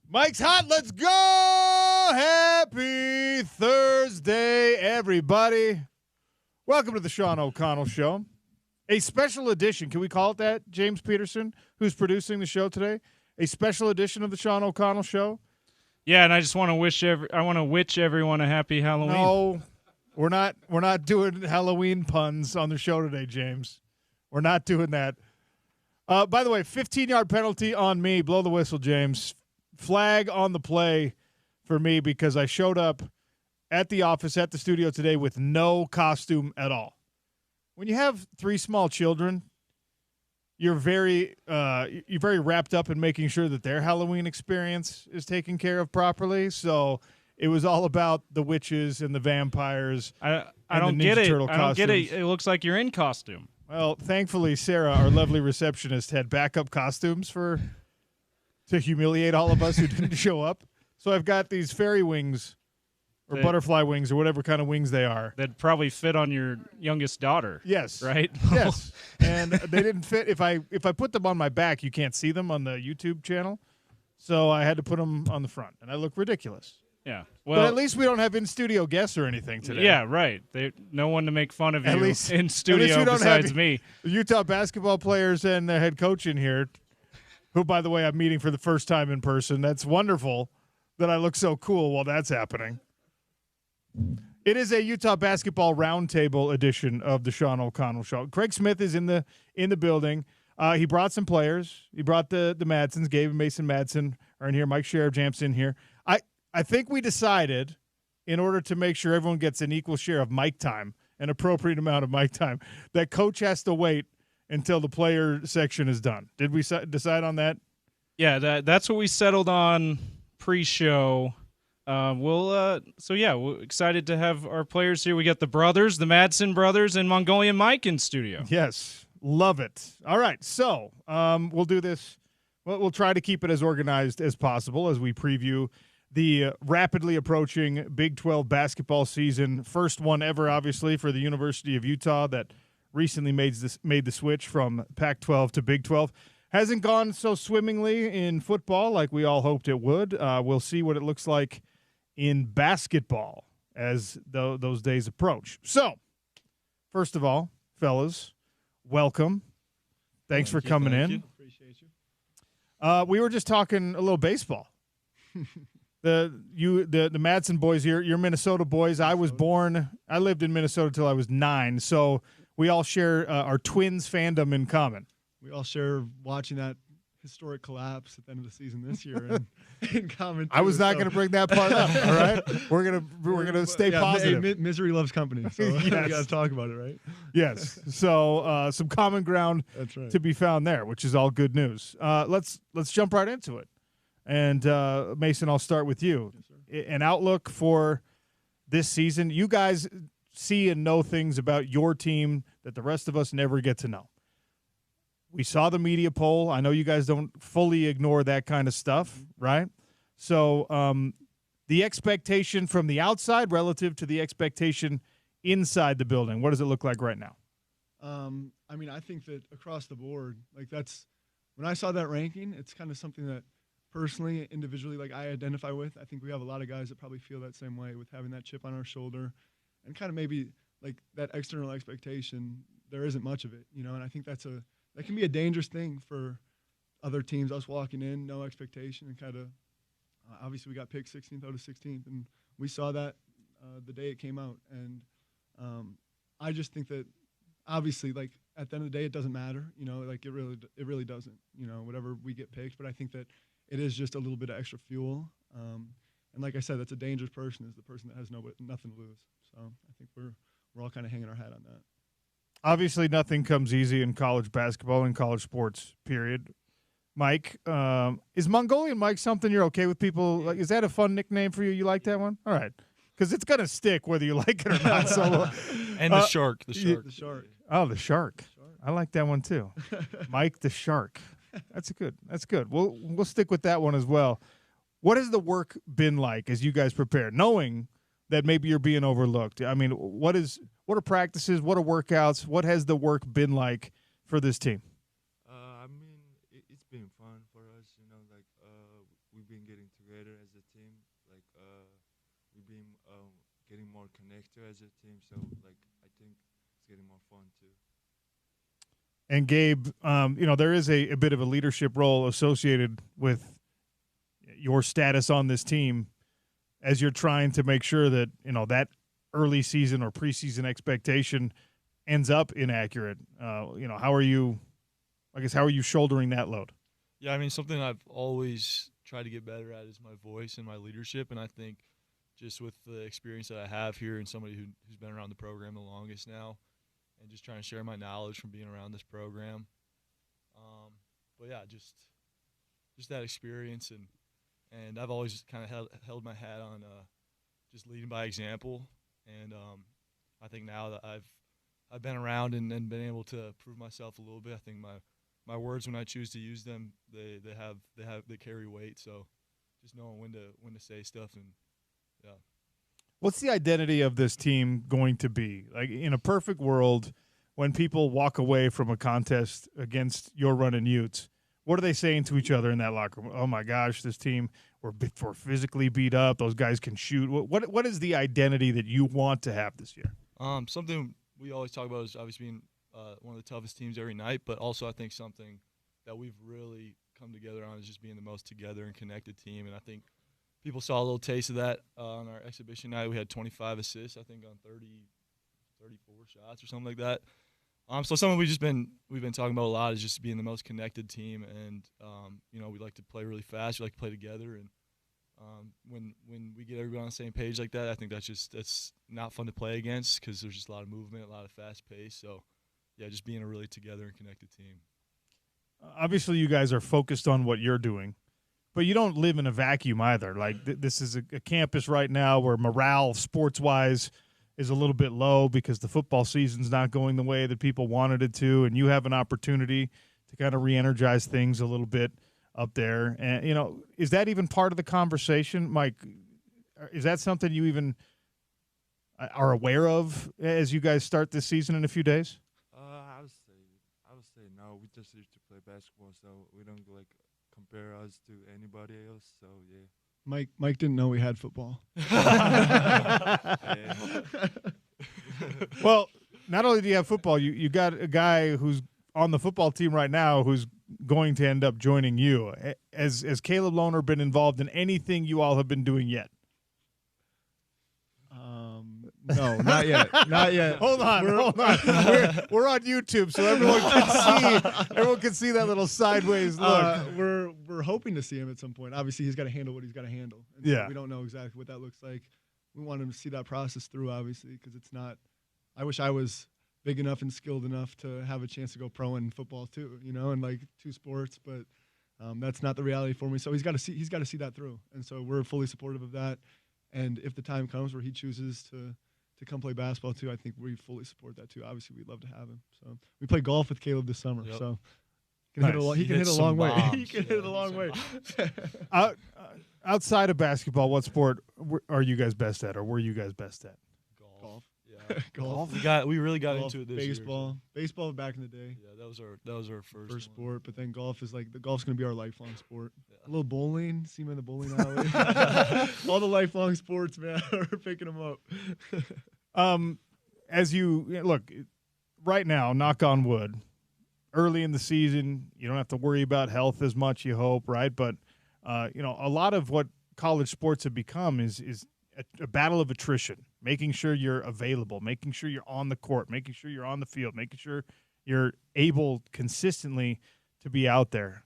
Mike's hot. Let's go. Happy Thursday, everybody. Welcome to the Sean O'Connell Show. A special edition. Can we call it that? James Peterson, who's producing the show today. A special edition of the Sean O'Connell Show. Yeah, and I just want to wish everyone a happy Halloween. No, we're not doing Halloween puns on the show today, James. We're not doing that. By the way, 15-yard penalty on me. Blow the whistle, James. Flag on the play for me because I showed up at the office, at the studio today with no costume at all. When you have three small children, you're very wrapped up in making sure that their Halloween experience is taken care of properly. So it was all about the witches and the vampires. I don't get it. I don't get it. It looks like you're in costume. Well, thankfully, Sarah, our lovely receptionist, had backup costumes to humiliate all of us who didn't show up. So I've got these fairy wings or butterfly wings or whatever kind of wings they are. That probably fit on your youngest daughter. Yes. Right? Yes. And they didn't fit. If I put them on my back, you can't see them on the YouTube channel. So I had to put them on the front, and I look ridiculous. Yeah. Well, but at least we don't have in-studio guests or anything today. Yeah, right. No one to make fun of you in studio at least we don't besides have me. Utah basketball players and the head coach in here, who, by the way, I'm meeting for the first time in person. That's wonderful that I look so cool while that's happening. It is a Utah basketball roundtable edition of the Sean O'Connell Show. Craig Smith is in the building. He brought some players. He brought the Madsons. Gabe and Mason Madsen are in here. Mike Sherriff-Jamp's in here. I think we decided, in order to make sure everyone gets an equal share of mic time, an appropriate amount of mic time, that coach has to wait until the player section is done. Did we decide on that? Yeah, that's what we settled on pre-show. We're excited to have our players here. We got the brothers, the Madsen brothers, and Mongolian Mike in studio. Yes, love it. All right, so we'll do this. We'll try to keep it as organized as possible as we preview the rapidly approaching Big 12 basketball season. First one ever, obviously, for the University of Utah that recently made the switch from Pac-12 to Big 12. Hasn't gone so swimmingly in football like we all hoped it would. We'll see what it looks like in basketball as those days approach. So, first of all, fellas, welcome. Thanks for coming in. You. Appreciate you. We were just talking a little baseball. The Madsen boys here, you're Minnesota boys. I lived in Minnesota till I was 9, so we all share our Twins fandom in common. We all share watching that historic collapse at the end of the season this year in common. I was not going to bring that part up. All right, we're gonna stay positive. Misery loves company, so Yes. we got to talk about it, right? Yes. So some common ground That's right. to be found there, which is all good news. Let's jump right into it. And Mason, I'll start with you. Yes, An outlook for this season. You guys see and know things about your team that the rest of us never get to know. We saw the media poll. I know you guys don't fully ignore that kind of stuff, right? So the expectation from the outside relative to the expectation inside the building, what does it look like right now? I think that across the board, that's when I saw that ranking, it's kind of something that personally, individually, I identify with. I think we have a lot of guys that probably feel that same way with having that chip on our shoulder and kind of maybe that external expectation. There isn't much of it, and I think that can be a dangerous thing for other teams, us walking in, no expectation, and kind of obviously we got picked 16th out of 16th, and we saw that the day it came out. And I just think that obviously, at the end of the day, it doesn't matter, it really doesn't, whatever we get picked. But I think that it is just a little bit of extra fuel. And like I said, that's a dangerous person, is the person that has nothing to lose. So I think we're all kind of hanging our hat on that. Obviously, nothing comes easy in college basketball and college sports, period. Mike, is Mongolian Mike something you're okay with people? Is that a fun nickname for you? You like that one? All right. Because it's going to stick whether you like it or not. So, and the shark. The shark. Oh, the shark. I like that one too. Mike the Shark. That's good. We'll stick with that one as well. What has the work been like as you guys prepare, knowing that maybe you're being overlooked? I mean, what are practices? What are workouts? What has the work been like for this team? It's been fun for us. We've been getting getting more connected as a team. So like I think it's getting more fun too. And Gabe, there is a bit of a leadership role associated with your status on this team as you're trying to make sure that, that early season or preseason expectation ends up inaccurate. How are you shouldering that load? Yeah, I mean, something I've always tried to get better at is my voice and my leadership. And I think just with the experience that I have here and somebody who's been around the program the longest now, and just trying to share my knowledge from being around this program. But yeah, just that experience, and I've always kind of held my hat on just leading by example. And I think now that I've been around and been able to prove myself a little bit, I think my words, when I choose to use them, they carry weight. So just knowing when to say stuff, and yeah. What's the identity of this team going to be? Like, in a perfect world, when people walk away from a contest against your running Utes, what are they saying to each other in that locker room? Oh my gosh, this team, we're physically beat up. Those guys can shoot. What is the identity that you want to have this year? Something we always talk about is obviously being one of the toughest teams every night, but also I think something that we've really come together on is just being the most together and connected team. And I think people saw a little taste of that on our exhibition night. We had 25 assists, I think, on 34 shots or something like that. So something we've been talking about a lot is just being the most connected team, and we like to play really fast. We like to play together, and when we get everybody on the same page like that, I think that's not fun to play against because there's just a lot of movement, a lot of fast pace. So yeah, just being a really together and connected team. Obviously, you guys are focused on what you're doing, but you don't live in a vacuum either. Like this is a campus right now where morale, sports-wise, is a little bit low because the football season's not going the way that people wanted it to, and you have an opportunity to kind of re-energize things a little bit up there. And, is that even part of the conversation, Mike? Is that something you even are aware of as you guys start this season in a few days? I would say no. We just used to play basketball, so we don't compare us to anybody else. So yeah. Mike didn't know we had football. Well, not only do you have football, you got a guy who's on the football team right now who's going to end up joining you. Has Caleb Lohner been involved in anything you all have been doing yet? No, not yet. Not yet. Hold on. We're on YouTube, so everyone can see that little sideways look. We're hoping to see him at some point. Obviously, he's got to handle what he's got to handle. And so yeah. we don't know exactly what that looks like. We want him to see that process through, obviously, because it's not. I wish I was big enough and skilled enough to have a chance to go pro in football too, and like two sports, but that's not the reality for me. So he's got to see that through, and so we're fully supportive of that. And if the time comes where he chooses to come play basketball too, I think we fully support that too. Obviously, we'd love to have him. So we play golf with Caleb this summer. Yep. So he can hit a long way. He can hit it a long way. Outside of basketball, what sport are you guys best at, or were you guys best at? Golf. Yeah. Golf. We really got Golf, into it this baseball. year. So. Baseball back in the day. Yeah, that was our first sport, but then golf is golf's gonna be our lifelong sport. Yeah. A little bowling, see him in the bowling alley. All the lifelong sports, man. We're picking them up. As you look right now, knock on wood, early in the season, you don't have to worry about health as much, you hope, right? But a lot of what college sports have become is a battle of attrition, making sure you're available, making sure you're on the court, making sure you're on the field, making sure you're able consistently to be out there.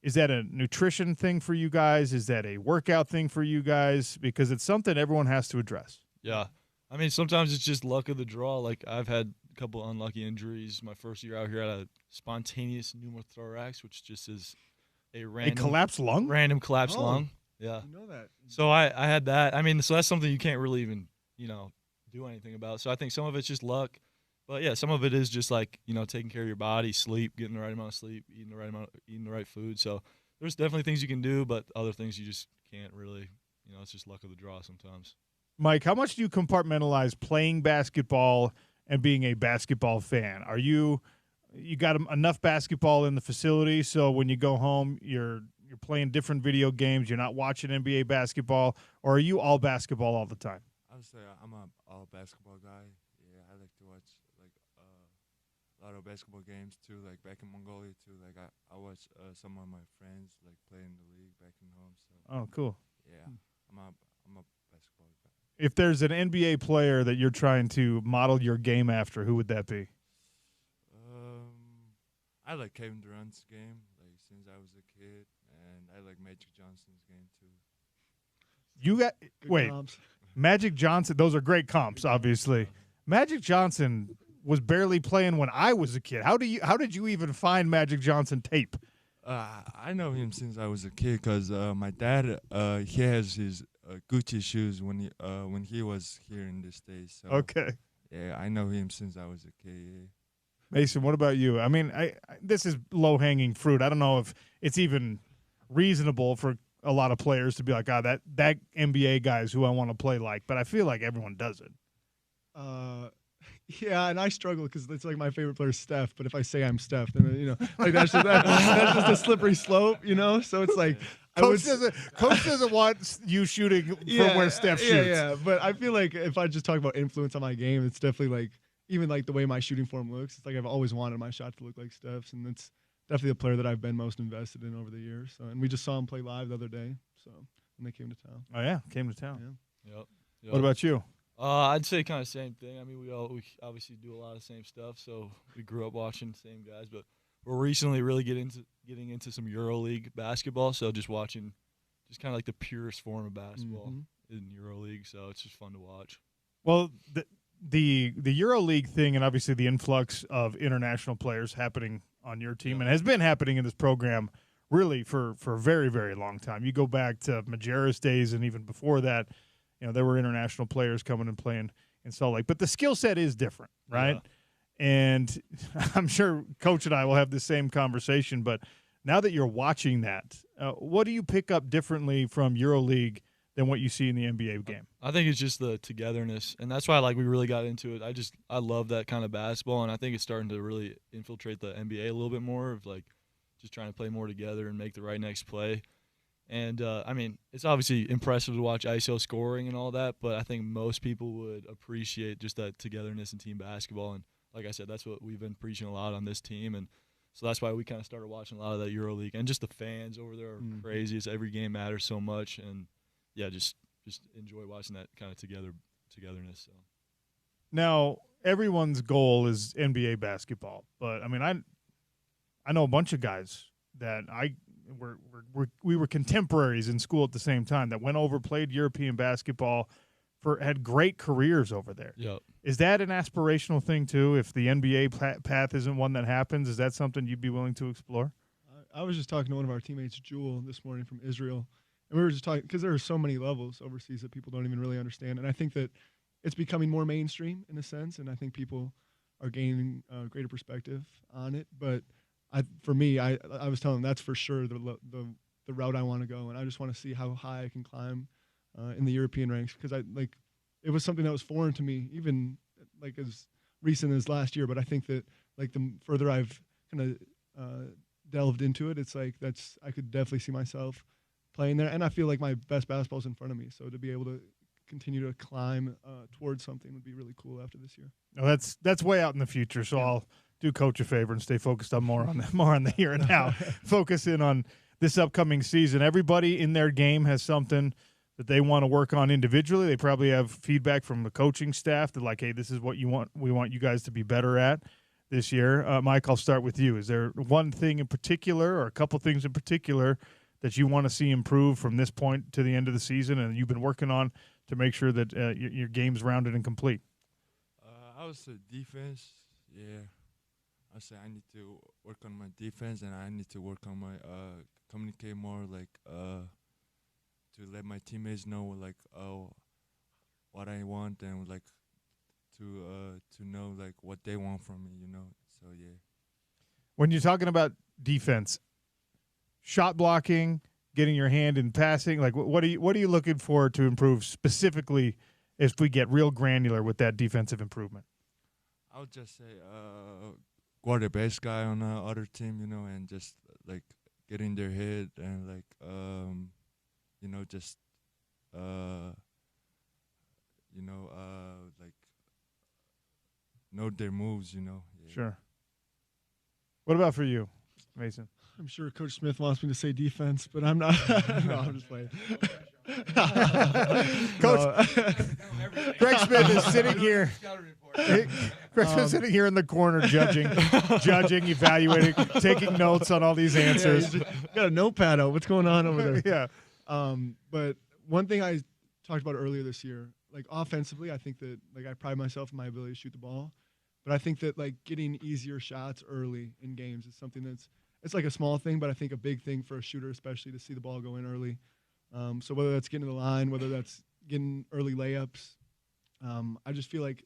Is that a nutrition thing for you guys? Is that a workout thing for you guys? Because it's something everyone has to address. Yeah. I mean, sometimes it's just luck of the draw. Like, I've had a couple unlucky injuries. My first year out here, I had a spontaneous pneumothorax, which just is a collapsed lung? Random collapsed lung. Yeah. You know that. So I had that. I mean, so that's something you can't really even, do anything about. So I think some of it's just luck. But, yeah, some of it is just taking care of your body, sleep, getting the right amount of sleep, eating the right food. So there's definitely things you can do, but other things you just can't really, it's just luck of the draw sometimes. Mike, how much do you compartmentalize playing basketball and being a basketball fan? Are you got enough basketball in the facility so when you go home you're playing different video games, you're not watching NBA basketball, or are you all basketball all the time? I would say I'm a basketball guy. Yeah, I like to watch like a lot of basketball games too. Like back in Mongolia too. Like I watch some of my friends like play in the league back in home. So Oh, cool. yeah, I'm a basketball guy. If there's an NBA player that you're trying to model your game after, who would that be? I like Kevin Durant's game, like since I was a kid, and I like Magic Johnson's game too. You got Good wait, comps. Magic Johnson. Those are great comps, obviously. Magic Johnson was barely playing when I was a kid. How did you even find Magic Johnson tape? I know him since I was a kid because my dad he has his Gucci shoes when he was here in the States. So Okay. yeah, I know him since I was a kid. Yeah. Mason, what about you? I mean, this is low-hanging fruit. I don't know if it's even reasonable for a lot of players to be like, that NBA guy is who I want to play like, but I feel like everyone does it. Yeah, and I struggle because it's like my favorite player is Steph. But if I say I'm Steph, then like that's just a slippery slope, So it's like Coach doesn't want you shooting from where Steph shoots. Yeah. But I feel like if I just talk about influence on my game, it's definitely like even like the way my shooting form looks. It's like I've always wanted my shot to look like Steph's, and it's definitely a player that I've been most invested in over the years. So, and we just saw him play live the other day. So when they came to town. Oh yeah, came to town. Yeah. Yep. What about you? I'd say kind of same thing. I mean, we obviously do a lot of the same stuff, so we grew up watching the same guys. But we're recently really getting into some EuroLeague basketball, so just watching just kind of like the purest form of basketball in EuroLeague. So it's just fun to watch. Well, the EuroLeague thing, and obviously the influx of international players happening on your team, and has been happening in this program really for a very, very long time. You go back to Majerus days, and even before that, there were international players coming and playing in Salt Lake. But the skill set is different, right? Yeah. And I'm sure Coach and I will have the same conversation. But now that you're watching that, what do you pick up differently from EuroLeague than what you see in the NBA game? I think it's just the togetherness, and that's why we really got into it. I love that kind of basketball, and I think it's starting to really infiltrate the NBA a little bit more of just trying to play more together and make the right next play. And, I mean, it's obviously impressive to watch ISO scoring and all that, but I think most people would appreciate just that togetherness in team basketball. And like I said, that's what we've been preaching a lot on this team. And so that's why we kind of started watching a lot of that EuroLeague. And just the fans over there are crazy. It's every game matters so much. And, yeah, just enjoy watching that kind of togetherness. So. Now, everyone's goal is NBA basketball. But, I mean, I know a bunch of guys that we were contemporaries in school at the same time that went over, played European basketball, had great careers over there. Yep. Is that an aspirational thing too? If the NBA path isn't one that happens, is that something you'd be willing to explore? I was just talking to one of our teammates, Jewel, this morning from Israel, and we were just talking because there are so many levels overseas that people don't even really understand, and I think that it's becoming more mainstream in a sense, and I think people are gaining greater perspective on it, but for me, I was telling them that's for sure the route I want to go, and I just want to see how high I can climb in the European ranks because it was something that was foreign to me, even as recent as last year. But I think that the further I've kind of delved into it, it's I could definitely see myself playing there, and I feel like my best basketball's in front of me. So to be able to continue to climb towards something would be really cool after this year. No, that's way out in the future. So I'll do Coach a favor and stay focused on more on the here and now. Focus in on this upcoming season. Everybody in their game has something that they want to work on individually. They probably have feedback from the coaching staff that hey, this is what you want. We want you guys to be better at this year. Mike, I'll start with you. Is there one thing in particular or a couple things in particular that you want to see improve from this point to the end of the season and you've been working on to make sure that your game's rounded and complete? I would say defense. Yeah. I say I need to work on my defense and I need to work on my communicate more, to let my teammates know what I want and to know what they want from me, So yeah. When you're talking about defense, shot blocking, getting your hand in passing, what are you looking for to improve specifically if we get real granular with that defensive improvement? I would just say guard the best guy on the other team, and just get in their head and know their moves. You know. Yeah. Sure. What about for you, Mason? I'm sure Coach Smith wants me to say defense, but I'm not. No, I'm just playing. Coach, Greg Smith is sitting here. Greg Smith's sitting here in the corner, judging, evaluating, taking notes on all these answers. Yeah, got a notepad out. What's going on over there? Yeah. But one thing I talked about earlier this year, like offensively, I think that like I pride myself in my ability to shoot the ball, but I think that like getting easier shots early in games is something it's like a small thing, but I think a big thing for a shooter, especially to see the ball go in early. So whether that's getting to the line, whether that's getting early layups, I just feel like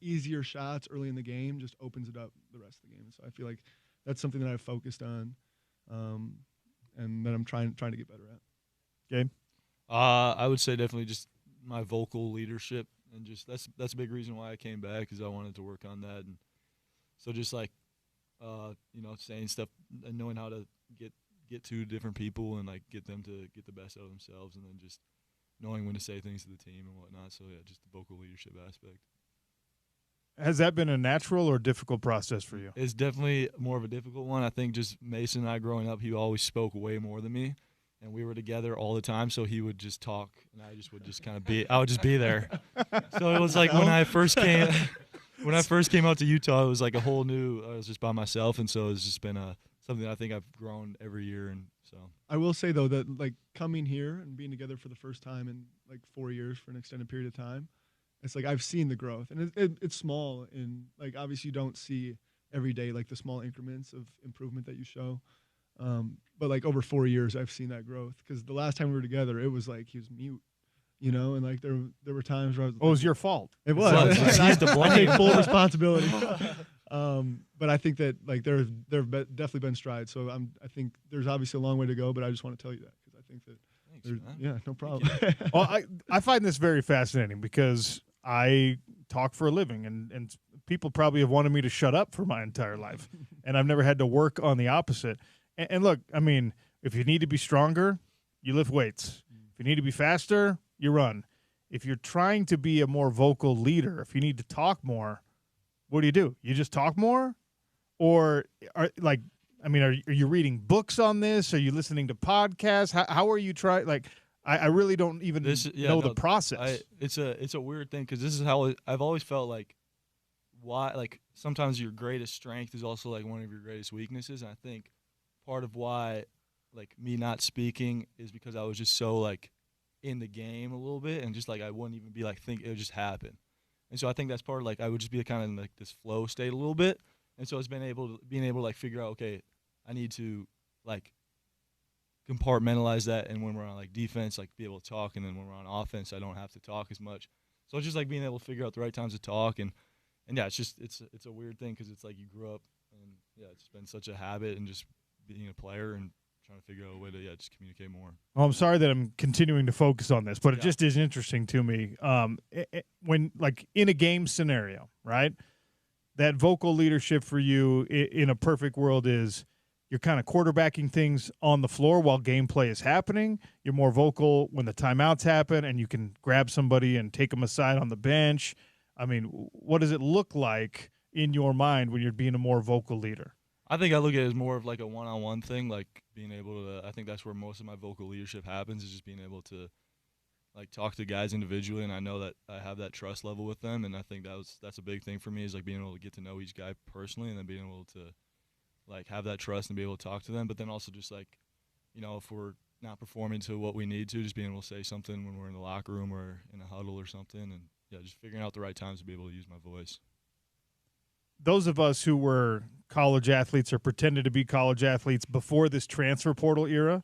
easier shots early in the game just opens it up the rest of the game. So I feel like that's something that I've focused on, and that I'm trying to get better at. Gabe? I would say definitely just my vocal leadership, and just that's a big reason why I came back, because I wanted to work on that. And so just like saying stuff and knowing how to get to different people and like get them to get the best out of themselves, and then just knowing when to say things to the team and whatnot. So yeah, just the vocal leadership aspect. Has that been a natural or difficult process for you? It's definitely more of a difficult one. I think just Mason and I growing up, he always spoke way more than me, and we were together all the time. So he would just talk, and I just would just kind of I would just be there. So it was like when I first came out to Utah, it was like a whole new. I was just by myself, and so it's just been something I think I've grown every year. And so I will say though that like coming here and being together for the first time in like 4 years for an extended period of time, it's like I've seen the growth, and it's small, and like obviously you don't see every day like the small increments of improvement that you show, but like over 4 years I've seen that growth, because the last time we were together it was like he was mute, and like there were times where I was it was your fault. It was. He's to blame. I take full responsibility. But I think that like there have definitely been strides. So I think there's obviously a long way to go, but I just want to tell you that, because I think that. Thanks, man. Yeah, no problem. Well, I find this very fascinating, because I talk for a living, and people probably have wanted me to shut up for my entire life, and I've never had to work on the opposite. And look, I mean, if you need to be stronger, you lift weights. If you need to be faster, you run. If you're trying to be a more vocal leader, if you need to talk more, what do? You just talk more? Or are you reading books on this? Are you listening to podcasts? How are you trying? Like, I really don't even know the process. It's a weird thing, because this is how I've always felt like sometimes your greatest strength is also like one of your greatest weaknesses. And I think part of why like me not speaking is because I was just so like in the game a little bit, and just like I wouldn't even be like it would just happen. And so I think that's part of like I would just be kind of in like this flow state a little bit. And so it's being able to like figure out, okay, I need to like compartmentalize that, and when we're on like defense, like be able to talk, and then when we're on offense, I don't have to talk as much. So it's just like being able to figure out the right times to talk, and yeah, it's a weird thing, because it's like you grew up, and yeah, it's been such a habit, and just being a player and trying to figure out a way to just communicate more. Well, I'm sorry that I'm continuing to focus on this, but it just is interesting to me. When like in a game scenario, right? That vocal leadership for you in a perfect world is you're kind of quarterbacking things on the floor while gameplay is happening. You're more vocal when the timeouts happen, and you can grab somebody and take them aside on the bench. I mean, what does it look like in your mind when you're being a more vocal leader? I think I look at it as more of like a one-on-one thing, like being able to – I think that's where most of my vocal leadership happens, is just being able to like talk to guys individually, and I know that I have that trust level with them, and I think that's a big thing for me, is like being able to get to know each guy personally, and then being able to like have that trust and be able to talk to them. But then also just like, if we're not performing to what we need to, just being able to say something when we're in the locker room or in a huddle or something, and yeah, just figuring out the right times to be able to use my voice. Those of us who were college athletes or pretended to be college athletes before this transfer portal era,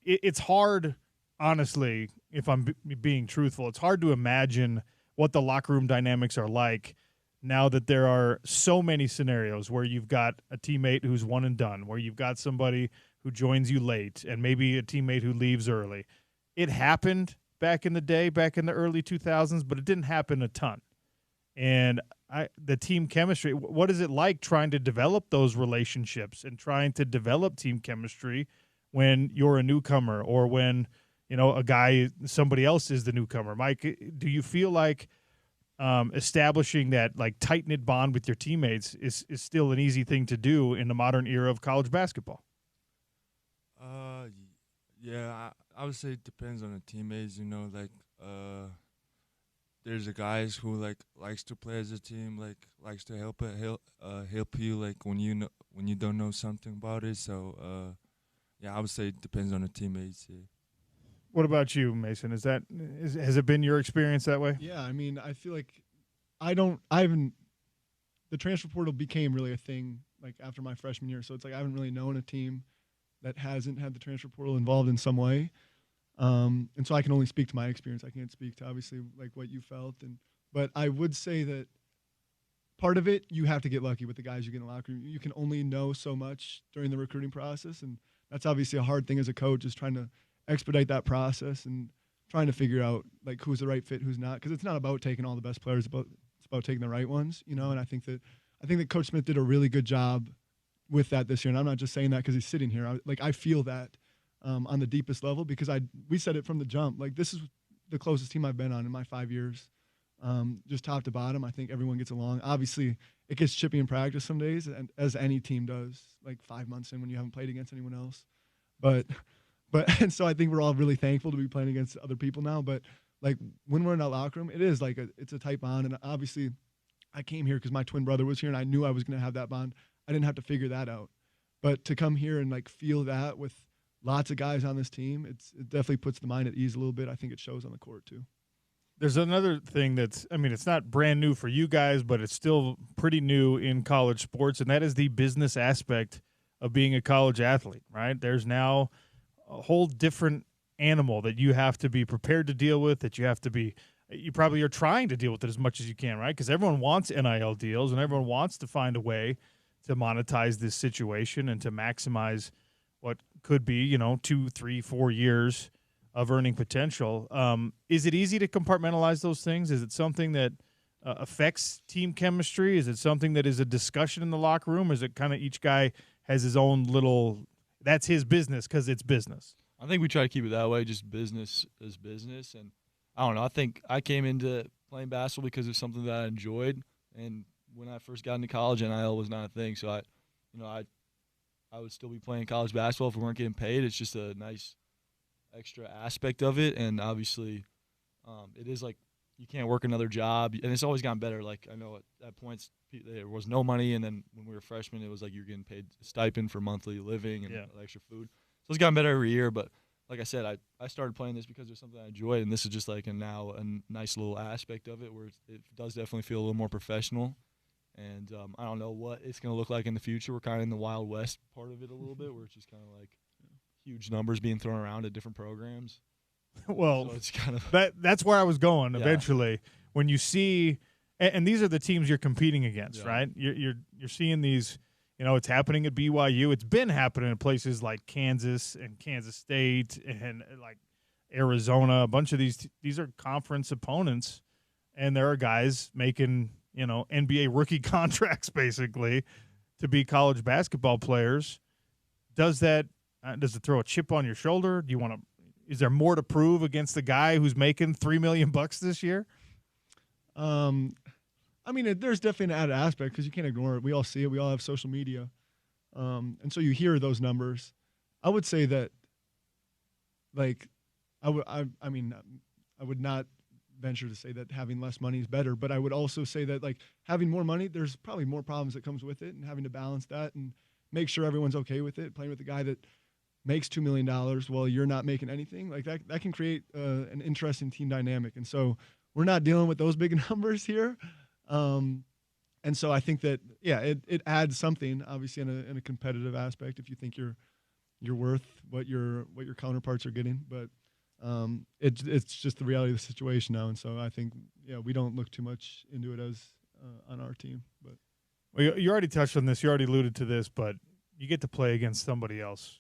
it's hard, honestly, if I'm being truthful, it's hard to imagine what the locker room dynamics are like now that there are so many scenarios where you've got a teammate who's one and done, where you've got somebody who joins you late, and maybe a teammate who leaves early. It happened back in the day, back in the early 2000s, but it didn't happen a ton. And the team chemistry, what is it like trying to develop those relationships and trying to develop team chemistry when you're a newcomer, or when, somebody else is the newcomer? Mike, do you feel like establishing that like tight knit bond with your teammates is still an easy thing to do in the modern era of college basketball. Yeah, I would say it depends on the teammates. You know, like there's a guys who likes to play as a team, likes to help you like when you don't know something about it. So yeah, I would say it depends on the teammates. Yeah. What about you, Mason? Has it been your experience that way? Yeah, I mean, I feel like the transfer portal became really a thing like after my freshman year. So it's like I haven't really known a team that hasn't had the transfer portal involved in some way. And so I can only speak to my experience. I can't speak to obviously like what you felt. But I would say that part of it, you have to get lucky with the guys you get in the locker room. You can only know so much during the recruiting process. And that's obviously a hard thing as a coach, is trying to expedite that process and trying to figure out like who's the right fit, who's not. Because it's not about taking all the best players, it's about taking the right ones, you know. And I think that Coach Smith did a really good job with that this year. And I'm not just saying that because he's sitting here. I feel that on the deepest level, because we said it from the jump. Like, this is the closest team I've been on in my 5 years, just top to bottom. I think everyone gets along. Obviously, it gets chippy in practice some days, and as any team does, like 5 months in when you haven't played against anyone else. And so I think we're all really thankful to be playing against other people now. But like when we're in that locker room, it is like it's a tight bond. And obviously, I came here because my twin brother was here, and I knew I was going to have that bond. I didn't have to figure that out. But to come here and like feel that with lots of guys on this team, it definitely puts the mind at ease a little bit. I think it shows on the court too. There's another thing it's not brand new for you guys, but it's still pretty new in college sports, and that is the business aspect of being a college athlete, right? There's now a whole different animal that you have to be prepared to deal with, you probably are trying to deal with it as much as you can, right? Because everyone wants NIL deals, and everyone wants to find a way to monetize this situation and to maximize what could be, 2, 3, 4 years of earning potential. Is it easy to compartmentalize those things? Is it something that affects team chemistry? Is it something that is a discussion in the locker room? Is it kind of each guy has his own little, that's his business because it's business? I think we try to keep it that way, just business is business. And I don't know, I think I came into playing basketball because of something that I enjoyed. And when I first got into college, NIL was not a thing. So I would still be playing college basketball if we weren't getting paid. It's just a nice extra aspect of it. And obviously it is like you can't work another job. And it's always gotten better. Like I know at points there was no money. And then when we were freshmen, it was like you're getting paid a stipend for monthly living and extra food. So it's gotten better every year. But like I said, I started playing this because there's something I enjoy. And this is just like a nice little aspect of it where it does definitely feel a little more professional. And I don't know what it's going to look like in the future. We're kind of in the Wild West part of it a little bit, where it's just kind of like huge numbers being thrown around at different programs. Well, so it's kind of that's where I was going eventually. When you see, and these are the teams you're competing against, right? You're seeing these. It's happening at BYU. It's been happening in places like Kansas and Kansas State and like Arizona. A bunch of these are conference opponents, and there are guys making NBA rookie contracts basically to be college basketball players. Does it throw a chip on your shoulder? Is there more to prove against the guy who's making $3 million this year? I mean, there's definitely an added aspect because you can't ignore it. We all see it. We all have social media. And so you hear those numbers. I would say that, like, I would not venture to say that having less money is better, but I would also say that, like, having more money, there's probably more problems that comes with it, and having to balance that and make sure everyone's okay with it. Playing with a guy that makes $2 million while you're not making anything, like that can create an interesting team dynamic. And so we're not dealing with those big numbers here. And so I think that, it adds something, obviously, in a competitive aspect if you think you're worth what your counterparts are getting. But it's just the reality of the situation now. And so I think, we don't look too much into it as on our team. But well, you already touched on this. You already alluded to this, but you get to play against somebody else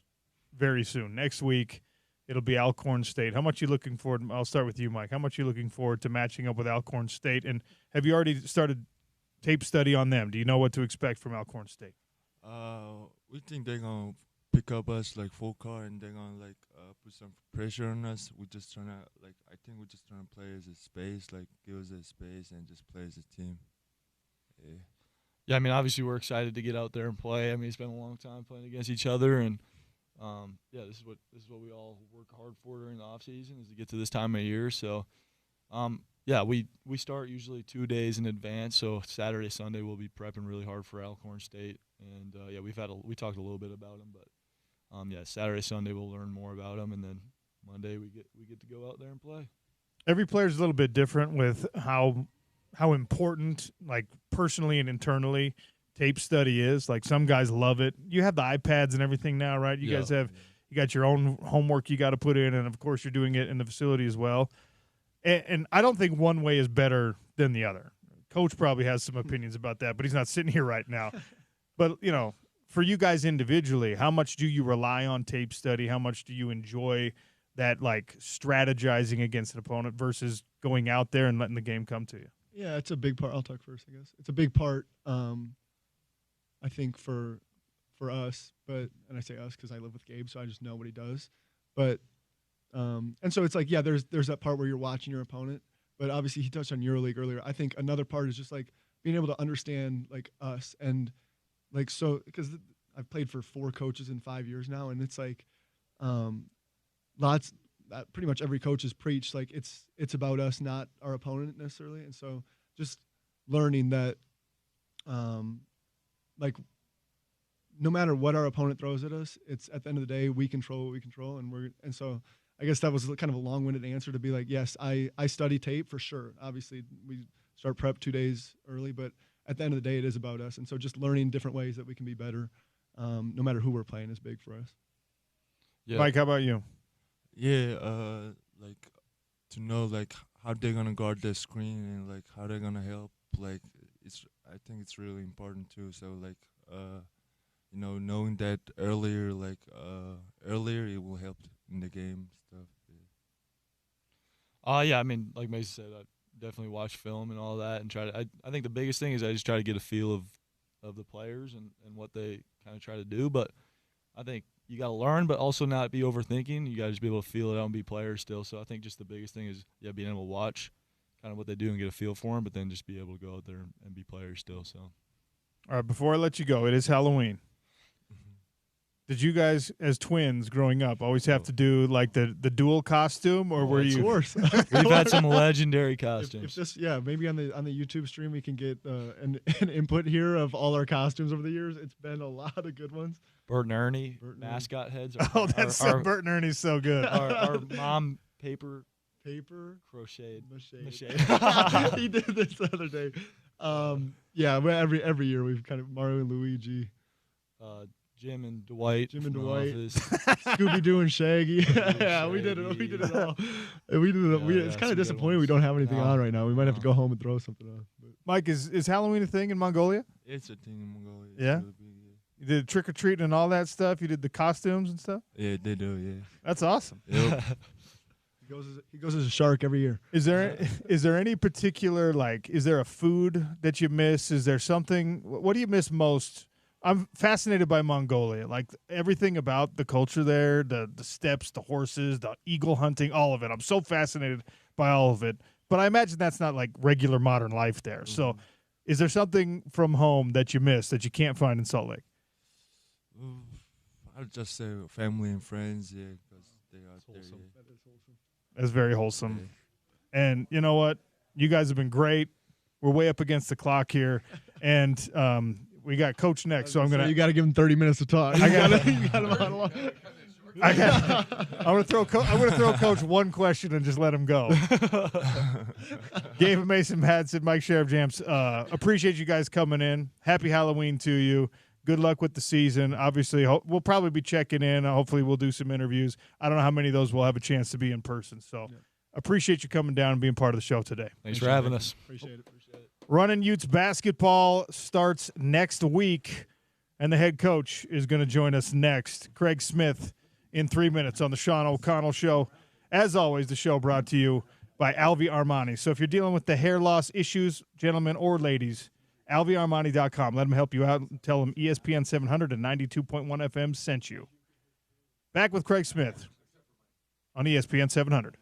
very soon. Next week, it'll be Alcorn State. How much are you looking forward? I'll start with you, Mike. How much are you looking forward to matching up with Alcorn State? And have you already started tape study on them? Do you know what to expect from Alcorn State? We think they're gonna pick up us like full car, and they're gonna put some pressure on us. We're just trying to I think we're just trying to play as a space, like give us a space and just play as a team. Yeah. Yeah, I mean, obviously we're excited to get out there and play. I mean, it's been a long time playing against each other, and yeah, this is what we all work hard for during the off season is to get to this time of year. So, yeah, we start usually 2 days in advance. So Saturday, Sunday we'll be prepping really hard for Alcorn State, and yeah, we talked a little bit about them, but yeah, Saturday, Sunday we'll learn more about them, and then Monday we get to go out there and play. Every player's a little bit different with how important, like personally and internally, tape study is. Like some guys love it. You have the iPads and everything now, right? You guys have you got your own homework you got to put in, and of course you're doing it in the facility as well. And I don't think one way is better than the other. Coach probably has some opinions about that, but he's not sitting here right now. But for you guys individually, how much do you rely on tape study? How much do you enjoy that, like strategizing against an opponent versus going out there and letting the game come to you? Yeah, it's a big part. I'll talk first, I guess. It's a big part, I think, for us. And I say us because I live with Gabe, so I just know what he does. But and so it's like, yeah, there's that part where you're watching your opponent. But obviously, he touched on EuroLeague earlier. I think another part is just like being able to understand like us and like so because I've played for 4 coaches in 5 years now, and it's like pretty much every coach has preached like it's about us, not our opponent necessarily. And so just learning that like no matter what our opponent throws at us, it's at the end of the day we control what we control, and so I guess that was kind of a long-winded answer to be like, yes, I study tape for sure. Obviously we start prep 2 days early, but at the end of the day it is about us, and so just learning different ways that we can be better no matter who we're playing is big for us. Yeah. Mike, how about you? Yeah, like to know like how they're gonna guard the screen and like how they're gonna help. Like I think it's really important too. So like knowing that earlier it will help in the game stuff. Yeah, I mean, like Mason said, I definitely watch film and all that, and try to. I think the biggest thing is I just try to get a feel of the players and what they kind of try to do. But I think you got to learn, but also not be overthinking. You got to just be able to feel it out and be players still. So I think just the biggest thing is being able to watch kind of what they do and get a feel for them, but then just be able to go out there and be players still. So, all right, before I let you go, it is Halloween. Did you guys, as twins growing up, always have to do like the dual costume, or were you? Of course, we've had some legendary costumes. If this, maybe on the YouTube stream we can get an input here of all our costumes over the years. It's been a lot of good ones. Bert and Ernie, mascot heads. Bert and Ernie's so good. Our mom paper crocheted. He did this the other day. Every year we've kind of Mario and Luigi. Jim and Dwight. Scooby Doo and Shaggy. Yeah, we did it. We did it all. It's kind of disappointing we don't have anything on right now. We might have to go home and throw something on. But. Mike, is Halloween a thing in Mongolia? It's a thing in Mongolia. Yeah. Really big, You did trick or treating and all that stuff. You did the costumes and stuff. Yeah, they do. Yeah. That's awesome. Yep. He goes as a shark every year. Is there any particular is there a food that you miss? Is there something? What do you miss most? I'm fascinated by Mongolia, like everything about the culture there, the steppes, the horses, the eagle hunting, all of it. I'm so fascinated by all of it. But I imagine that's not like regular modern life there. Mm-hmm. So is there something from home that you miss that you can't find in Salt Lake? I'll just say family and friends, yeah, because they are there. Yeah. That is wholesome. That's very wholesome. Yeah. And you know what? You guys have been great. We're way up against the clock here. And we got Coach next, so I'm gonna. You got to give him 30 minutes to talk. I got to. I'm gonna throw Coach one question and just let him go. Gabe and Mason Madsen, Mike Sheriff Jams. Appreciate you guys coming in. Happy Halloween to you. Good luck with the season. Obviously, we'll probably be checking in. Hopefully, we'll do some interviews. I don't know how many of those we'll have a chance to be in person. So, appreciate you coming down and being part of the show today. Thanks for having us. Appreciate it. Running Utes basketball starts next week, and the head coach is going to join us next. Craig Smith in 3 minutes on the Sean O'Connell Show. As always, the show brought to you by Alvi Armani. So if you're dealing with the hair loss issues, gentlemen or ladies, alviarmani.com. Let them help you out and tell them ESPN 700 and 92.1 FM sent you. Back with Craig Smith on ESPN 700.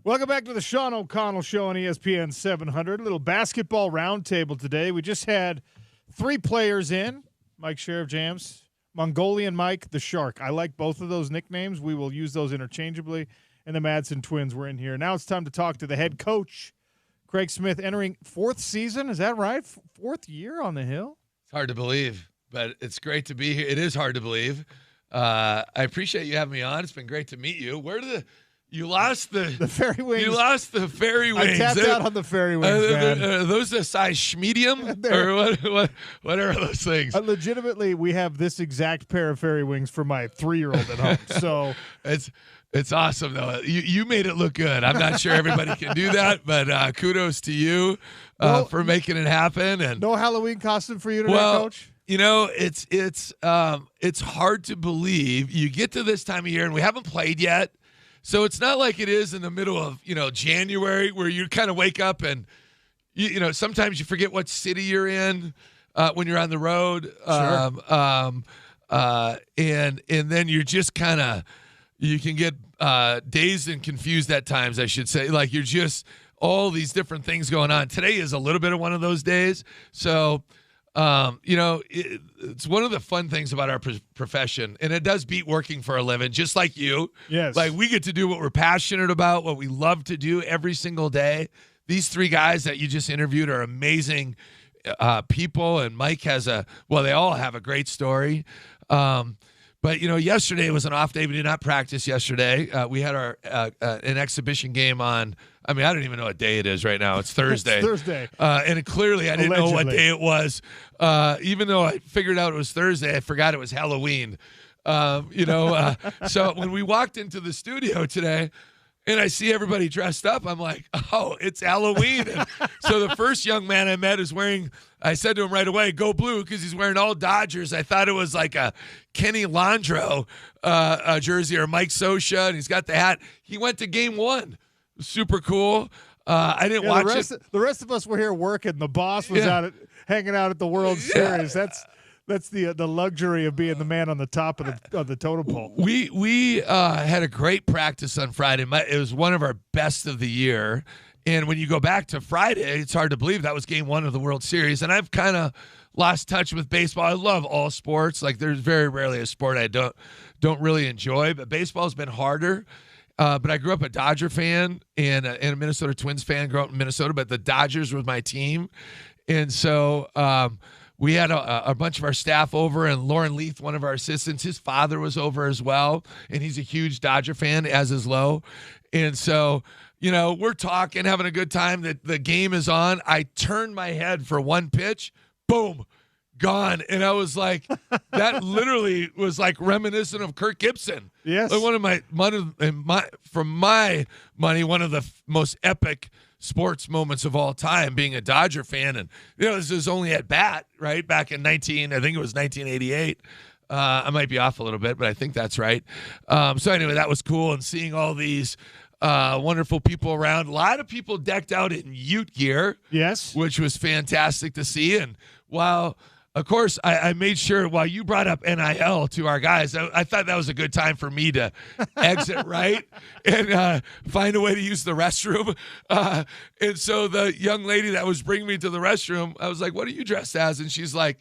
Welcome back to the Sean O'Connell Show on ESPN 700. A little basketball roundtable today. We just had 3 players in. Mike Sheriff Jams, Mongolian Mike, the Shark. I like both of those nicknames. We will use those interchangeably. And the Madsen twins were in here. Now it's time to talk to the head coach, Craig Smith, entering 4th season. Is that right? 4th year on the Hill? It's hard to believe, but it's great to be here. It is hard to believe. I appreciate you having me on. It's been great to meet you. You lost the fairy wings. You lost the fairy wings. I tapped out on the fairy wings, man. Are those a size medium? Or what are those things? Legitimately, we have this exact pair of fairy wings for my 3-year-old at home. So it's awesome, though. You made it look good. I'm not sure everybody can do that, but kudos to you for making it happen. And no Halloween costume for you today, Coach? You know, it's hard to believe. You get to this time of year, and we haven't played yet. So it's not like it is in the middle of, January where you kind of wake up and, sometimes you forget what city you're in when you're on the road. Sure. And then you're just you can get dazed and confused at times, I should say. Like you're just all these different things going on. Today is a little bit of one of those days. So, it's one of the fun things about our profession, and it does beat working for a living, just like you. Yes. Like, we get to do what we're passionate about, what we love to do every single day. These three guys that you just interviewed are amazing people, and Mike they all have a great story. But, yesterday was an off day. We did not practice yesterday. We had an exhibition game on, I don't even know what day it is right now. It's Thursday. It's Thursday. And clearly I didn't know what day it was. Even though I figured out it was Thursday, I forgot it was Halloween. So when we walked into the studio today, and I see everybody dressed up, I'm like, oh, it's Halloween. And so the first young man I met is I said to him right away, go blue, because he's wearing all Dodgers. I thought it was like a Kenny Landro jersey or Mike Scioscia, and he's got the hat. He went to game 1. Super cool. I didn't watch it. The rest of us were here working. The boss was hanging out at the World Series. That's the luxury of being the man on the top of the totem pole. We had a great practice on Friday. It was one of our best of the year. And when you go back to Friday, it's hard to believe that was game 1 of the World Series. And I've kind of lost touch with baseball. I love all sports. Like, there's very rarely a sport I don't really enjoy. But baseball's been harder. But I grew up a Dodger fan and a Minnesota Twins fan. Grew up in Minnesota, but the Dodgers were my team. And so we had a bunch of our staff over, and Lauren Leith, one of our assistants, his father was over as well, and he's a huge Dodger fan, as is Lowe. And so, we're talking, having a good time. The game is on. I turned my head for one pitch, boom, gone. And I was like, that literally was like reminiscent of Kirk Gibson. Yes. Like one of from my money, one of the most epic sports moments of all time, being a Dodger fan. And, this is only at bat, right? Back in 1988. I might be off a little bit, but I think that's right. So anyway, that was cool. And seeing all these wonderful people around, a lot of people decked out in Ute gear. Yes. Which was fantastic to see. And while, of course, I made sure while you brought up NIL to our guys, I thought that was a good time for me to exit right and find a way to use the restroom. And so the young lady that was bringing me to the restroom, I was like, what are you dressed as? And she's like,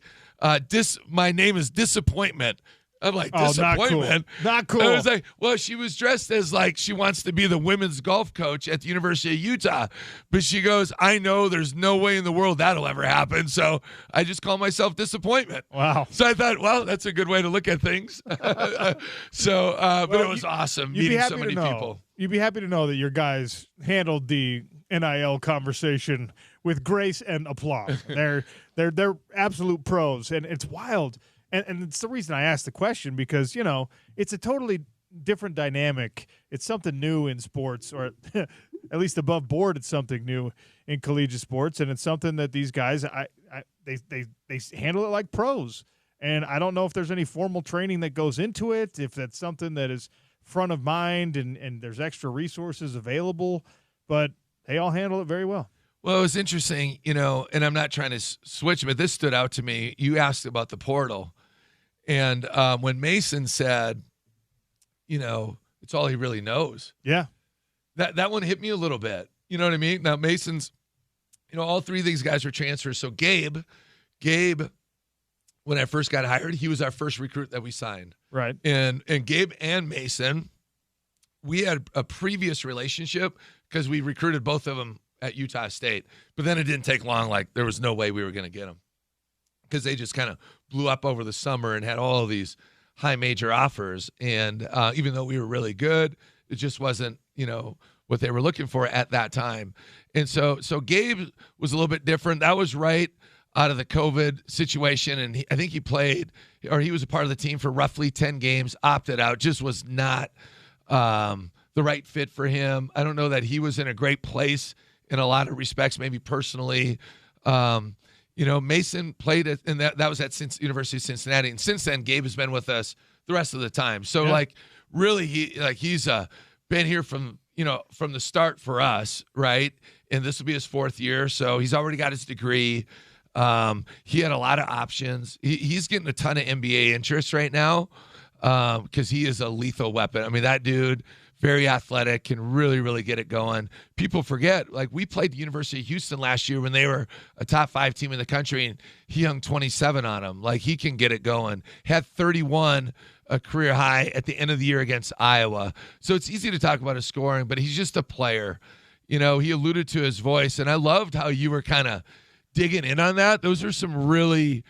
my name is Disappointment. I'm like, disappointment? Not cool. I was like, well, she was dressed as like she wants to be the women's golf coach at the University of Utah. But she goes, I know there's no way in the world that'll ever happen. So I just call myself Disappointment. Wow. So I thought, well, that's a good way to look at things. But it was awesome meeting so many people. You'd be happy to know that your guys handled the NIL conversation with grace and aplomb. They're absolute pros, and it's wild. And it's the reason I asked the question, because, it's a totally different dynamic. It's something new in sports, or at least above board, it's something new in collegiate sports. And it's something that these guys, they handle it like pros. And I don't know if there's any formal training that goes into it, if that's something that is front of mind and there's extra resources available, but they all handle it very well. Well, it was interesting, and I'm not trying to switch, but this stood out to me. You asked about the portal. And when Mason said, it's all he really knows. Yeah. That one hit me a little bit. You know what I mean? Now, Mason's, all three of these guys are transfers. So Gabe, when I first got hired, he was our first recruit that we signed. Right. And Gabe and Mason, we had a previous relationship because we recruited both of them at Utah State. But then it didn't take long. Like, there was no way we were going to get them, because they just kind of blew up over the summer and had all of these high major offers. And even though we were really good, it just wasn't, what they were looking for at that time. And so Gabe was a little bit different. That was right out of the COVID situation. And I think he played, or he was a part of the team for roughly 10 games, opted out, just was not the right fit for him. I don't know that he was in a great place in a lot of respects, maybe personally. Mason played it, and that was at University of Cincinnati. And since then, Gabe has been with us the rest of the time. So, really, he's been here from the start for us, right? And this will be his 4th year. So he's already got his degree. He had a lot of options. He's getting a ton of NBA interest right now because he is a lethal weapon. I mean, that dude very athletic, can really, really get it going. People forget, like, we played the University of Houston last year when they were a top 5 team in the country, and he hung 27 on them. Like, he can get it going. Had 31, a career high at the end of the year against Iowa. So it's easy to talk about his scoring, but he's just a player. He alluded to his voice, and I loved how you were kind of digging in on that. Those are some really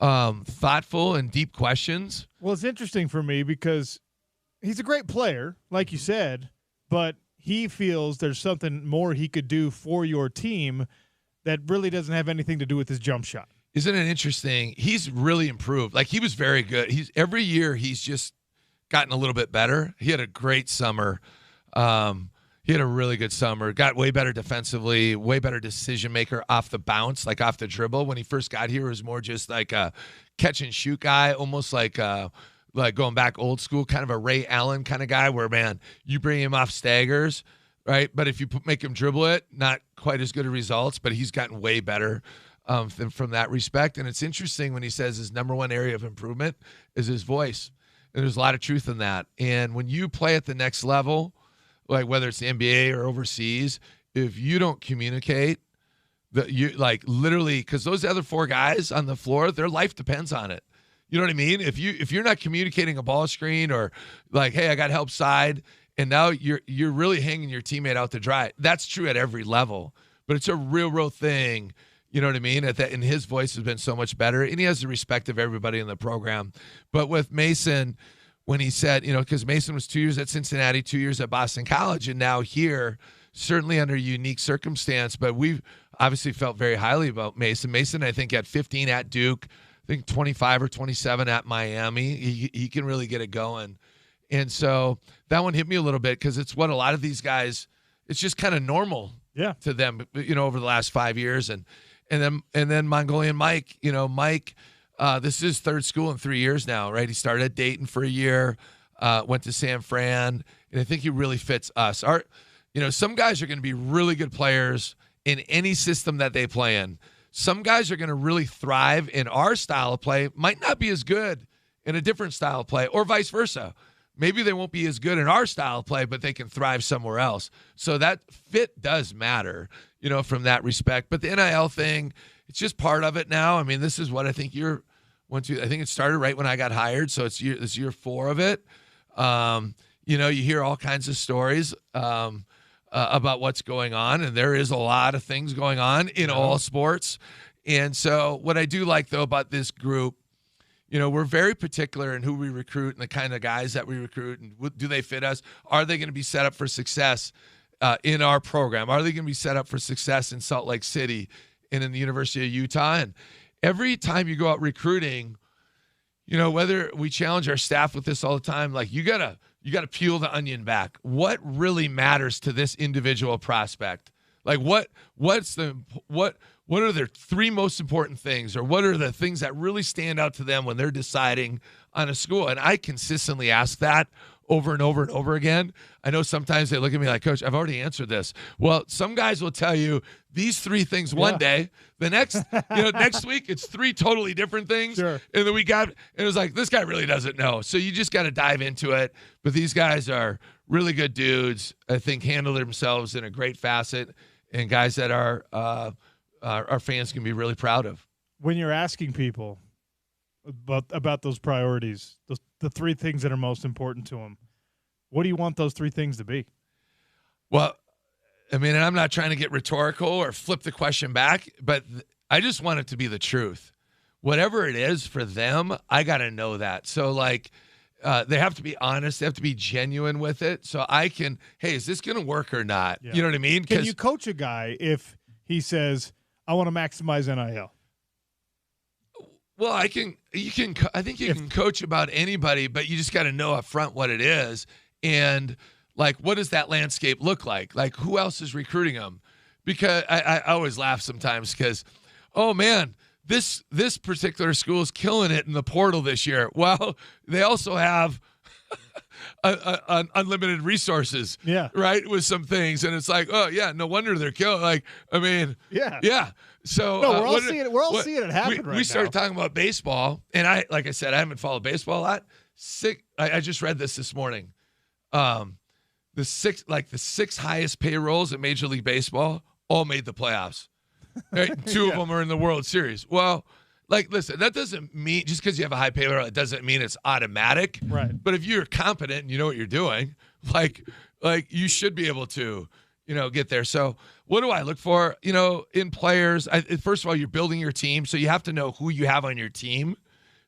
thoughtful and deep questions. Well, it's interesting for me because he's a great player, like you said, but he feels there's something more he could do for your team that really doesn't have anything to do with his jump shot. Isn't it interesting? He's really improved. Like, he was very good. Every year he's just gotten a little bit better. He had a great summer. He had a really good summer. Got way better defensively, way better decision maker off the bounce, like off the dribble. When he first got here, it was more just like a catch and shoot guy, almost like going back old school, kind of a Ray Allen kind of guy where, man, you bring him off staggers, right? But if you make him dribble it, not quite as good of results, but he's gotten way better from that respect. And it's interesting when he says his number one area of improvement is his voice. And there's a lot of truth in that. And when you play at the next level, like whether it's the NBA or overseas, if you don't communicate, literally, because those other 4 guys on the floor, their life depends on it. You know what I mean? If you're not communicating a ball screen or like, hey, I got help side, and now you're really hanging your teammate out to dry. That's true at every level, but it's a real thing. You know what I mean? And his voice has been so much better, and he has the respect of everybody in the program. But with Mason, when he said, because Mason was 2 years at Cincinnati, 2 years at Boston College, and now here, certainly under a unique circumstance, but we've obviously felt very highly about Mason. Mason, I think, had 15 at Duke, I think 25 or 27 at Miami. He can really get it going. And so that one hit me a little bit because it's what a lot of these guys, it's just kind of normal to them, over the last 5 years. And then Mongolian Mike, Mike, this is his 3rd school in 3 years now, right? He started at Dayton for a year, went to San Fran, and I think he really fits us. Some guys are going to be really good players in any system that they play in. Some guys are going to really thrive in our style of play, might not be as good in a different style of play, or vice versa. Maybe they won't be as good in our style of play, but they can thrive somewhere else. So that fit does matter, from that respect. But the NIL thing, it's just part of it now. I mean, this is what I think I think it started right when I got hired, so it's year 4 of it. You hear all kinds of stories about what's going on, and there is a lot of things going on in all sports. And so what I do like, though, about this group, we're very particular in who we recruit and the kind of guys that we recruit, and do they fit us? Are they going to be set up for success in our program? Are they going to be set up for success in Salt Lake City and in the University of Utah? And every time you go out recruiting, whether we challenge our staff with this all the time, like you gotta peel the onion back. What really matters to this individual prospect? Like what are their 3 most important things, or what are the things that really stand out to them when they're deciding on a school? And I consistently ask that over and over and over again. I know sometimes they look at me like, Coach, I've already answered this. Well, some guys will tell you these 3 things one day. The next, next week it's 3 totally different things. Sure. And then it was like, this guy really doesn't know. So you just got to dive into it. But these guys are really good dudes. I think handle themselves in a great facet, and guys that our fans can be really proud of. When you're asking people about those priorities, the 3 things that are most important to them, what do you want those 3 things to be? Well, I mean, and I'm not trying to get rhetorical or flip the question back, but I just want it to be the truth. Whatever it is for them, I got to know that. So, they have to be honest. They have to be genuine with it. So I can, hey, is this going to work or not? Yeah. You know what I mean? Can you coach a guy if he says, I want to maximize NIL? Well, I think you can coach about anybody, but you just got to know up front what it is. And what does that landscape look like? Like, who else is recruiting them? Because I always laugh sometimes because, oh man, this particular school is killing it in the portal this year. Well, they also have unlimited resources, right, with some things, and it's like, oh yeah, no wonder they're killing. Yeah. So no, we're all seeing it happen right now. We started talking about baseball, and I said, I haven't followed baseball a lot. I just read this morning. the six highest payrolls in Major League Baseball all made the playoffs. Right? Two of them are in the World Series. Well, like, listen, that doesn't mean just because you have a high payroll, it doesn't mean it's automatic. Right. But if you're competent and you know what you're doing, like you should be able to, get there. So what do I look for, in players? First of all, you're building your team, so you have to know who you have on your team,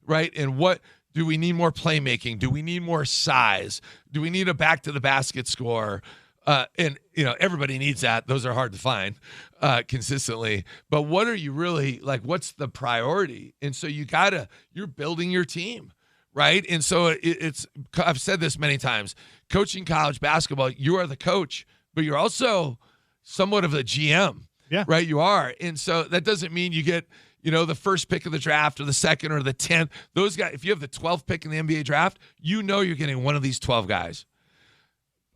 right? And what do we need more playmaking? Do we need more size? Do we need a back to the basket score? And everybody needs that. Those are hard to find consistently. But what are you really like? What's the priority? And so you're building your team, right? And so I've said this many times. Coaching college basketball, you are the coach, but you're also somewhat of the GM, right? You are, and so that doesn't mean you get the first pick of the draft or the second or the 10th. Those guys, if you have the 12th pick in the NBA draft, you're getting one of these 12 guys.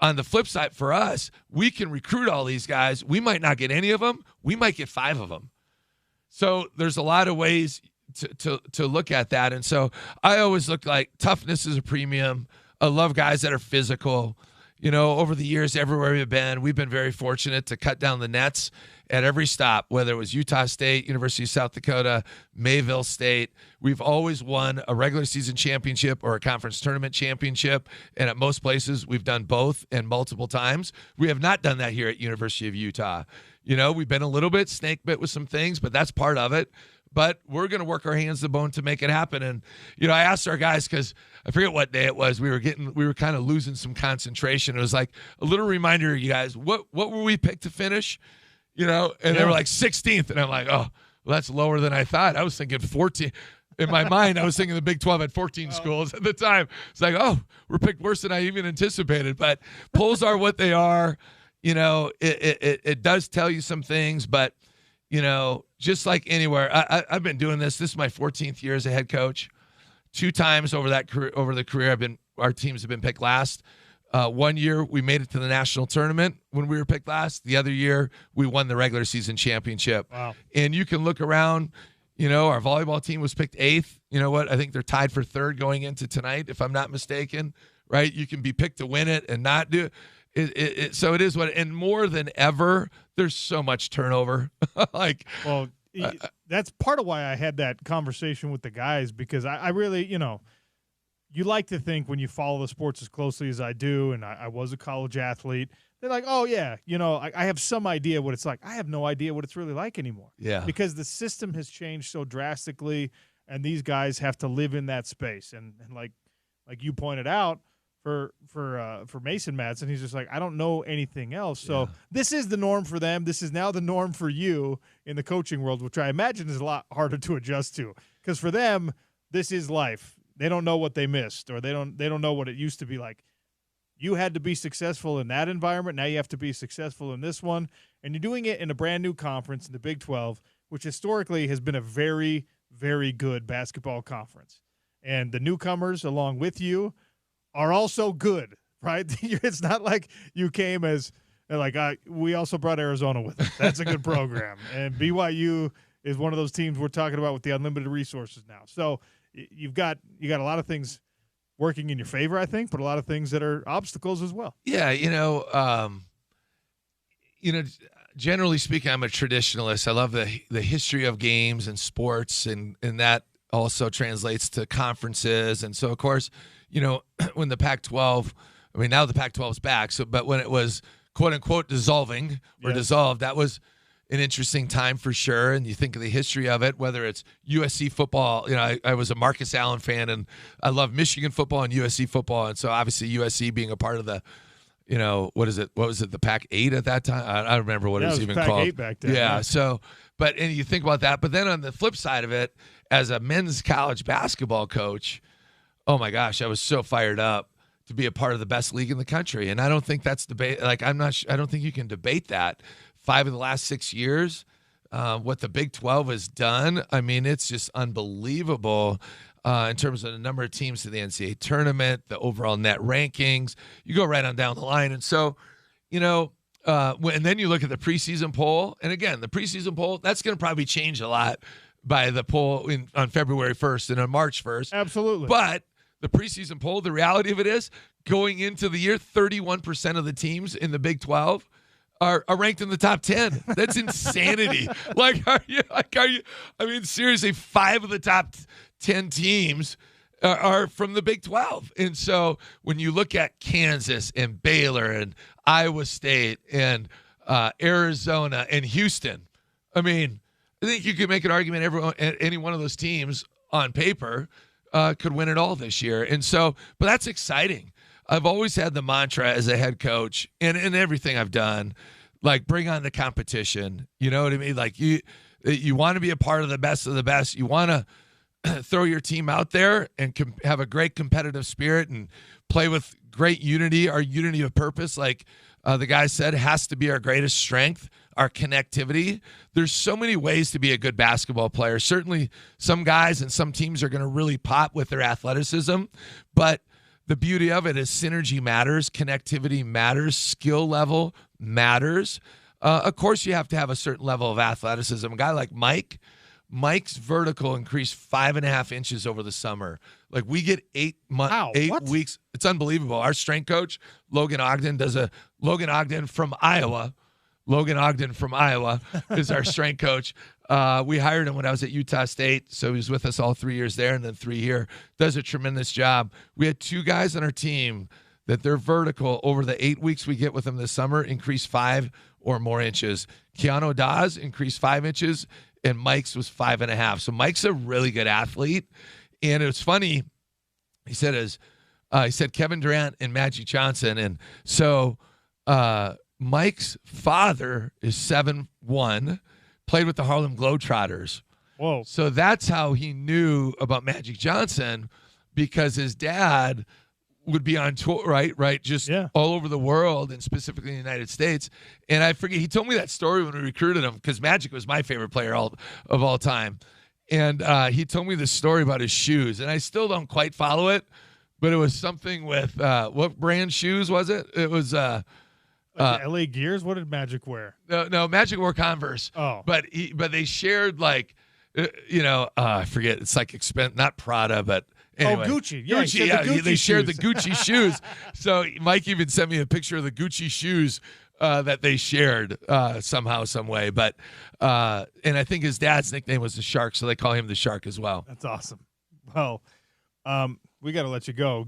On the flip side, for us, we can recruit all these guys. We might not get any of them. We might get 5 of them. So there's a lot of ways to look at that. And so I always look like toughness is a premium. I love guys that are physical. Over the years, everywhere we've been very fortunate to cut down the nets at every stop, whether it was Utah State, University of South Dakota, Mayville State. We've always won a regular season championship or a conference tournament championship, and at most places, we've done both and multiple times. We have not done that here at University of Utah. We've been a little bit snake bit with some things, but that's part of it. But we're going to work our hands to the bone to make it happen. And, I asked our guys, because I forget what day it was, we were kind of losing some concentration. It was like a little reminder, you guys, what were we picked to finish? They were like 16th. And I'm like, oh, well, that's lower than I thought. I was thinking 14. In my mind, I was thinking the Big 12 had 14 schools at the time. It's like, oh, we're picked worse than I even anticipated. But polls are what they are. It does tell you some things, but just like anywhere, I've been doing this. This is my 14th year as a head coach. 2 times over the career, our teams have been picked last. 1 year we made it to the national tournament when we were picked last. The other year we won the regular season championship. Wow. And you can look around. Our volleyball team was picked 8th. You know what? I think they're tied for 3rd going into tonight, if I'm not mistaken. Right? You can be picked to win it and not do it. So it is what. And more than ever, there's so much turnover. That's part of why I had that conversation with the guys, because I really, you like to think when you follow the sports as closely as I do, and I was a college athlete, they're like, oh, yeah, I have some idea what it's like. I have no idea what it's really like anymore. Yeah. Because the system has changed so drastically, and these guys have to live in that space. And like you pointed out, for Mason Madsen, he's just like, I don't know anything else. So this is the norm for them. This is now the norm for you in the coaching world, which I imagine is a lot harder to adjust to, because for them, this is life. They don't know what they missed, or they don't know what it used to be like. You had to be successful in that environment. Now you have to be successful in this one, and you're doing it in a brand new conference in the Big 12, which historically has been a very, very good basketball conference. And the newcomers along with you are also good, right? It's not like you came as we also brought Arizona with us. That's a good program. And BYU is one of those teams we're talking about with the unlimited resources now. So you got a lot of things working in your favor, I think, but a lot of things that are obstacles as well. Yeah, generally speaking, I'm a traditionalist. I love the history of games and sports, and that also translates to conferences. And so, of course, when the Pac-12, now the Pac-12 is back. So, but when it was quote unquote dissolving or dissolved, that was an interesting time for sure. And you think of the history of it, whether it's USC football. I was a Marcus Allen fan, and I love Michigan football and USC football. And so obviously USC being a part of the, what is it? What was it? The Pac-8 at that time? I don't remember what it was even called. Pac-8 back then. Yeah. So, and you think about that. But then on the flip side of it, as a men's college basketball coach, oh my gosh, I was so fired up to be a part of the best league in the country. And I don't think that's debate. I don't think you can debate that. 5 of the last 6 years, what the Big 12 has done, it's just unbelievable in terms of the number of teams to the NCAA tournament, the overall net rankings. You go right on down the line. And so, and then you look at the preseason poll. And again, the preseason poll, that's going to probably change a lot by the poll on February 1st and on March 1st. Absolutely. But the preseason poll, the reality of it is going into the year, 31% of the teams in the Big 12 are ranked in the top 10. That's insanity. Are you, I mean, seriously, 5 of the top 10 teams are from the Big 12. And so when you look at Kansas and Baylor and Iowa State and Arizona and Houston, I mean, I think you could make an argument any one of those teams on paper could win it all this year. And so, but that's exciting. I've always had the mantra as a head coach and in everything I've done, like bring on the competition. You know what I mean? Like you want to be a part of the best of the best. You want to throw your team out there and have a great competitive spirit and play with great unity. Our unity of purpose, like the guy said, has to be our greatest strength, our connectivity. There's so many ways to be a good basketball player. Certainly some guys and some teams are going to really pop with their athleticism, but the beauty of it is synergy matters, connectivity matters, skill level matters. Of course, you have to have a certain level of athleticism. A guy like Mike's vertical increased 5.5 inches over the summer. Like we get 8 weeks. It's unbelievable. Our strength coach, Logan Ogden from Iowa. Logan Ogden from Iowa is our strength coach. We hired him when I was at Utah State, so he was with us all 3 years there and then 3 here. Does a tremendous job. We had 2 guys on our team that their vertical over the 8 weeks we get with them this summer increased 5 or more inches. Keanu Dawes increased 5 inches, and Mike's was 5.5. So Mike's a really good athlete. And it was funny. He said Kevin Durant and Magic Johnson. And so Mike's father is 7'1", played with the Harlem Globetrotters. Whoa. So that's how he knew about Magic Johnson, because his dad would be on tour, right? Just all over the world and specifically in the United States. And I forget, he told me that story when we recruited him, because Magic was my favorite player of all time. And he told me the story about his shoes, and I still don't quite follow it, but it was something with what brand shoes was it? It was LA Gears. What did Magic wear? No, Magic wore Converse. Oh, but they shared like, I forget. It's like not Prada, but anyway. Gucci. Yeah, Gucci. Yeah, the they shared the shoes. Gucci shoes. So Mike even sent me a picture of the Gucci shoes that they shared somehow, some way. But and I think his dad's nickname was the Shark, so they call him the Shark as well. That's awesome. Well, we got to let you go.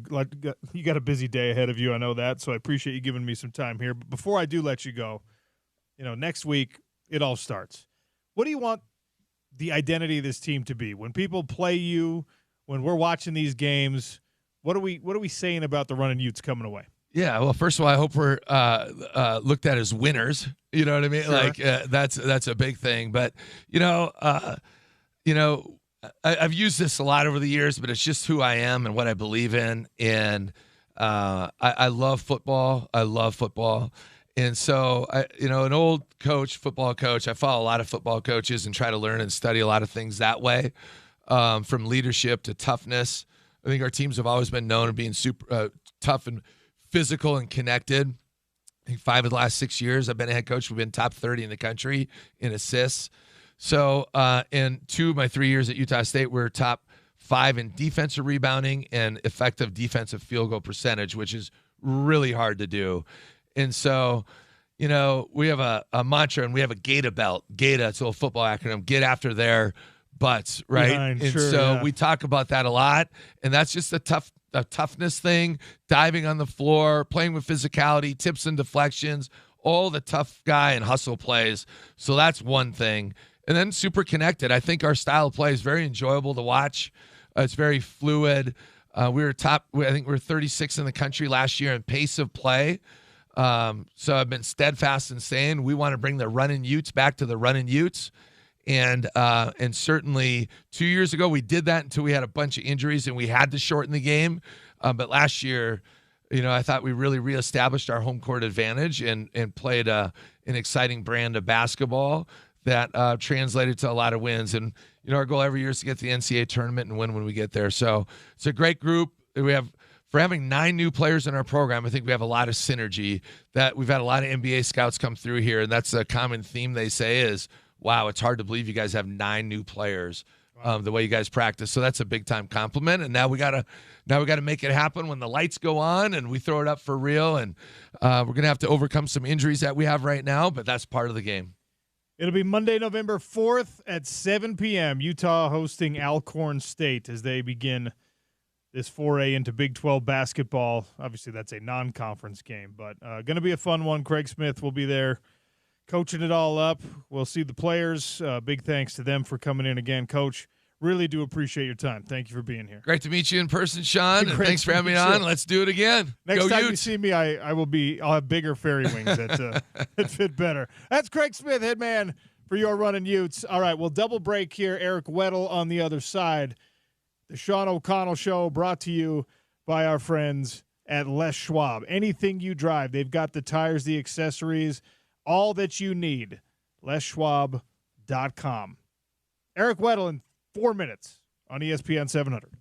You got a busy day ahead of you. I know that, so I appreciate you giving me some time here. But before I do let you go, next week it all starts. What do you want the identity of this team to be when people play you? When we're watching these games, what are we saying about the Runnin' Utes coming away? Yeah, well, first of all, I hope we're looked at as winners. You know what I mean? Sure. Like that's a big thing. But I've used this a lot over the years, but it's just who I am and what I believe in. And I love football. And so an old football coach. I follow a lot of football coaches and try to learn and study a lot of things that way. From leadership to toughness. I think our teams have always been known as being super tough and physical and connected. I think 5 of the last 6 years I've been a head coach, we've been top 30 in the country in assists. So in 2 of my 3 years at Utah State, we're top 5 in defensive rebounding and effective defensive field goal percentage, which is really hard to do. And so, we have a mantra and we have a GATA belt. GATA, it's a little football acronym, get after their butts, right? We talk about that a lot, and that's just a toughness thing, diving on the floor, playing with physicality, tips and deflections, all the tough guy and hustle plays. So that's one thing. And then super connected. I think our style of play is very enjoyable to watch. It's very fluid. I think we were 36 in the country last year in pace of play. So I've been steadfast in saying we want to bring the Runnin' Utes back to the Runnin' Utes. And certainly 2 years ago, we did that until we had a bunch of injuries and we had to shorten the game. But last year, I thought we really reestablished our home court advantage and played an exciting brand of basketball that translated to a lot of wins. And, our goal every year is to get to the NCAA tournament and win when we get there. So it's a great group. For having 9 new players in our program, I think we have a lot of synergy. That we've had a lot of NBA scouts come through here, and that's a common theme they say is, wow, it's hard to believe you guys have 9 new players the way you guys practice. So that's a big time compliment. And now we gotta make it happen when the lights go on and we throw it up for real. And we're gonna have to overcome some injuries that we have right now, but that's part of the game. It'll be Monday, November 4th at 7 p.m. Utah hosting Alcorn State as they begin this foray into Big 12 basketball. Obviously, that's a non-conference game, but going to be a fun one. Craig Smith will be there coaching it all up. We'll see the players. Big thanks to them for coming in again. Coach, really do appreciate your time. Thank you for being here. Great to meet you in person, Sean, and thanks for having me on. Let's do it again. Next Go time Utes. you see me, I'll have bigger fairy wings that fit better. That's Craig Smith, head man for your Running Utes. All right, we'll double break here. Eric Weddle on the other side. The Sean O'Connell Show brought to you by our friends at Les Schwab. Anything you drive, they've got the tires, the accessories, all that you need. LesSchwab.com. Eric Weddle in 4 minutes on ESPN 700.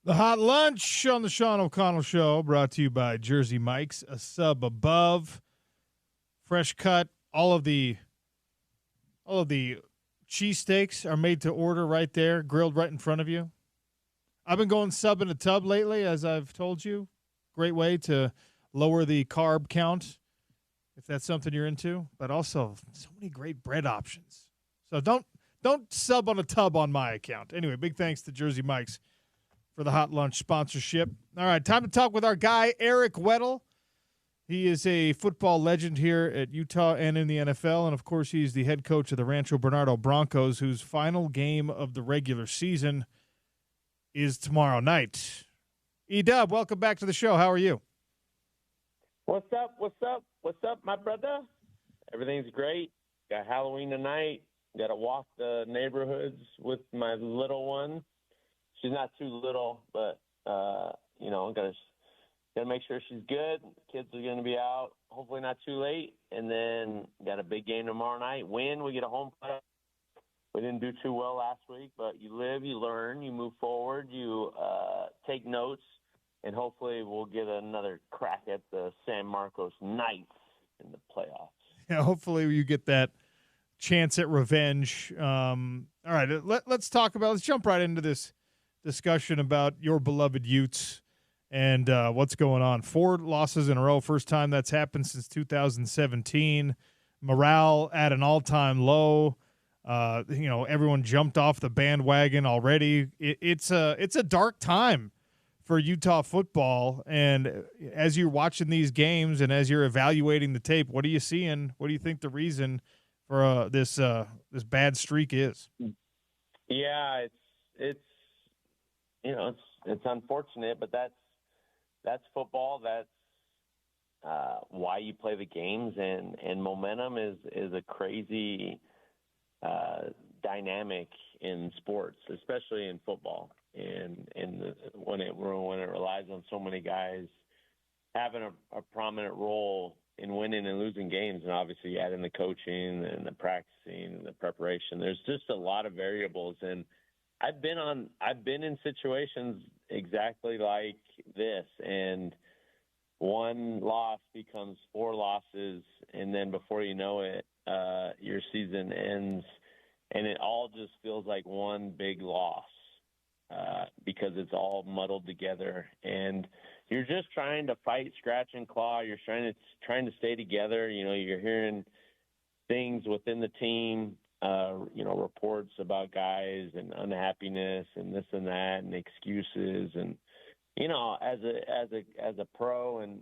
The Hot Lunch on the Sean O'Connell Show, brought to you by Jersey Mike's, a sub above, fresh cut. All of the cheesesteaks are made to order right there, grilled right in front of you. I've been going sub in a tub lately, as I've told you. Great way to lower the carb count, if that's something you're into. But also, so many great bread options. So don't sub on a tub on my account. Anyway, big thanks to Jersey Mike's for the Hot Lunch sponsorship. All right, time to talk with our guy, Eric Weddle. He is a football legend here at Utah and in the NFL, and, of course, he's the head coach of the Rancho Bernardo Broncos, whose final game of the regular season is tomorrow night. E-Dub, welcome back to the show. How are you? What's up? What's up? What's up, my brother? Everything's great. Got Halloween tonight. Got to walk the neighborhoods with my little one. She's not too little, but gotta make sure she's good. Kids are gonna be out, hopefully not too late, and then got a big game tomorrow night. We get a home playoff. We didn't do too well last week, but you live, you learn, you move forward, you take notes, and hopefully we'll get another crack at the San Marcos Knights in the playoffs. Yeah, hopefully you get that chance at revenge. All right, let's jump right into this discussion about your beloved Utes and what's going on. 4 losses in a row, first time that's happened since 2017. Morale at an all-time low. Everyone jumped off the bandwagon already. It's a dark time for Utah football. And as you're watching these games and as you're evaluating the tape, what are you seeing? What do you think the reason for this bad streak is? Yeah, it's unfortunate, but that's football. That's why you play the games, and momentum is a crazy dynamic in sports, especially in football, and when it relies on so many guys having a prominent role in winning and losing games, and obviously you add in the coaching and the practicing and the preparation. There's just a lot of variables, and I've been in situations exactly like this, and one loss becomes 4 losses, and then before you know it, your season ends, and it all just feels like one big loss because it's all muddled together, and you're just trying to fight, scratch, and claw. You're trying to stay together. You're hearing things within the team. Reports about guys and unhappiness and this and that and excuses, and as a pro and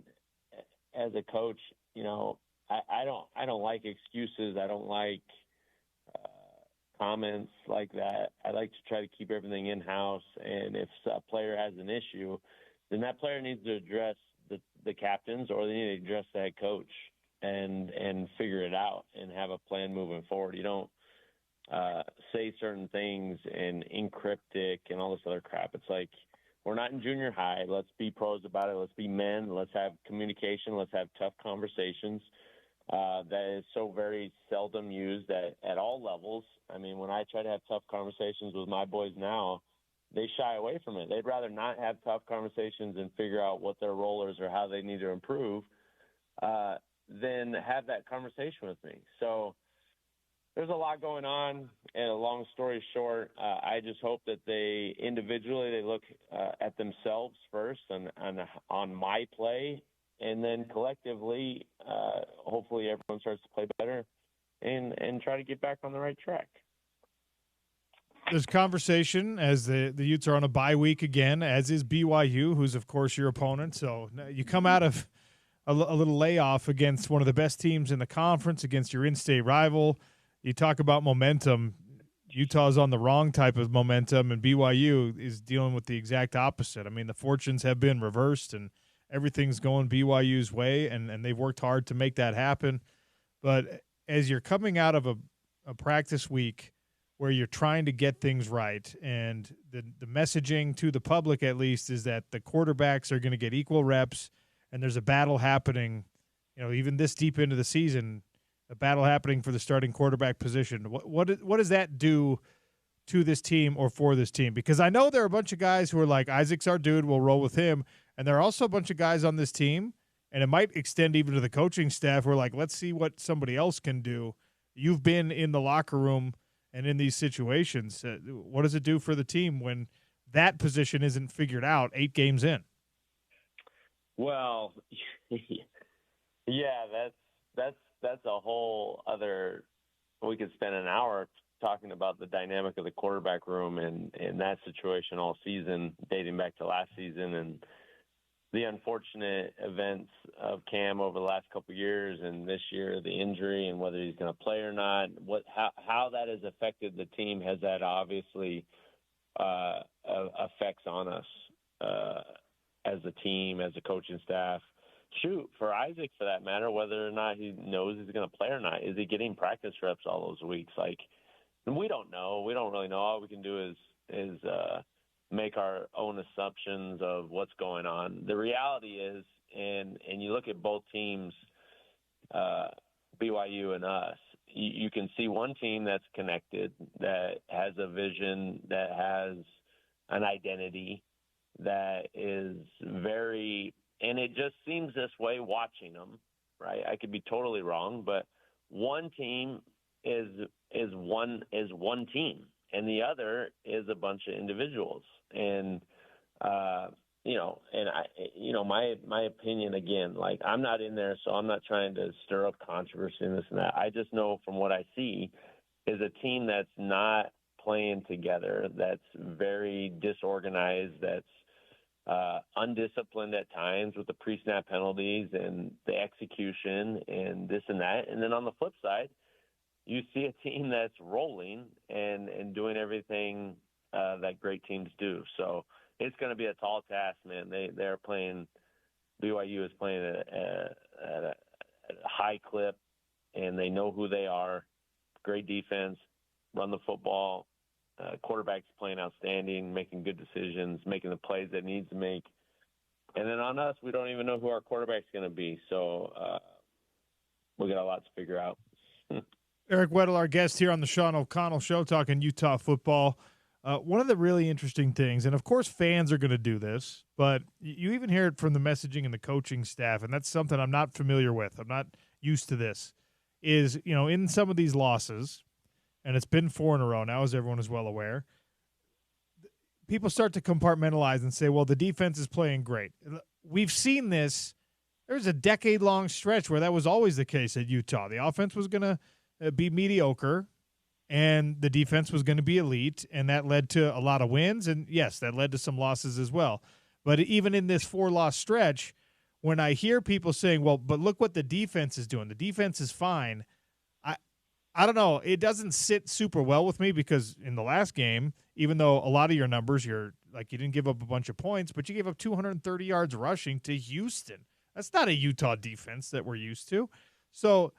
as a coach, I don't like excuses. I don't like comments like that. I like to try to keep everything in house, and if a player has an issue, then that player needs to address the captains, or they need to address the head coach and figure it out and have a plan moving forward. You don't say certain things and encryptic and all this other crap. It's like, we're not in junior high. Let's be pros about it. Let's be men. Let's have communication. Let's have tough conversations. That is so very seldom used at all levels. I mean, when I try to have tough conversations with my boys now, they shy away from it. They'd rather not have tough conversations and figure out what their role is or how they need to improve than have that conversation with me. So there's a lot going on, and a long story short, I just hope that they individually look at themselves first on my play, and then collectively, hopefully everyone starts to play better and try to get back on the right track. There's conversation as the Utes are on a bye week again, as is BYU, who's, of course, your opponent. So you come out of a little layoff against one of the best teams in the conference, against your in-state rival. You talk about momentum. Utah's on the wrong type of momentum, and BYU is dealing with the exact opposite. I mean, the fortunes have been reversed, and everything's going BYU's way, and they've worked hard to make that happen. But as you're coming out of a practice week where you're trying to get things right, and the messaging to the public, at least, is that the quarterbacks are going to get equal reps, and there's a battle happening, even this deep into the season, a battle happening for the starting quarterback position. What does that do to this team or for this team? Because I know there are a bunch of guys who are like, Isaac's our dude, we'll roll with him. And there are also a bunch of guys on this team, and it might extend even to the coaching staff, who are like, let's see what somebody else can do. You've been in the locker room and in these situations. What does it do for the team when that position isn't figured out 8 games in? Well, yeah, that's a whole other. We could spend an hour talking about the dynamic of the quarterback room and that situation all season, dating back to last season, and the unfortunate events of Cam over the last couple of years, and this year the injury and whether he's going to play or not. How that has affected the team, has that obviously effects on us as a team, as a coaching staff. Shoot, for Isaac, for that matter, whether or not he knows he's going to play or not. Is he getting practice reps all those weeks? Like, we don't know. We don't really know. All we can do is make our own assumptions of what's going on. The reality is, and you look at both teams, BYU and us, you can see one team that's connected, that has a vision, that has an identity, that is very – and it just seems this way watching them, right? I could be totally wrong, but one team is one team, and the other is a bunch of individuals. And my opinion, again, like, I'm not in there, so I'm not trying to stir up controversy and this and that. I just know from what I see is a team that's not playing together, that's very disorganized, that's undisciplined at times with the pre-snap penalties and the execution and this and that. And then on the flip side, you see a team that's rolling and doing everything that great teams do. So it's going to be a tall task, man. They're playing – BYU is playing at a high clip, and they know who they are. Great defense, run the football. Quarterback's playing outstanding, making good decisions, making the plays that needs to make. And then on us, we don't even know who our quarterback's going to be. So we got a lot to figure out. Eric Weddle, our guest here on the Sean O'Connell Show, talking Utah football. One of the really interesting things, and of course fans are going to do this, but you even hear it from the messaging and the coaching staff, and that's something I'm not familiar with. I'm not used to this, is, in some of these losses, and it's been 4 in a row now, as everyone is well aware, people start to compartmentalize and say, well, the defense is playing great. We've seen this. There's a decade-long stretch where that was always the case at Utah. The offense was going to be mediocre, and the defense was going to be elite, and that led to a lot of wins, and yes, that led to some losses as well. But even in this 4-loss stretch, when I hear people saying, well, but look what the defense is doing, the defense is fine, I don't know. It doesn't sit super well with me, because in the last game, even though a lot of your numbers, you didn't give up a bunch of points, but you gave up 230 yards rushing to Houston. That's not a Utah defense that we're used to. So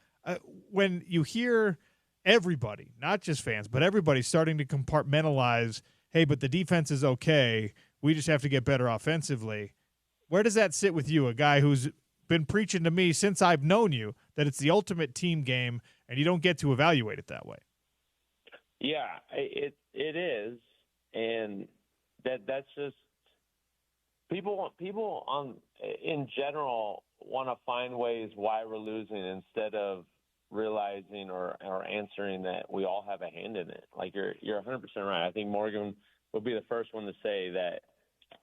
when you hear everybody, not just fans, but everybody starting to compartmentalize, hey, but the defense is okay, we just have to get better offensively, where does that sit with you, a guy who's been preaching to me since I've known you that it's the ultimate team game and you don't get to evaluate it that way? Yeah, it is, and that's just people in general want to find ways why we're losing instead of realizing or answering that we all have a hand in it. Like, you're 100% right. I think Morgan would be the first one to say that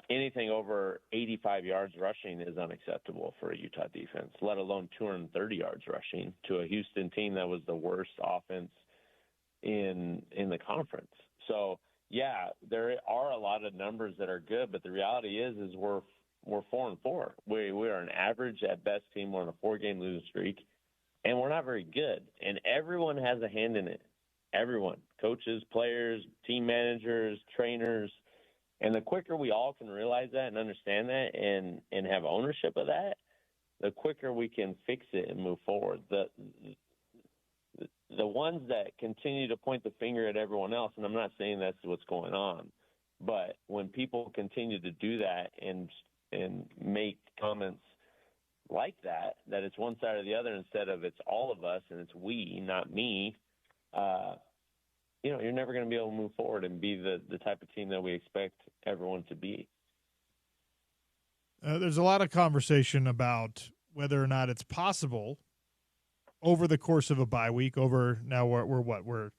anything over 85 yards rushing is unacceptable for a Utah defense, let alone 230 yards rushing to a Houston team that was the worst offense in the conference. So, yeah, there are a lot of numbers that are good, but the reality is we're 4-4. We are an average at best team. We're on a 4-game losing streak, and we're not very good. And everyone has a hand in it. Everyone, coaches, players, team managers, trainers. And the quicker we all can realize that and understand that and have ownership of that, the quicker we can fix it and move forward. The ones that continue to point the finger at everyone else, and I'm not saying that's what's going on, but when people continue to do that and make comments like that it's one side or the other instead of it's all of us and it's we, not me, you're never going to be able to move forward and be the type of team that we expect everyone to be. There's a lot of conversation about whether or not it's possible over the course of a bye week. We're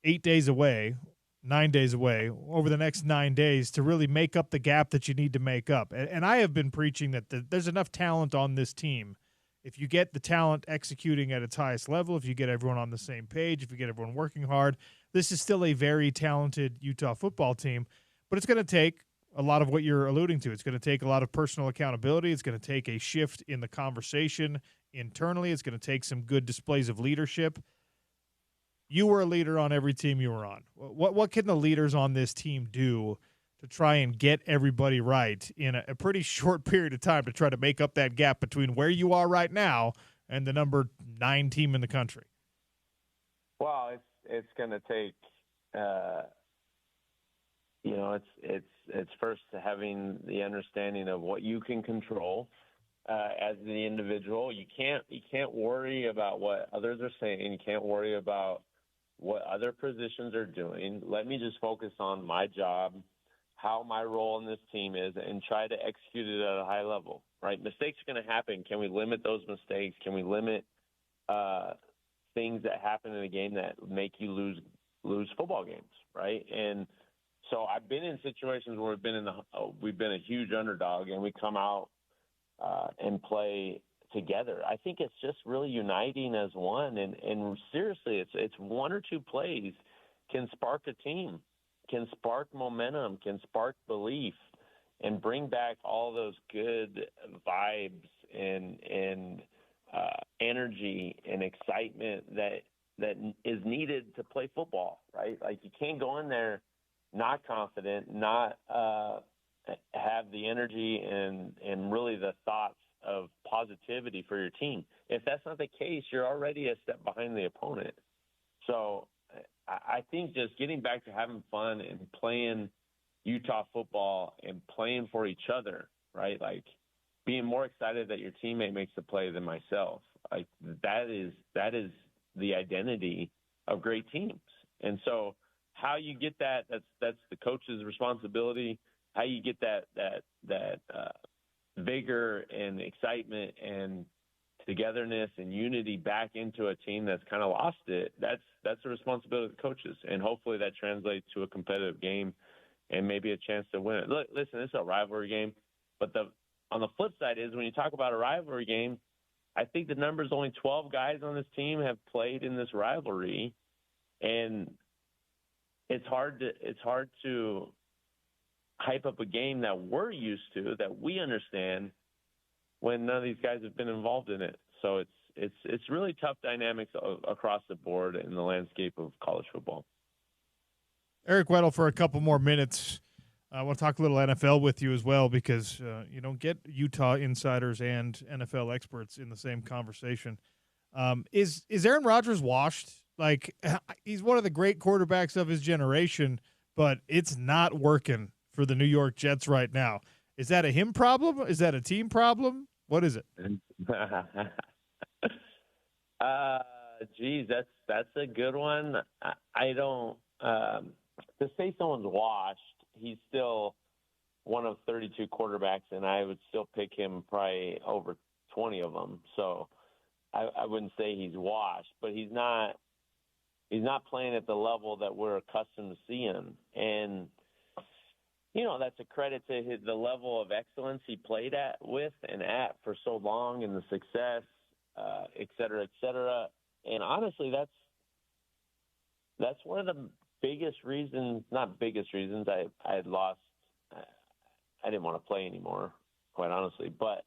8 days away, 9 days away, over the next 9 days to really make up the gap that you need to make up. And I have been preaching that there's enough talent on this team. If you get the talent executing at its highest level, if you get everyone on the same page, if you get everyone working hard, this is still a very talented Utah football team. But it's going to take a lot of what you're alluding to. It's going to take a lot of personal accountability. It's going to take a shift in the conversation internally. It's going to take some good displays of leadership. You were a leader on every team you were on. What can the leaders on this team do to try and get everybody right in a pretty short period of time to try to make up that gap between where you are right now and the number 9 team in the country? Well, it's going to take, it's first having the understanding of what you can control as the individual. You can't worry about what others are saying. You can't worry about what other positions are doing. Let me just focus on my job, how my role in this team is, and try to execute it at a high level, right? Mistakes are going to happen. Can we limit those mistakes? Can we limit things that happen in a game that make you lose football games, right? And so I've been in situations where we've been a huge underdog and we come out and play together. I think it's just really uniting as one. And seriously, it's 1 or 2 plays can spark a team, can spark momentum, can spark belief, and bring back all those good vibes and energy and excitement that is needed to play football, right? Like, you can't go in there not confident, not have the energy and really the thoughts of positivity for your team. If that's not the case, you're already a step behind the opponent. So I think just getting back to having fun and playing Utah football and playing for each other, right? Like, being more excited that your teammate makes the play than myself. Like, that is the identity of great teams. And so how you get that's the coach's responsibility. How you get that vigor and excitement and togetherness and unity back into a team that's kind of lost it, that's the responsibility of the coaches. And hopefully that translates to a competitive game and maybe a chance to win it. Look, listen, this is a rivalry game, but on the flip side is when you talk about a rivalry game, I think the number is only 12 guys on this team have played in this rivalry, and it's hard to hype up a game that we're used to, that we understand, when none of these guys have been involved in it. So it's really tough dynamics across the board in the landscape of college football. Eric Weddle, for a couple more minutes, I want to talk a little NFL with you as well, because you don't get Utah insiders and NFL experts in the same conversation. Is Aaron Rodgers washed? Like, he's one of the great quarterbacks of his generation, but it's not working for the New York Jets right now. Is that a him problem? Is that a team problem? What is it? Geez, that's a good one. I don't to say someone's washed. He's still one of 32 quarterbacks, and I would still pick him probably over 20 of them. So I wouldn't say he's washed, but he's not playing at the level that we're accustomed to seeing. And that's a credit to the level of excellence he played at for so long, and the success, et cetera, et cetera. And honestly, that's one of the biggest reasons, not biggest reasons, I had lost. I didn't want to play anymore, quite honestly. But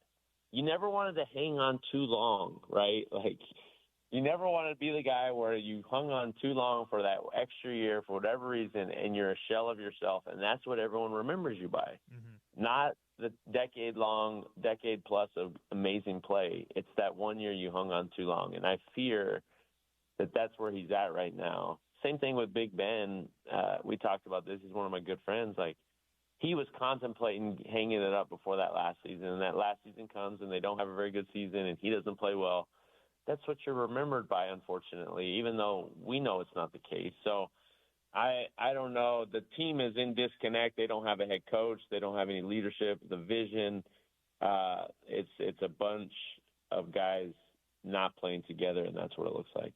you never wanted to hang on too long, right? Like, you never want to be the guy where you hung on too long for that extra year for whatever reason, and you're a shell of yourself, and that's what everyone remembers you by. Mm-hmm. Not the decade plus of amazing play. It's that 1 year you hung on too long, and I fear that that's where he's at right now. Same thing with Big Ben. We talked about this. He's one of my good friends. Like, he was contemplating hanging it up before that last season, and that last season comes and they don't have a very good season and he doesn't play well. That's what you're remembered by, unfortunately, even though we know it's not the case. So I don't know. The team is in disconnect. They don't have a head coach. They don't have any leadership, the vision. It's a bunch of guys not playing together, and that's what it looks like.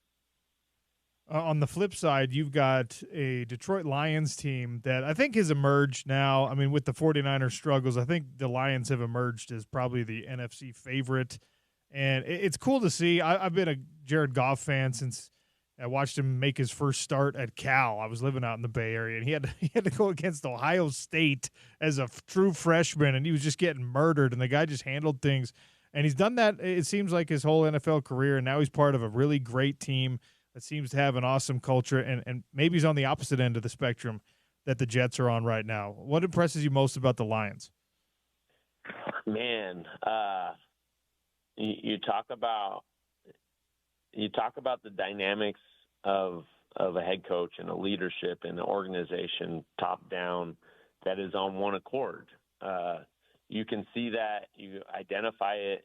On the flip side, you've got a Detroit Lions team that I think has emerged now. I mean, with the 49ers struggles, I think the Lions have emerged as probably the NFC favorite. And it's cool to see. I've been a Jared Goff fan since I watched him make his first start at Cal. I was living out in the Bay Area, and he had to go against Ohio State as a true freshman, and he was just getting murdered, and the guy just handled things. And he's done that, it seems like, his whole NFL career, and now he's part of a really great team that seems to have an awesome culture, and maybe he's on the opposite end of the spectrum that the Jets are on right now. What impresses you most about the Lions? Man, you talk about the dynamics of a head coach and a leadership and an organization top down that is on one accord. You can see that. You identify it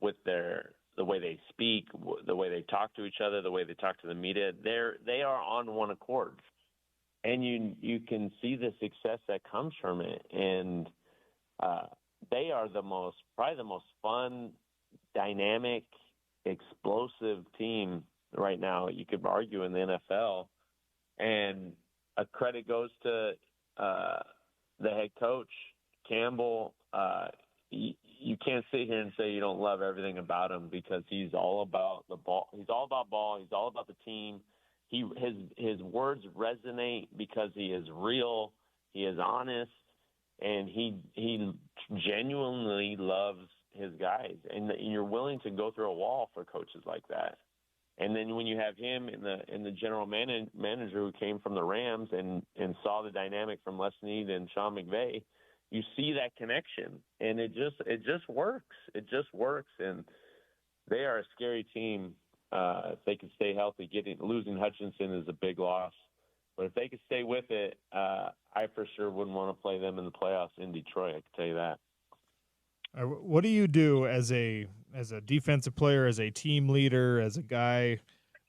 with the way they speak, the way they talk to each other, the way they talk to the media. They are on one accord, and you can see the success that comes from it. And they are probably the most fun, dynamic, explosive team right now, you could argue, in the NFL. And a credit goes to the head coach, Campbell. You can't sit here and say you don't love everything about him, because he's all about the ball. He's all about ball. He's all about the team. His words resonate because he is real. He is honest, and he genuinely loves his guys. And you're willing to go through a wall for coaches like that. And then when you have him in the general manager who came from the Rams and saw the dynamic from Les Snead and Sean McVay, you see that connection, and it just works. It just works, and they are a scary team. If they can stay healthy, losing Hutchinson is a big loss, but if they could stay with it, I for sure wouldn't want to play them in the playoffs in Detroit. I can tell you that. What do you do as a defensive player, as a team leader, as a guy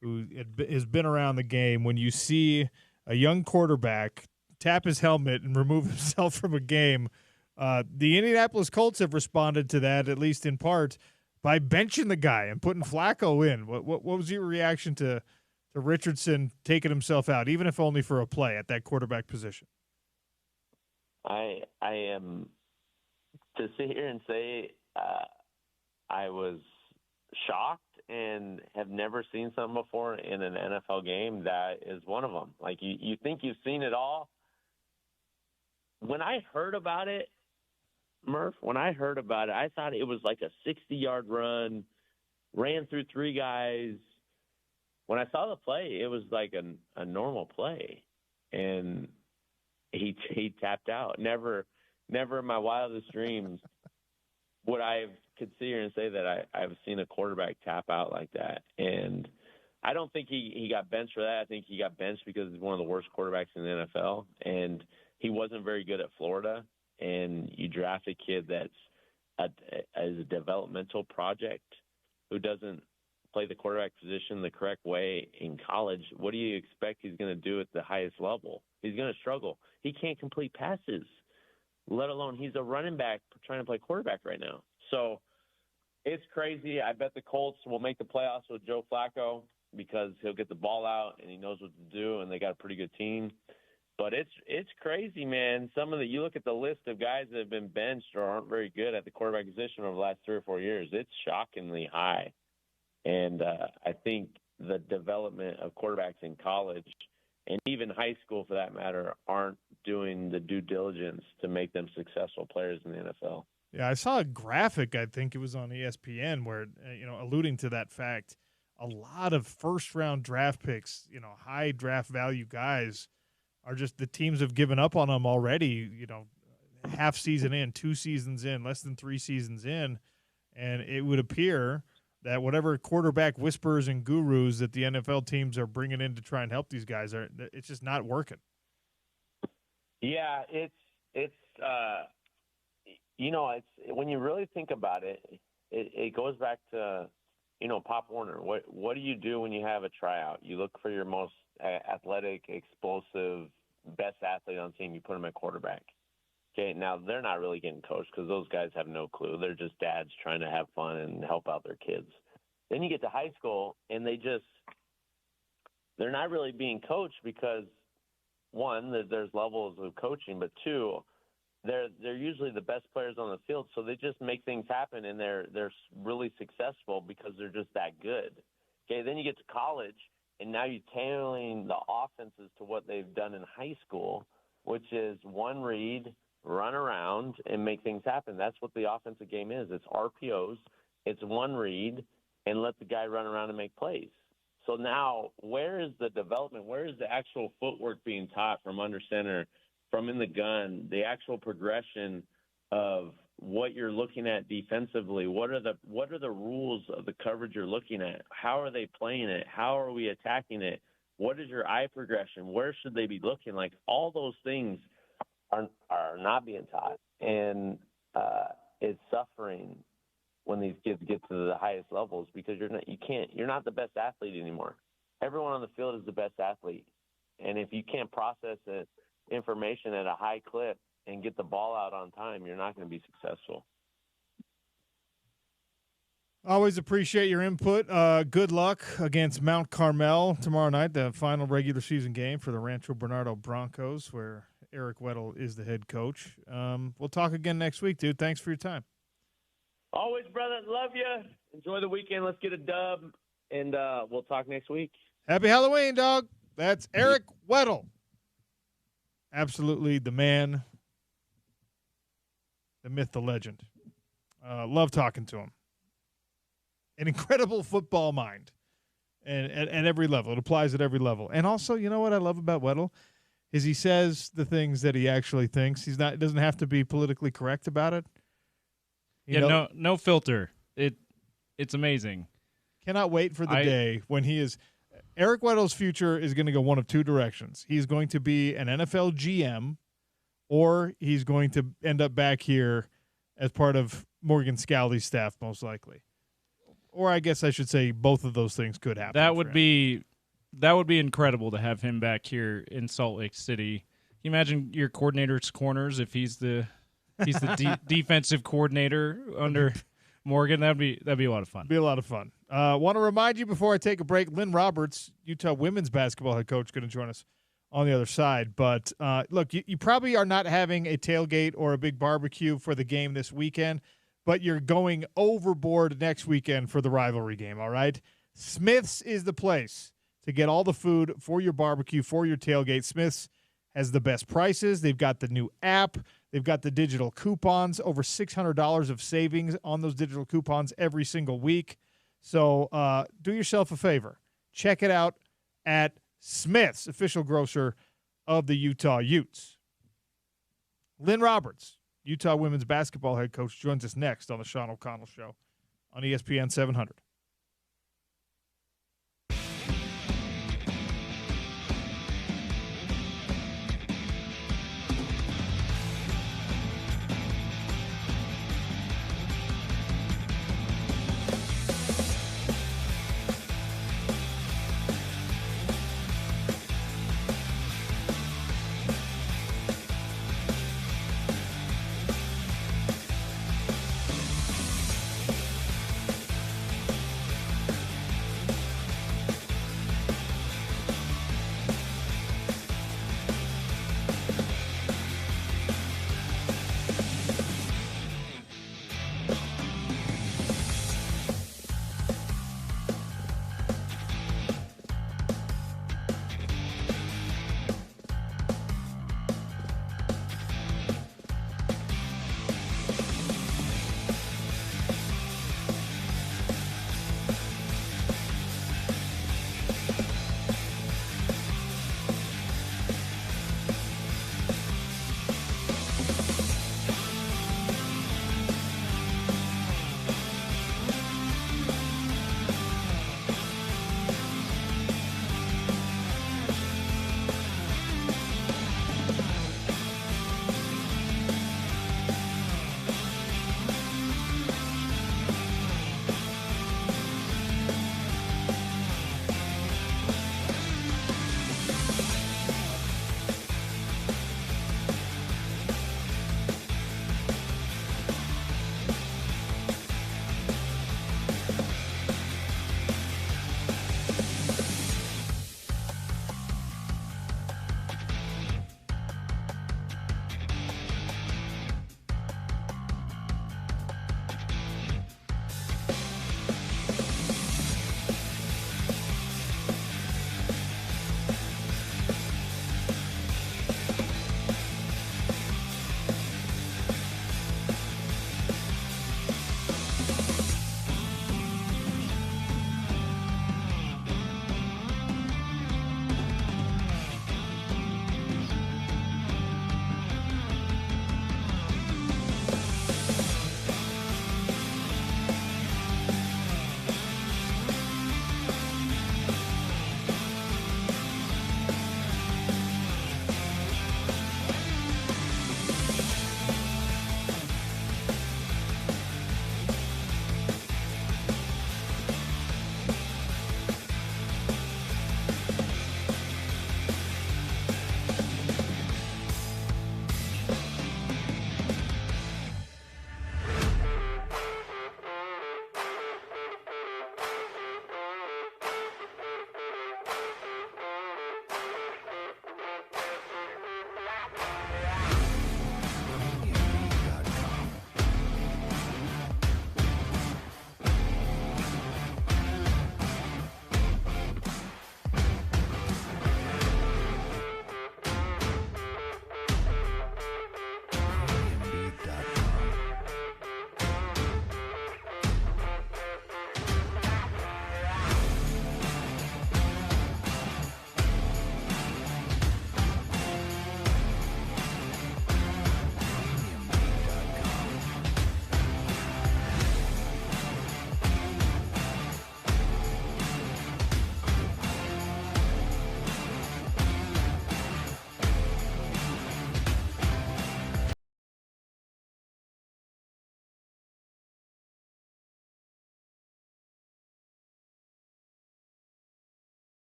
who has been around the game, when you see a young quarterback tap his helmet and remove himself from a game? The Indianapolis Colts have responded to that, at least in part, by benching the guy and putting Flacco in. What was your reaction to Richardson taking himself out, even if only for a play, at that quarterback position? I am to sit here and say I was shocked and have never seen something before in an NFL game. That is one of them. Like, you think you've seen it all. When I heard about it, Murph, I thought it was like a 60-yard run, ran through three guys. When I saw the play, it was like a normal play, and he tapped out. Never in my wildest dreams would I could sit here and say that I've seen a quarterback tap out like that. And I don't think he got benched for that. I think he got benched because he's one of the worst quarterbacks in the NFL, and he wasn't very good at Florida. And you draft a kid that's as a developmental project who doesn't play the quarterback position the correct way in college. What do you expect he's going to do at the highest level? He's going to struggle. He can't complete passes, let alone he's a running back trying to play quarterback right now. So it's crazy. I bet the Colts will make the playoffs with Joe Flacco because he'll get the ball out and he knows what to do, and they got a pretty good team. But it's crazy, man. You look at the list of guys that have been benched or aren't very good at the quarterback position over the last 3 or 4 years. It's shockingly high. And I think the development of quarterbacks in college and even high school, for that matter, aren't doing the due diligence to make them successful players in the NFL. Yeah, I saw a graphic, I think it was on ESPN, where, alluding to that fact, a lot of first-round draft picks, high draft value guys are just, the teams have given up on them already, half season in, 2 seasons in, less than 3 seasons in. And it would appear that whatever quarterback whispers and gurus that the NFL teams are bringing in to try and help these guys, it's just not working. Yeah, it's when you really think about it, it goes back to, Pop Warner. What do you do when you have a tryout? You look for your most athletic, explosive, best athlete on the team, you put him at quarterback. Okay, now they're not really getting coached because those guys have no clue. They're just dads trying to have fun and help out their kids. Then you get to high school, and they're not really being coached because, one, there's levels of coaching, but two, they're usually the best players on the field, so they just make things happen, and they're really successful because they're just that good. Okay, then you get to college, and now you're tailoring the offenses to what they've done in high school, which is one read, run around, and make things happen. That's what the offensive game is. It's RPOs. It's one read, and let the guy run around and make plays. So now where is the development? Where is the actual footwork being taught from under center, from in the gun, the actual progression of what you're looking at defensively? What are the rules of the coverage you're looking at? How are they playing it? How are we attacking it? What is your eye progression? Where should they be looking? Like, all those things are not being taught, and it's suffering when these kids get to the highest levels because you're not the best athlete anymore. Everyone on the field is the best athlete, and if you can't process it, information at a high clip and get the ball out on time, you're not going to be successful. Always appreciate your input. Good luck against Mount Carmel tomorrow night, the final regular season game for the Rancho Bernardo Broncos, where Eric Weddle is the head coach. We'll talk again next week, dude. Thanks for your time. Always, brother. Love you. Enjoy the weekend. Let's get a dub, and we'll talk next week. Happy Halloween, dog. That's Eric Weddle. Absolutely the man, the myth, the legend. Love talking to him. An incredible football mind, and at every level. It applies at every level. And also, you know what I love about Weddle is he says the things that he actually thinks. Doesn't have to be politically correct about it. No filter. It's amazing. Cannot wait for the day when he is. Eric Weddle's future is going to go one of two directions. He's going to be an NFL GM, or he's going to end up back here as part of Morgan Scalley's staff, most likely. Or I guess I should say both of those things could happen. That would be incredible to have him back here in Salt Lake City. Can you imagine your coordinator's corners if he's the defensive coordinator under Morgan? That'd be a lot of fun. Be a lot of fun. Want to remind you before I take a break, Lynn Roberts, Utah women's basketball head coach, going to join us on the other side. But look, you probably are not having a tailgate or a big barbecue for the game this weekend, but you're going overboard next weekend for the rivalry game, all right? Smith's is the place to get all the food for your barbecue, for your tailgate. Smith's has the best prices. They've got the new app. They've got the digital coupons, over $600 of savings on those digital coupons every single week. So do yourself a favor. Check it out at Smith's, official grocer of the Utah Utes. Lynn Roberts, Utah women's basketball head coach, joins us next on the Sean O'Connell Show on ESPN 700.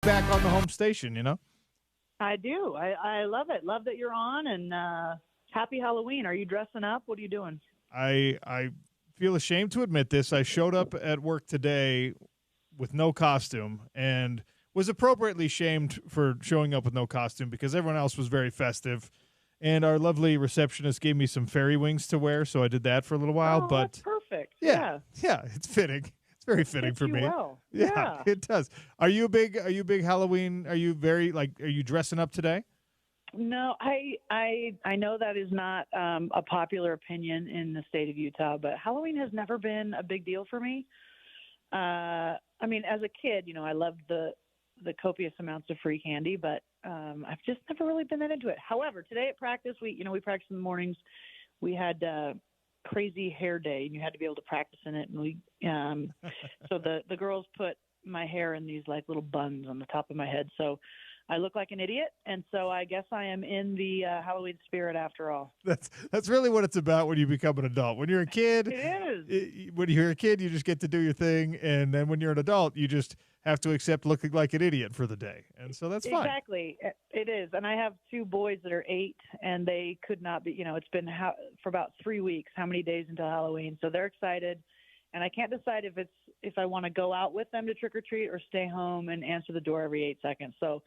back on the home station, I do. I love it. Love that you're on, and happy Halloween. Are you dressing up? What are you doing? I feel ashamed to admit this. I showed up at work today with no costume and was appropriately shamed for showing up with no costume because everyone else was very festive. And our lovely receptionist gave me some fairy wings to wear, so I did that for a little while. That's perfect. Yeah, it's fitting. It's very fitting for me. Well. Yeah, it does. Are you a big Halloween? Are you are you dressing up today? No, I know that is not a popular opinion in the state of Utah, but Halloween has never been a big deal for me. I mean, as a kid, I loved the copious amounts of free candy, but I've just never really been that into it. However, today at practice, we practiced in the mornings. We had crazy hair day, and you had to be able to practice in it. And we, so the girls put my hair in these like little buns on the top of my head, so I look like an idiot. And so I guess I am in the Halloween spirit after all. That's really what it's about when you become an adult. When you're a kid, it is. When you're a kid, you just get to do your thing, and then when you're an adult, you just have to accept looking like an idiot for the day. And so that's fine. Exactly. It is. And I have 2 boys that are 8, and they could not be, it's been for about 3 weeks, how many days until Halloween. So they're excited. And I can't decide if I want to go out with them to trick or treat or stay home and answer the door every 8 seconds. So,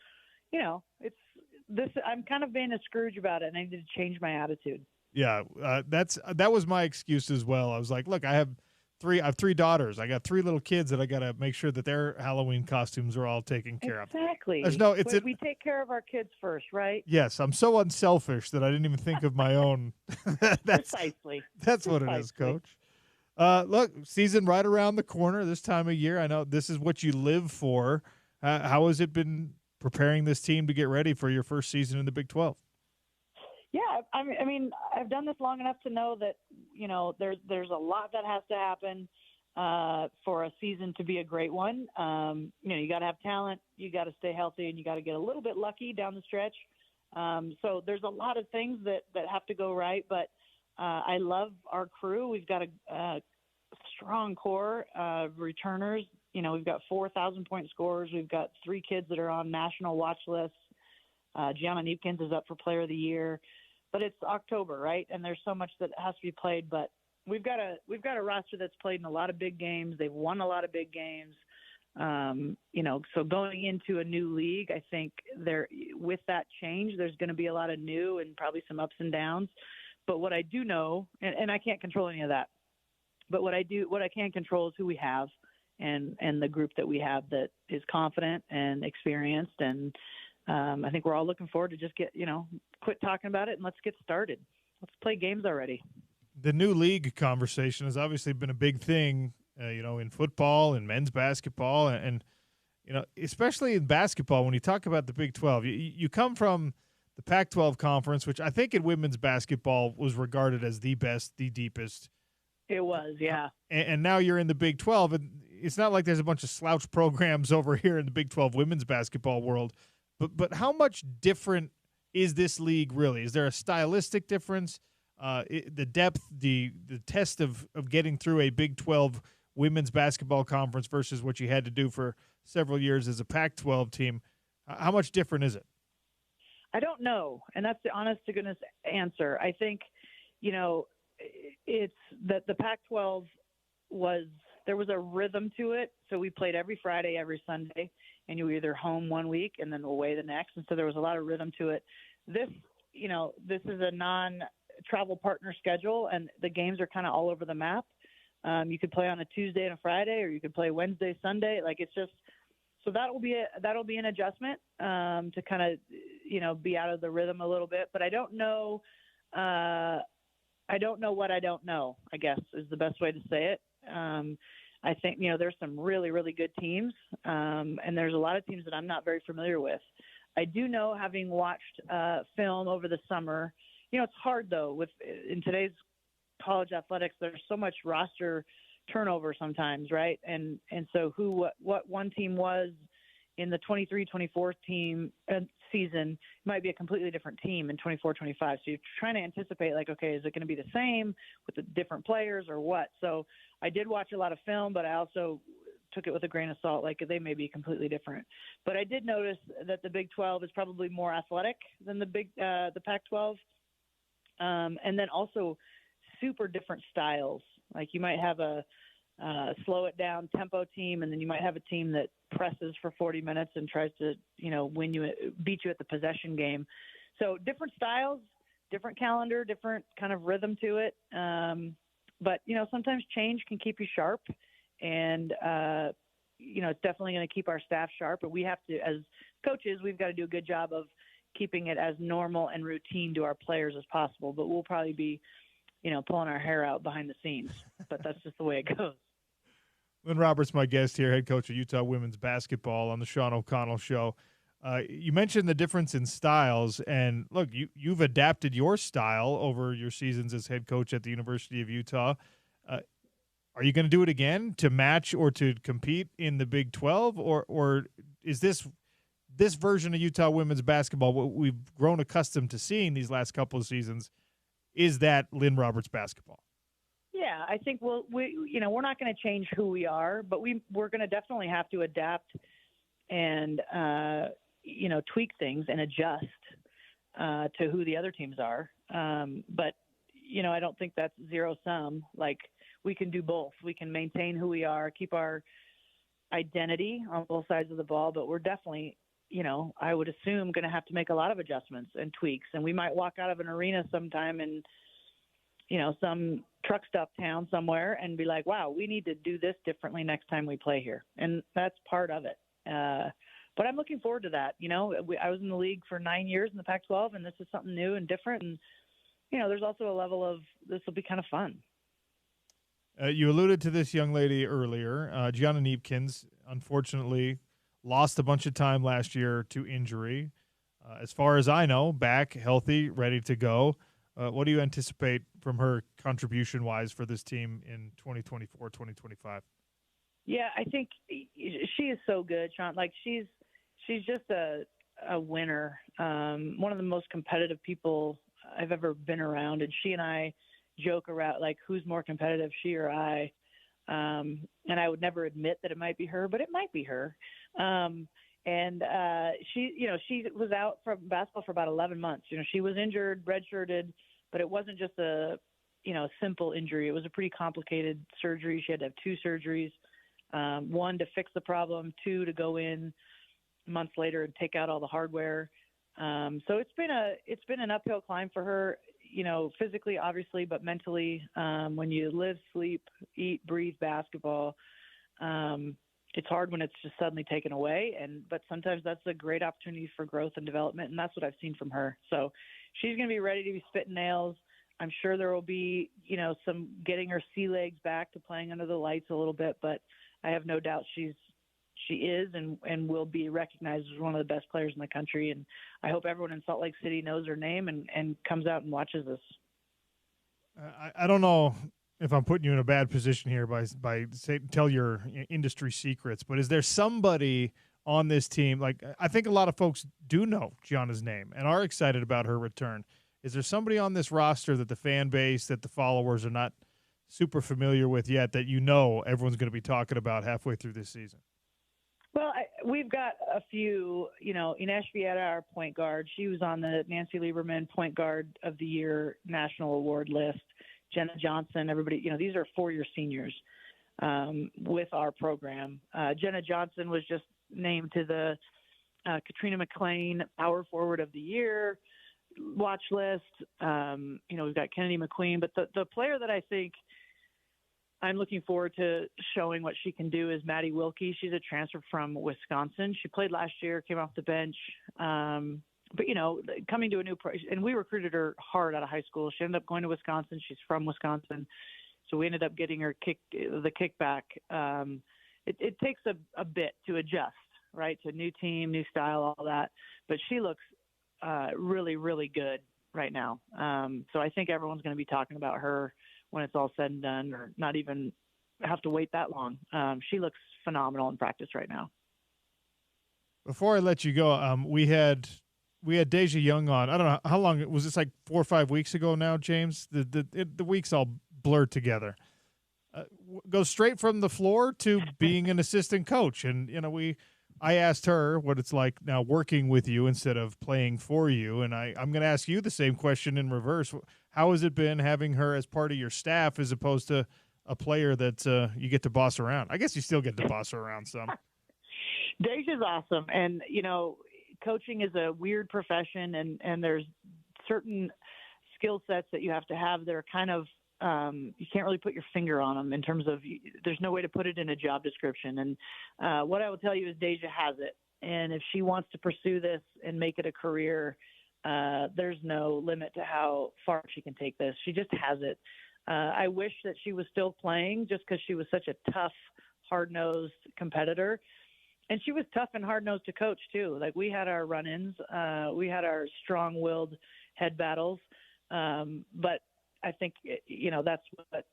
I'm kind of being a Scrooge about it, and I need to change my attitude. Yeah. That was my excuse as well. I was like, look, I have 3 daughters. I got 3 little kids that I got to make sure that their Halloween costumes are all taken care of. Exactly. We take care of our kids first, right? Yes. I'm so unselfish that I didn't even think of my own. Precisely. That's what it is, Coach. Look, season right around the corner this time of year. I know this is what you live for. How has it been preparing this team to get ready for your first season in the Big 12? Yeah, I mean, I've done this long enough to know that, there's a lot that has to happen for a season to be a great one. You got to have talent, you got to stay healthy, and you got to get a little bit lucky down the stretch. So there's a lot of things that have to go right, but I love our crew. We've got a strong core of returners. We've got 4,000-point scorers. We've got 3 kids that are on national watch lists. Gianna Neepkins is up for Player of the Year, but it's October, right? And there's so much that has to be played. But we've got a roster that's played in a lot of big games. They've won a lot of big games. So going into a new league, I think with that change, there's going to be a lot of new and probably some ups and downs. But what I do know, and I can't control any of that, but what I can control is who we have and the group that we have that is confident and experienced. And I think we're all looking forward to just quit talking about it and let's get started. Let's play games already. The new league conversation has obviously been a big thing, in football and men's basketball. And especially in basketball, when you talk about the Big 12, you come from the Pac-12 conference, which I think in women's basketball was regarded as the best, the deepest. It was, yeah. And now you're in the Big 12, and it's not like there's a bunch of slouch programs over here in the Big 12 women's basketball world. But how much different is this league really? Is there a stylistic difference? The depth, the test of getting through a Big 12 women's basketball conference versus what you had to do for several years as a Pac-12 team. How much different is it? I don't know, and that's the honest to goodness answer. I think, it's that the Pac-12 there was a rhythm to it. So we played every Friday, every Sunday, and you were either home one week and then away the next. And so there was a lot of rhythm to it. This is a non-travel partner schedule, and the games are kind of all over the map. You could play on a Tuesday and a Friday, or you could play Wednesday, Sunday. Like it's just so that'll be an adjustment to kind of be out of the rhythm a little bit. But I don't know. I don't know what I don't know, I guess is the best way to say it. I think, there's some really, really good teams, and there's a lot of teams that I'm not very familiar with. I do know, having watched film over the summer, it's hard, though, in today's college athletics, there's so much roster turnover sometimes, right? And so what one team was in the 23-24 team season might be a completely different team in 24-25. So you're trying to anticipate, like, okay, is it going to be the same with the different players or what? So I did watch a lot of film, but I also took it with a grain of salt. Like they may be completely different. But I did notice that the Big 12 is probably more athletic than the Pac-12. And then also super different styles. Like you might have a slow it down tempo team, and then you might have a team that presses for 40 minutes and tries to, beat you at the possession game. So different styles, different calendar, different kind of rhythm to it. But, sometimes change can keep you sharp, and, it's definitely going to keep our staff sharp. But we have to, as coaches, we've got to do a good job of keeping it as normal and routine to our players as possible. But we'll probably be, pulling our hair out behind the scenes. But that's just the way it goes. Lynn Roberts, my guest here, head coach of Utah women's basketball on the Sean O'Connell Show. You mentioned the difference in styles, and look, you've adapted your style over your seasons as head coach at the University of Utah. Are you going to do it again to match or to compete in the Big 12, or is this version of Utah women's basketball, what we've grown accustomed to seeing these last couple of seasons, is that Lynn Roberts basketball? Yeah, I think we're not going to change who we are, but we're going to definitely have to adapt and tweak things and adjust to who the other teams are. But I don't think that's zero sum. Like we can do both. We can maintain who we are, keep our identity on both sides of the ball, but we're definitely, I would assume going to have to make a lot of adjustments and tweaks. And we might walk out of an arena sometime in, some truck stop town somewhere and be like, wow, we need to do this differently next time we play here. And that's part of it. But I'm looking forward to that. I was in the league for 9 years in the Pac-12, and this is something new and different. And, there's also a level of this will be kind of fun. You alluded to this young lady earlier. Gianna Neepkins, unfortunately, lost a bunch of time last year to injury. As far as I know, back, healthy, ready to go. What do you anticipate from her contribution-wise for this team in 2024, 2025? Yeah, I think she is so good, Sean. Like she's just a winner. One of the most competitive people I've ever been around, and she and I joke around like who's more competitive, she or I. And I would never admit that it might be her, but it might be her. And she was out from basketball for about 11 months. She was injured, redshirted, but it wasn't just a simple injury. It was a pretty complicated surgery. She had to have 2 surgeries. 1 to fix the problem, 2 to go in months later and take out all the hardware. So it's been an uphill climb for her, physically, obviously, but mentally, when you live, sleep, eat, breathe basketball, it's hard when it's just suddenly taken away. But sometimes that's a great opportunity for growth and development. And that's what I've seen from her. So she's going to be ready to be spitting nails. I'm sure there will be, some getting her sea legs back to playing under the lights a little bit, but I have no doubt she is and will be recognized as one of the best players in the country. And I hope everyone in Salt Lake City knows her name and comes out and watches this. I don't know if I'm putting you in a bad position here by tell your industry secrets, but is there somebody on this team? Like, I think a lot of folks do know Gianna's name and are excited about her return. Is there somebody on this roster that the fan base, that the followers are not super familiar with yet, that everyone's going to be talking about halfway through this season? Well, we've got a few, Ines Vieta, our point guard. She was on the Nancy Lieberman Point Guard of the Year National Award list. Jenna Johnson, everybody, these are 4-year seniors with our program. Jenna Johnson was just named to the Katrina McClain Power Forward of the Year watch list. We've got Kennedy McQueen, but the player that I think I'm looking forward to showing what she can do is Maddie Wilkie. She's a transfer from Wisconsin. She played last year, came off the bench. But, coming to a new and we recruited her hard out of high school. She ended up going to Wisconsin. She's from Wisconsin. So we ended up getting her the kickback. It takes a bit to adjust, right, to a new team, new style, all that. But she looks really, really good right now. So I think everyone's going to be talking about her when it's all said and done, or not even have to wait that long. She looks phenomenal in practice right now. Before I let you go, we had Deja Young on. I don't know how long was this, like 4 or 5 weeks ago now, James. The weeks all blurred together. goes straight from the floor to being an assistant coach. And, I asked her what it's like now working with you instead of playing for you. And I'm going to ask you the same question in reverse. How has it been having her as part of your staff as opposed to a player that you get to boss around? I guess you still get to boss her around some. Deja's awesome. And, coaching is a weird profession, and there's certain skill sets that you have to have that are kind of you can't really put your finger on them in terms of there's no way to put it in a job description. And what I will tell you is Deja has it. And if she wants to pursue this and make it a career, there's no limit to how far she can take this. She just has it. I wish that she was still playing just because she was such a tough, hard-nosed competitor. And she was tough and hard-nosed to coach, too. Like, we had our run-ins. We had our strong-willed head battles. But I think, that's what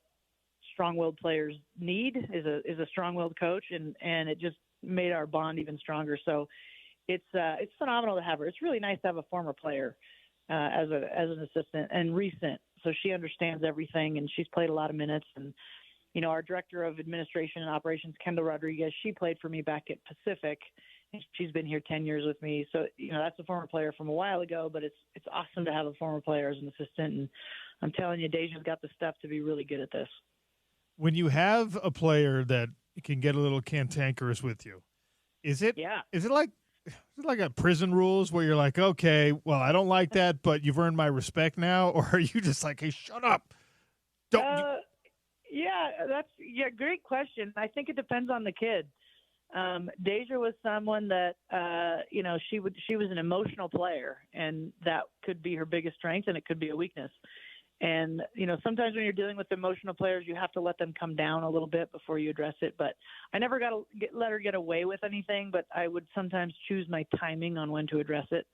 strong-willed players need is a strong-willed coach, and it just made our bond even stronger. So it's phenomenal to have her. It's really nice to have a former player as an assistant and recent. So she understands everything, and she's played a lot of minutes. And, our director of administration and operations, Kendall Rodriguez, she played for me back at Pacific, and she's been here 10 years with me. So, that's a former player from a while ago, but it's awesome to have a former player as an assistant. And I'm telling you, Deja's got the stuff to be really good at this. When you have a player that can get a little cantankerous with you, is it like a prison rules where you're like, okay, well, I don't like that, but you've earned my respect now? Or are you just like, hey, shut up? Great question. I think it depends on the kid. Deja was someone that, she was an emotional player, and that could be her biggest strength, and it could be a weakness. And, sometimes when you're dealing with emotional players, you have to let them come down a little bit before you address it. But I never let her get away with anything, but I would sometimes choose my timing on when to address it.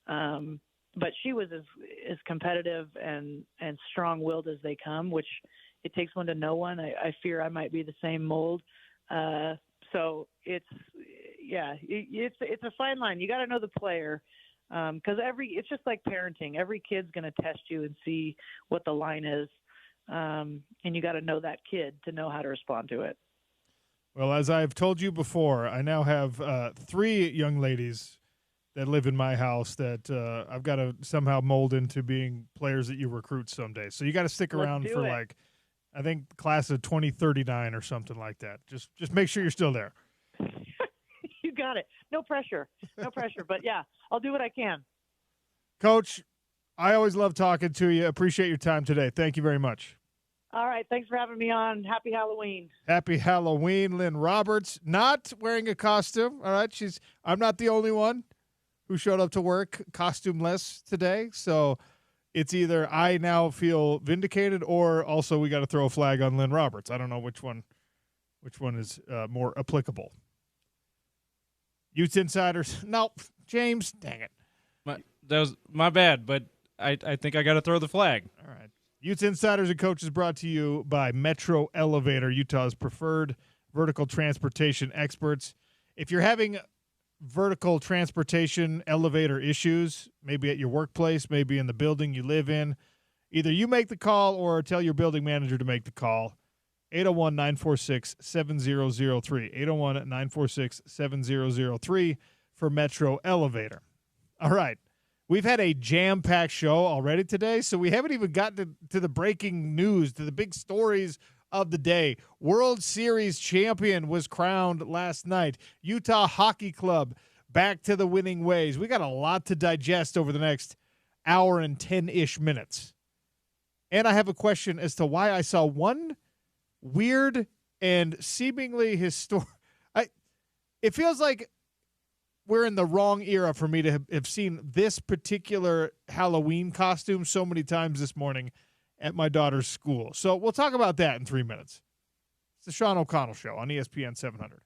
But she was as competitive and strong-willed as they come, which it takes one to know one. I fear I might be the same mold. So it's a fine line. You got to know the player. Because it's just like parenting. Every kid's going to test you and see what the line is, and you got to know that kid to know how to respond to it. Well, as I've told you before, I now have 3 young ladies that live in my house that I've got to somehow mold into being players that you recruit someday. So you got to stick around for I think class of 2039 or something like that. Just make sure you're still there. You got it. No pressure. But, yeah, I'll do what I can. Coach, I always love talking to you. Appreciate your time today. Thank you very much. All right. Thanks for having me on. Happy Halloween. Happy Halloween, Lynn Roberts. Not wearing a costume. All right. I'm not the only one who showed up to work costumeless today. So it's either I now feel vindicated or also we got to throw a flag on Lynn Roberts. I don't know which one is more applicable. Utes Insiders. No, James, dang it. That was my bad, but I think I got to throw the flag. All right. Utes Insiders and Coaches brought to you by Metro Elevator, Utah's preferred vertical transportation experts. If you're having vertical transportation elevator issues, maybe at your workplace, maybe in the building you live in, either you make the call or tell your building manager to make the call. 801-946-7003. 801-946-7003 for Metro Elevator. All right. We've had a jam-packed show already today, so we haven't even gotten to the breaking news, to the big stories of the day. World Series champion was crowned last night. Utah Hockey Club back to the winning ways. We got a lot to digest over the next hour and 10-ish minutes. And I have a question as to why I saw one weird and seemingly historic. It feels like we're in the wrong era for me to have seen this particular Halloween costume so many times this morning at my daughter's school. So we'll talk about that in 3 minutes. It's the Sean O'Connell Show on ESPN 700.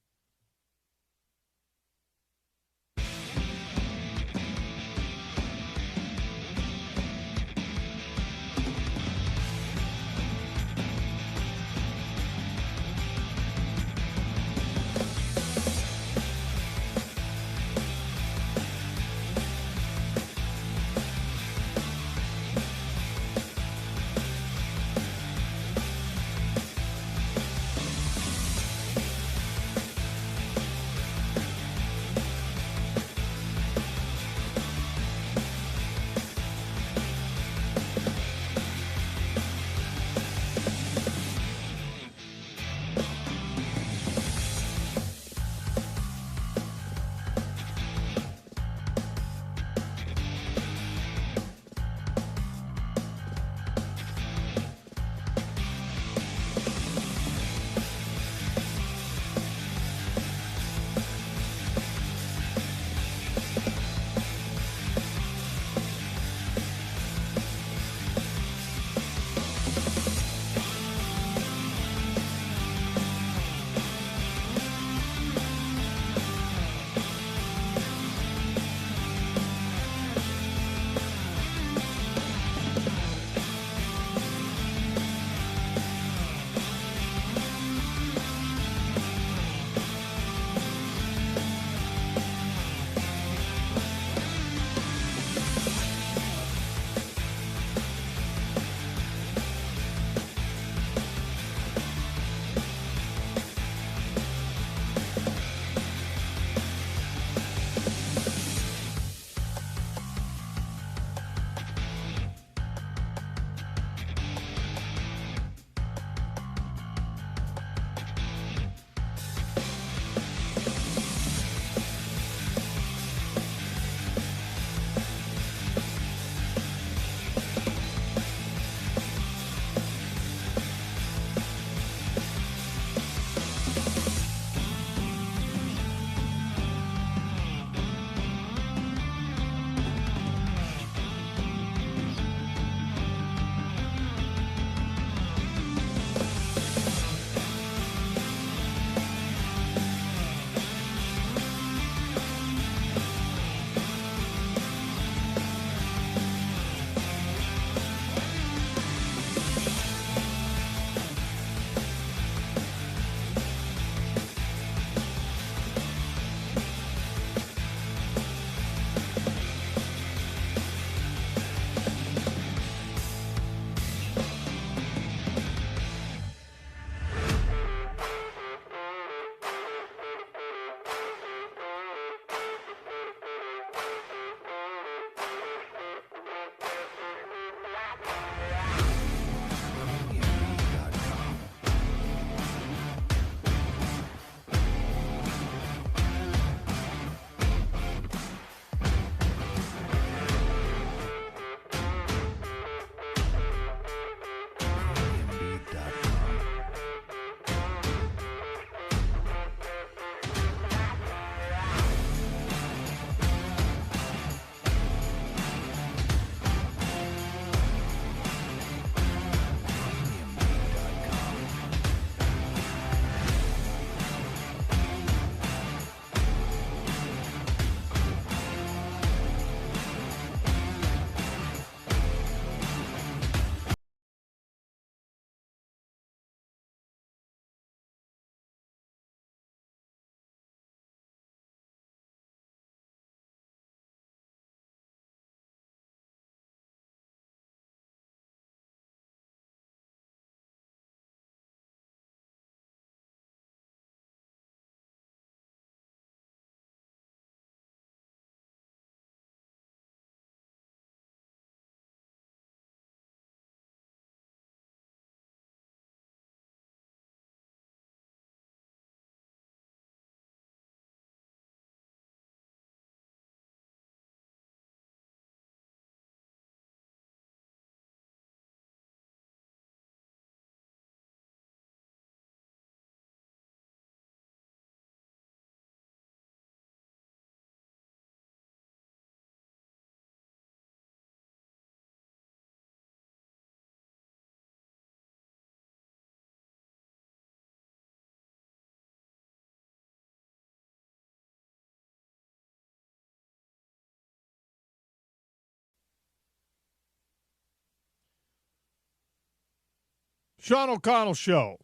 Sean O'Connell Show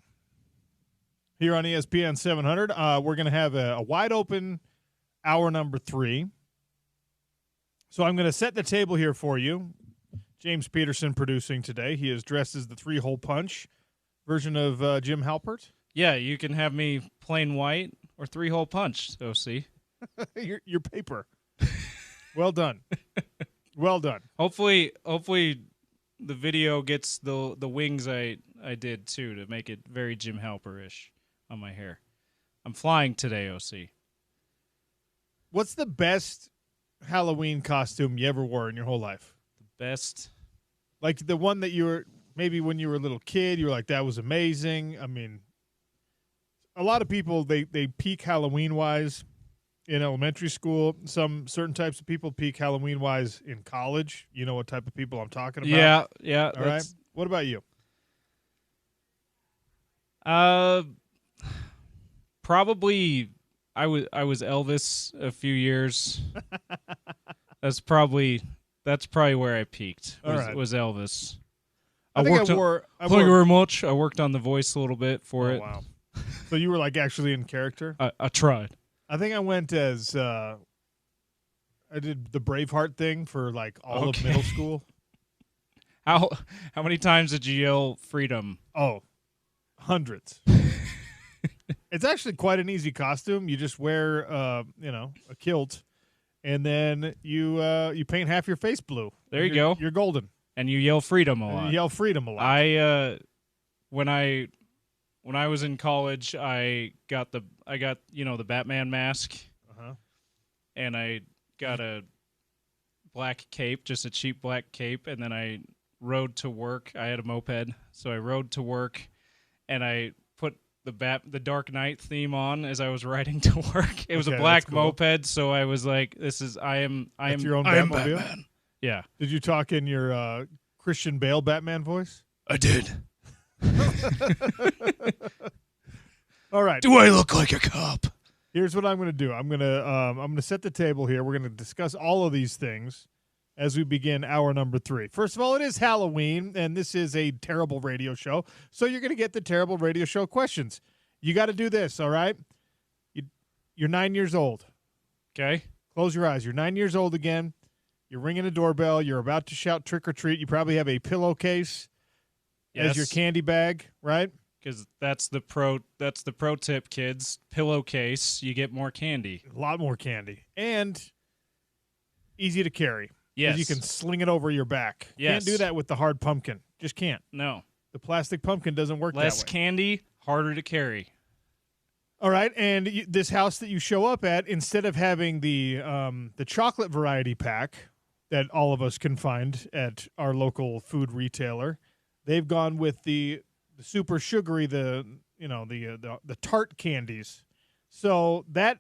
here on ESPN 700. We're going to have a wide open hour number 3. So I'm going to set the table here for you. James Peterson producing today. He is dressed as the 3-hole punch version of Jim Halpert. Yeah, you can have me plain white or 3-hole punch, OC. your paper. Well done. Well done. Hopefully the video gets the wings I did too to make it very Jim Halper-ish on my hair. I'm flying today, OC. What's the best Halloween costume you ever wore in your whole life? The best? Like the one that you were, maybe when you were a little kid, you were like, that was amazing. I mean, a lot of people, they peak Halloween-wise in elementary school. Some certain types of people peak Halloween-wise in college. You know what type of people I'm talking about? Yeah. All right. What about you? Probably I was Elvis a few years. That's probably where I peaked. All right. Was Elvis. I Thank you very much. I worked on the voice a little bit for it. Wow. So you were like actually in character? I tried. I think I went as I did the Braveheart thing for like all of middle school. How many times did you yell freedom? Oh, hundreds. It's actually quite an easy costume. You just wear a kilt, and then you paint half your face blue. There you go. You're golden. And you yell freedom a lot. You yell freedom a lot. When I was in college, I got the Batman mask, and I got a black cape, just a cheap black cape, and then I rode to work. I had a moped, so I rode to work, and I put the Dark Knight theme on as I was riding to work. It was a black moped, so I was like, I am your own Batman. Yeah. Did you talk in your Christian Bale Batman voice? I did. All right. Do I look like a cop? Here's what I'm going to do. I'm going to set the table here. We're going to discuss all of these things as we begin hour number 3. First of all, it is Halloween, and this is a terrible radio show, so you're going to get the terrible radio show questions. You got to do this, all right? You're 9 years old. Okay. Close your eyes. You're 9 years old again. You're ringing a doorbell. You're about to shout trick or treat. You probably have a pillowcase as your candy bag, right? Because that's the pro tip, kids. Pillowcase, you get more candy. A lot more candy. And easy to carry. Yes. You can sling it over your back. Yes. Can't do that with the hard pumpkin. Just can't. No. The plastic pumpkin doesn't work that way. Less candy, harder to carry. All right, and this house that you show up at, instead of having the chocolate variety pack that all of us can find at our local food retailer, they've gone with the super sugary, the tart candies. So that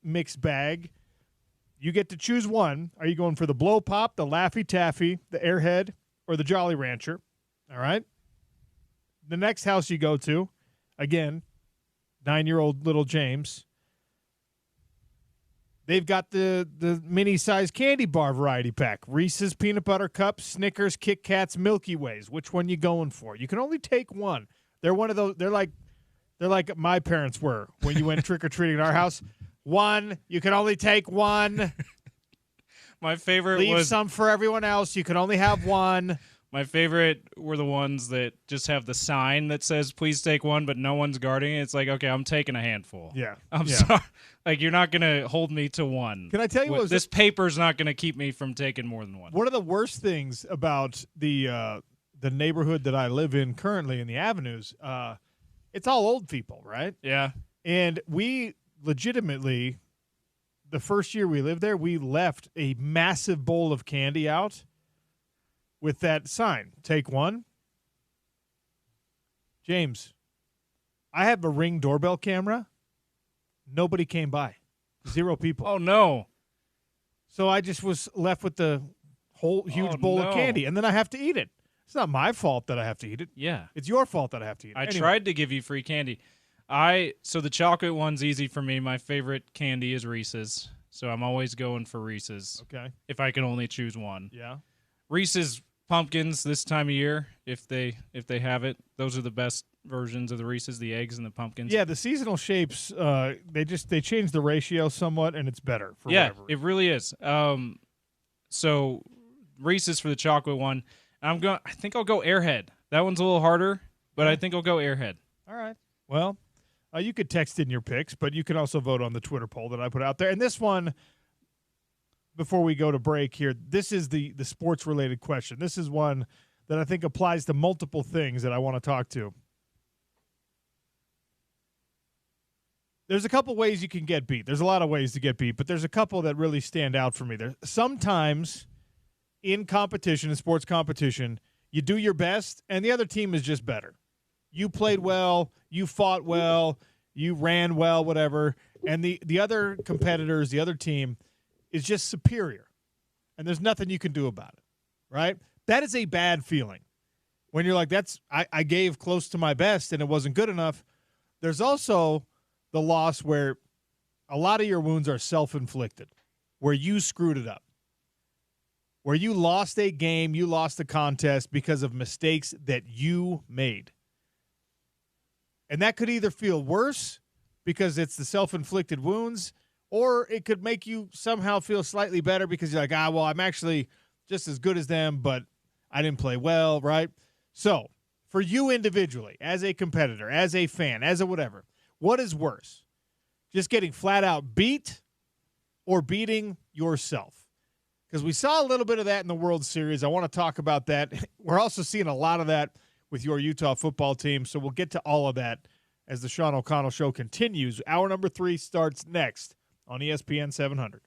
mixed bag, you get to choose one. Are you going for the Blow Pop, the Laffy Taffy, the Airhead, or the Jolly Rancher? All right. The next house you go to, again, 9-year-old little James, they've got the mini-size candy bar variety pack. Reese's Peanut Butter Cups, Snickers, Kit Kats, Milky Ways. Which one you going for? You can only take one. They're one of those. They're like my parents were when you went trick-or-treating at our house. One. You can only take one. My favorite Leave was some for everyone else. You can only have one. My favorite were the ones that just have the sign that says "Please take one," but no one's guarding it. It's like, okay, I'm taking a handful. Yeah, I'm sorry. Like, you're not gonna hold me to one. Can I tell you what? This paper's not gonna keep me from taking more than one. One of the worst things about the neighborhood that I live in currently in the Avenues, it's all old people, right? Yeah. And we legitimately, the first year we lived there, we left a massive bowl of candy out with that sign. Take one. James, I have a Ring doorbell camera. Nobody came by. 0 people. Oh, no. So I just was left with the whole huge bowl of candy, and then I have to eat it. It's not my fault that I have to eat it. Yeah. It's your fault that I have to eat it. I tried to give you free candy. So the chocolate one's easy for me. My favorite candy is Reese's, so I'm always going for Reese's. Okay. If I can only choose one. Yeah. Reese's pumpkins this time of year if they have it. Those are the best versions of the Reese's, the eggs and the pumpkins. Yeah, the seasonal shapes, they changed the ratio somewhat, and it's better for yeah, whatever reason. it really is. So Reese's for the chocolate one. I think I'll go Airhead. That one's a little harder, but I think I'll go Airhead. All right. Well, you could text in your picks, but you can also vote on the Twitter poll that I put out there. And this one, before we go to break here, this is the sports-related question. This is one that I think applies to multiple things that I want to talk to. There's a couple ways you can get beat. There's a lot of ways to get beat, but there's a couple that really stand out for me. Sometimes in competition, in sports competition, you do your best, and the other team is just better. You played well, you fought well, you ran well, whatever, and the other competitors, the other team, is just superior, and there's nothing you can do about it, right? That is a bad feeling. When you're like, I gave close to my best, and it wasn't good enough. There's also the loss where a lot of your wounds are self-inflicted, where you screwed it up, where you lost a game, you lost a contest because of mistakes that you made. And that could either feel worse because it's the self-inflicted wounds, or it could make you somehow feel slightly better because you're like, well, I'm actually just as good as them, but I didn't play well, right? So for you individually, as a competitor, as a fan, as a whatever, what is worse? Just getting flat out beat or beating yourself? Because we saw a little bit of that in the World Series. I want to talk about that. We're also seeing a lot of that with your Utah football team. So we'll get to all of that as the Sean O'Connell Show continues. Hour number 3 starts next on ESPN 700.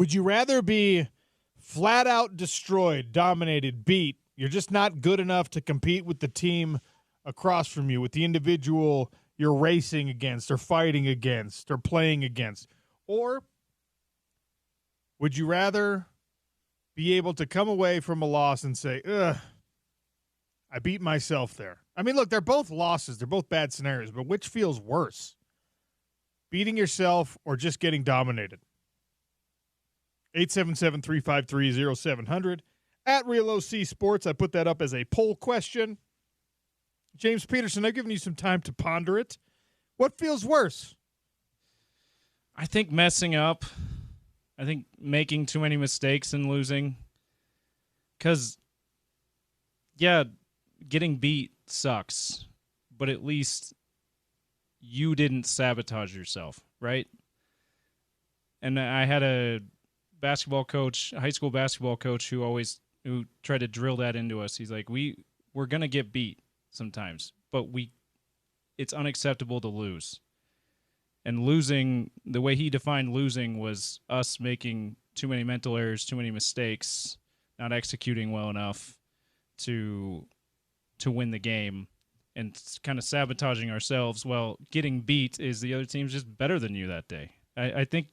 Would you rather be flat out destroyed, dominated, beat? You're just not good enough to compete with the team across from you, with the individual you're racing against or fighting against or playing against? Or would you rather be able to come away from a loss and say, ugh, I beat myself there? I mean, look, they're both losses. They're both bad scenarios, but which feels worse? Beating yourself or just getting dominated? 877-353-0700. At Real OC Sports, I put that up as a poll question. James Peterson, I've given you some time to ponder it. What feels worse? I think messing up. I think making too many mistakes and losing. Because, yeah, getting beat sucks. But at least you didn't sabotage yourself, right? And I had a basketball coach, a high school basketball coach, who tried to drill that into us. He's like, we're going to get beat sometimes, but it's unacceptable to lose. And losing, the way he defined losing, was us making too many mental errors, too many mistakes, not executing well enough to win the game, and kind of sabotaging ourselves. Well, getting beat is the other team's just better than you that day. I think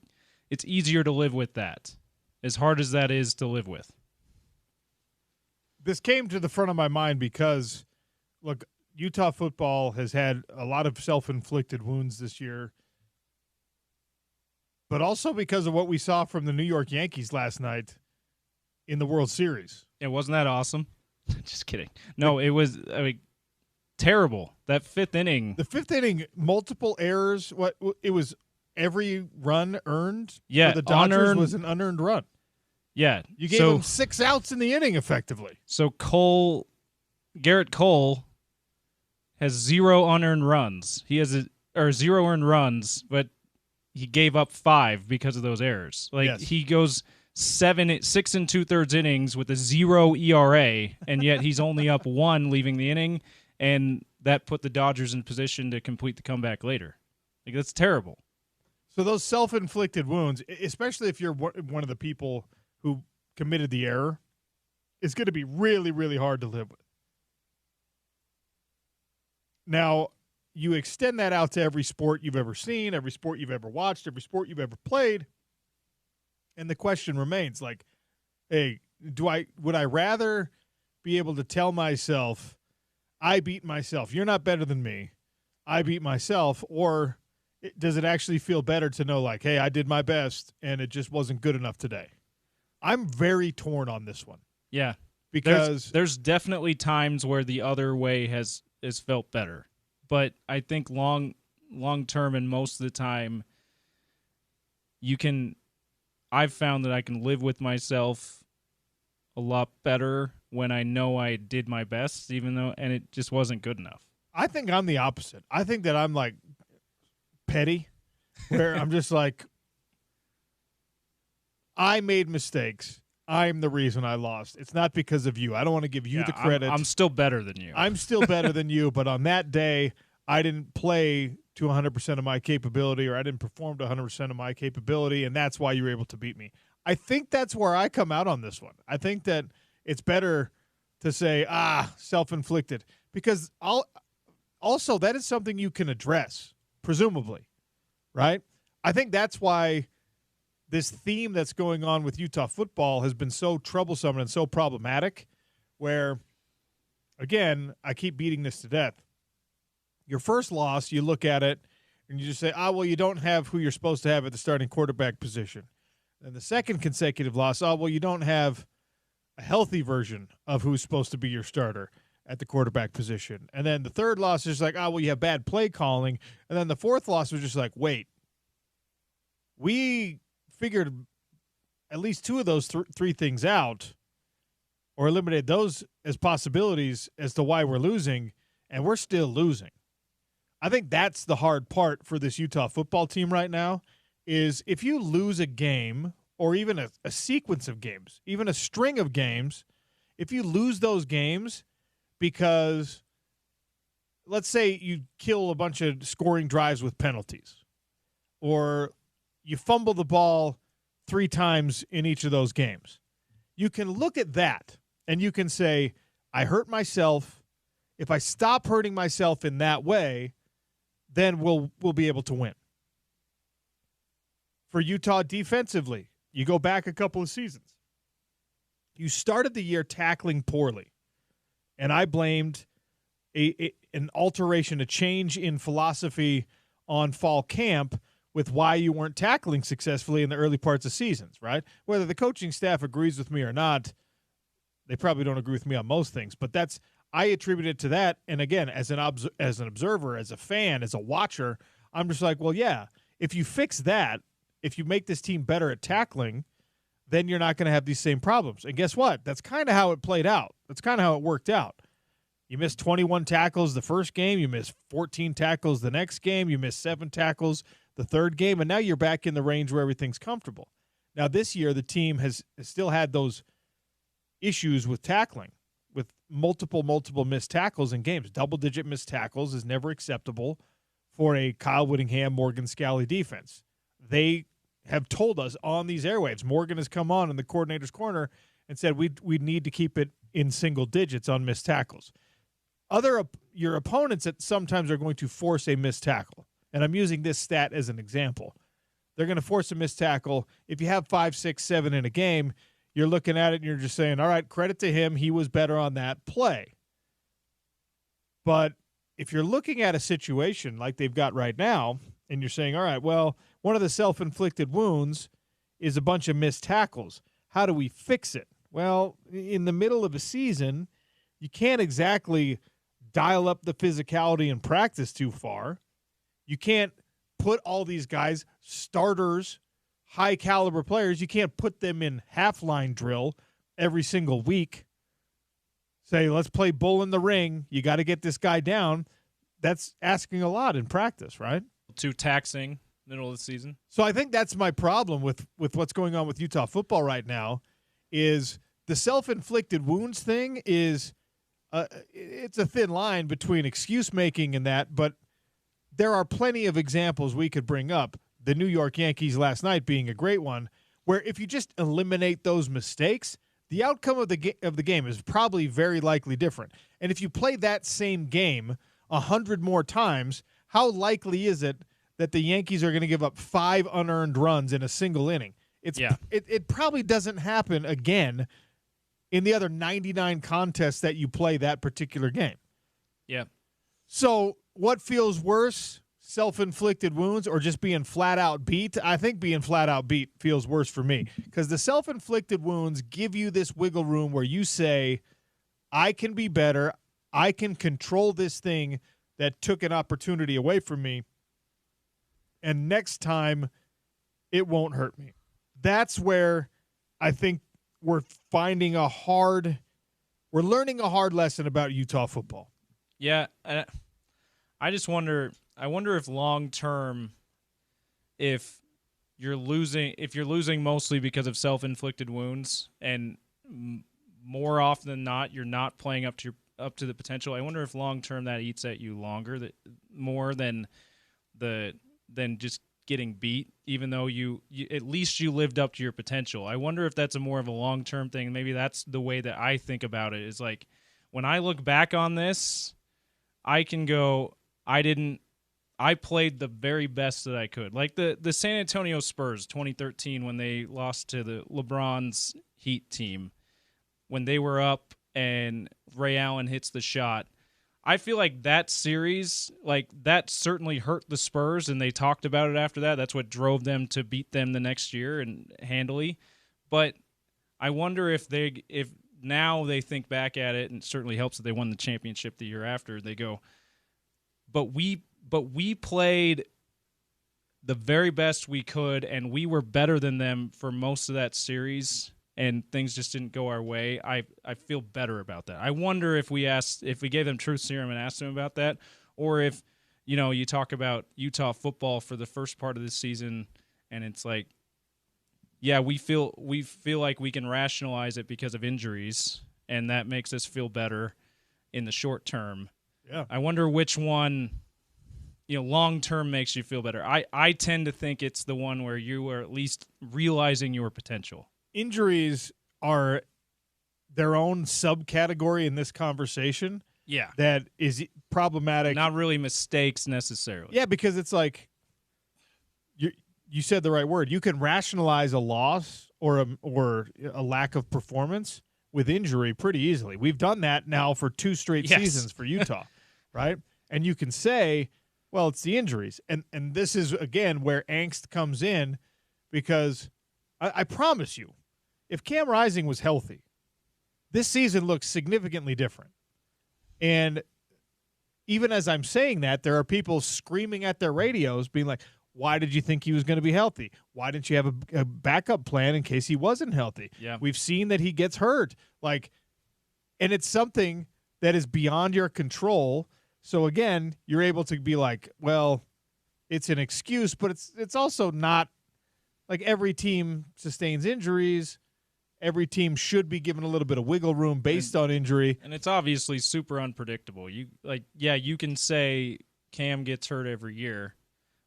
it's easier to live with that, as hard as that is to live with. This came to the front of my mind because, look, Utah football has had a lot of self-inflicted wounds this year, but also because of what we saw from the New York Yankees last night in the World Series. It wasn't that awesome. Just kidding. No, it was terrible. That fifth inning. The fifth inning, multiple errors. It was every run earned. Yeah, for the Dodgers was an unearned run. Yeah, you gave them 6 outs in the inning, effectively. So Garrett Cole has 0 unearned runs. He has 0 earned runs, but he gave up 5 because of those errors. He goes 6 2/3 innings with a 0 ERA, and yet he's only up 1 leaving the inning, and that put the Dodgers in position to complete the comeback later. That's terrible. So those self-inflicted wounds, especially if you're one of the people who committed the error, is going to be really, really hard to live with. Now, you extend that out to every sport you've ever seen, every sport you've ever watched, every sport you've ever played, and the question remains, hey, would I rather be able to tell myself, I beat myself, you're not better than me, I beat myself, or does it actually feel better to know, hey, I did my best and it just wasn't good enough today? I'm very torn on this one. Yeah. Because there's definitely times where the other way has felt better. But I think long term, and most of the time, I've found that I can live with myself a lot better when I know I did my best, and it just wasn't good enough. I think I'm the opposite. I think that I'm petty, where I'm just I made mistakes. I'm the reason I lost. It's not because of you. I don't want to give you the credit. I'm still better than you. I'm still better than you, but on that day, I didn't play to 100% of my capability, or I didn't perform to 100% of my capability, and that's why you were able to beat me. I think that's where I come out on this one. I think that it's better to say, self-inflicted, because also that is something you can address, presumably, right? I think that's why this theme that's going on with Utah football has been so troublesome and so problematic, where, again, I keep beating this to death. Your first loss, you look at it and you just say, you don't have who you're supposed to have at the starting quarterback position. And the second consecutive loss, you don't have a healthy version of who's supposed to be your starter at the quarterback position. And then the third loss is you have bad play calling. And then the fourth loss was just wait, we figured at least 2 of those 3 things out, or eliminated those as possibilities as to why we're losing, and we're still losing. I think that's the hard part for this Utah football team right now, is if you lose a game, or even a sequence of games, even a string of games, if you lose those games because, let's say you kill a bunch of scoring drives with penalties, or you fumble the ball 3 times in each of those games. You can look at that and you can say, I hurt myself. If I stop hurting myself in that way, then we'll be able to win. For Utah defensively, you go back a couple of seasons. You started the year tackling poorly, and I blamed an alteration, a change in philosophy on fall camp with why you weren't tackling successfully in the early parts of seasons, right? Whether the coaching staff agrees with me or not, they probably don't agree with me on most things, but I attribute it to that. And again, as an observer, as a fan, as a watcher, I'm just like, well, yeah, if you fix that, if you make this team better at tackling, then you're not going to have these same problems. And guess what? That's kind of how it played out. That's kind of how it worked out. You missed 21 tackles the first game. You missed 14 tackles the next game. You missed 7 tackles the third game. And now you're back in the range where everything's comfortable. Now this year, the team has still had those issues with tackling, with multiple missed tackles in games. Double-digit missed tackles is never acceptable for a Kyle Whittingham, Morgan Scalley defense. They have told us on these airwaves, Morgan has come on in the coordinator's corner and said we need to keep it in single digits on missed tackles. Your opponents that sometimes are going to force a missed tackle, and I'm using this stat as an example. They're going to force a missed tackle. If you have 5, 6, 7 in a game, you're looking at it and you're just saying, all right, credit to him. He was better on that play. But if you're looking at a situation like they've got right now and you're saying, all right, well, one of the self-inflicted wounds is a bunch of missed tackles. How do we fix it? Well, in the middle of a season, you can't exactly dial up the physicality in practice too far. You can't put all these guys, starters, high-caliber players, you can't put them in half-line drill every single week. Say, let's play bull in the ring. You got to get this guy down. That's asking a lot in practice, right? Too taxing middle of the season. So I think that's my problem with what's going on with Utah football right now is the self-inflicted wounds thing is it's a thin line between excuse-making and that, but there are plenty of examples we could bring up. The New York Yankees last night being a great one, where if you just eliminate those mistakes, the outcome of the game is probably very likely different. And if you play that same game 100 more times, how likely is it that the Yankees are going to give up 5 unearned runs in a single inning? It probably doesn't happen again in the other 99 contests that you play that particular game. Yeah. So what feels worse, self-inflicted wounds or just being flat-out beat? I think being flat-out beat feels worse for me because the self-inflicted wounds give you this wiggle room where you say, I can be better. I can control this thing that took an opportunity away from me, and next time it won't hurt me. That's where I think we're learning a hard lesson about Utah football. Yeah, I just wonder. I wonder if long term, if you're losing mostly because of self-inflicted wounds, and more often than not, you're not playing up to the potential. I wonder if long term that eats at you more than just getting beat, even though you at least you lived up to your potential. I wonder if that's more of a long-term thing. Maybe that's the way that I think about it, is like when I look back on this, I can go, I played the very best that I could. Like the San Antonio Spurs 2013 when they lost to the LeBron's Heat team, when they were up and Ray Allen hits the shot. I feel like that series, like that certainly hurt the Spurs, and they talked about it after that. That's what drove them to beat them the next year and handily. But I wonder if now they think back at it, and it certainly helps that they won the championship the year after. They go, but we played the very best we could, and we were better than them for most of that series, and things just didn't go our way. I feel better about that. I wonder if we gave them truth serum and asked them about that, or if, you talk about Utah football for the first part of the season, and it's like, yeah, we feel like we can rationalize it because of injuries, and that makes us feel better in the short term. Yeah. I wonder which one long term makes you feel better. I tend to think it's the one where you are at least realizing your potential. Injuries are their own subcategory in this conversation. Yeah. That is problematic. Not really mistakes necessarily. Yeah, because it's like you said the right word. You can rationalize a loss or a lack of performance with injury pretty easily. We've done that now for 2 straight seasons for Utah, right? And you can say, well, it's the injuries. And this is, again, where angst comes in, because I promise you, if Cam Rising was healthy, this season looks significantly different. And even as I'm saying that, there are people screaming at their radios being like, why did you think he was going to be healthy? Why didn't you have a backup plan in case he wasn't healthy? Yeah. We've seen that he gets hurt. And it's something that is beyond your control. So, again, you're able to be like, well, it's an excuse, but it's also not like every team sustains injuries. Every team should be given a little bit of wiggle room based on injury. And it's obviously super unpredictable. You can say Cam gets hurt every year,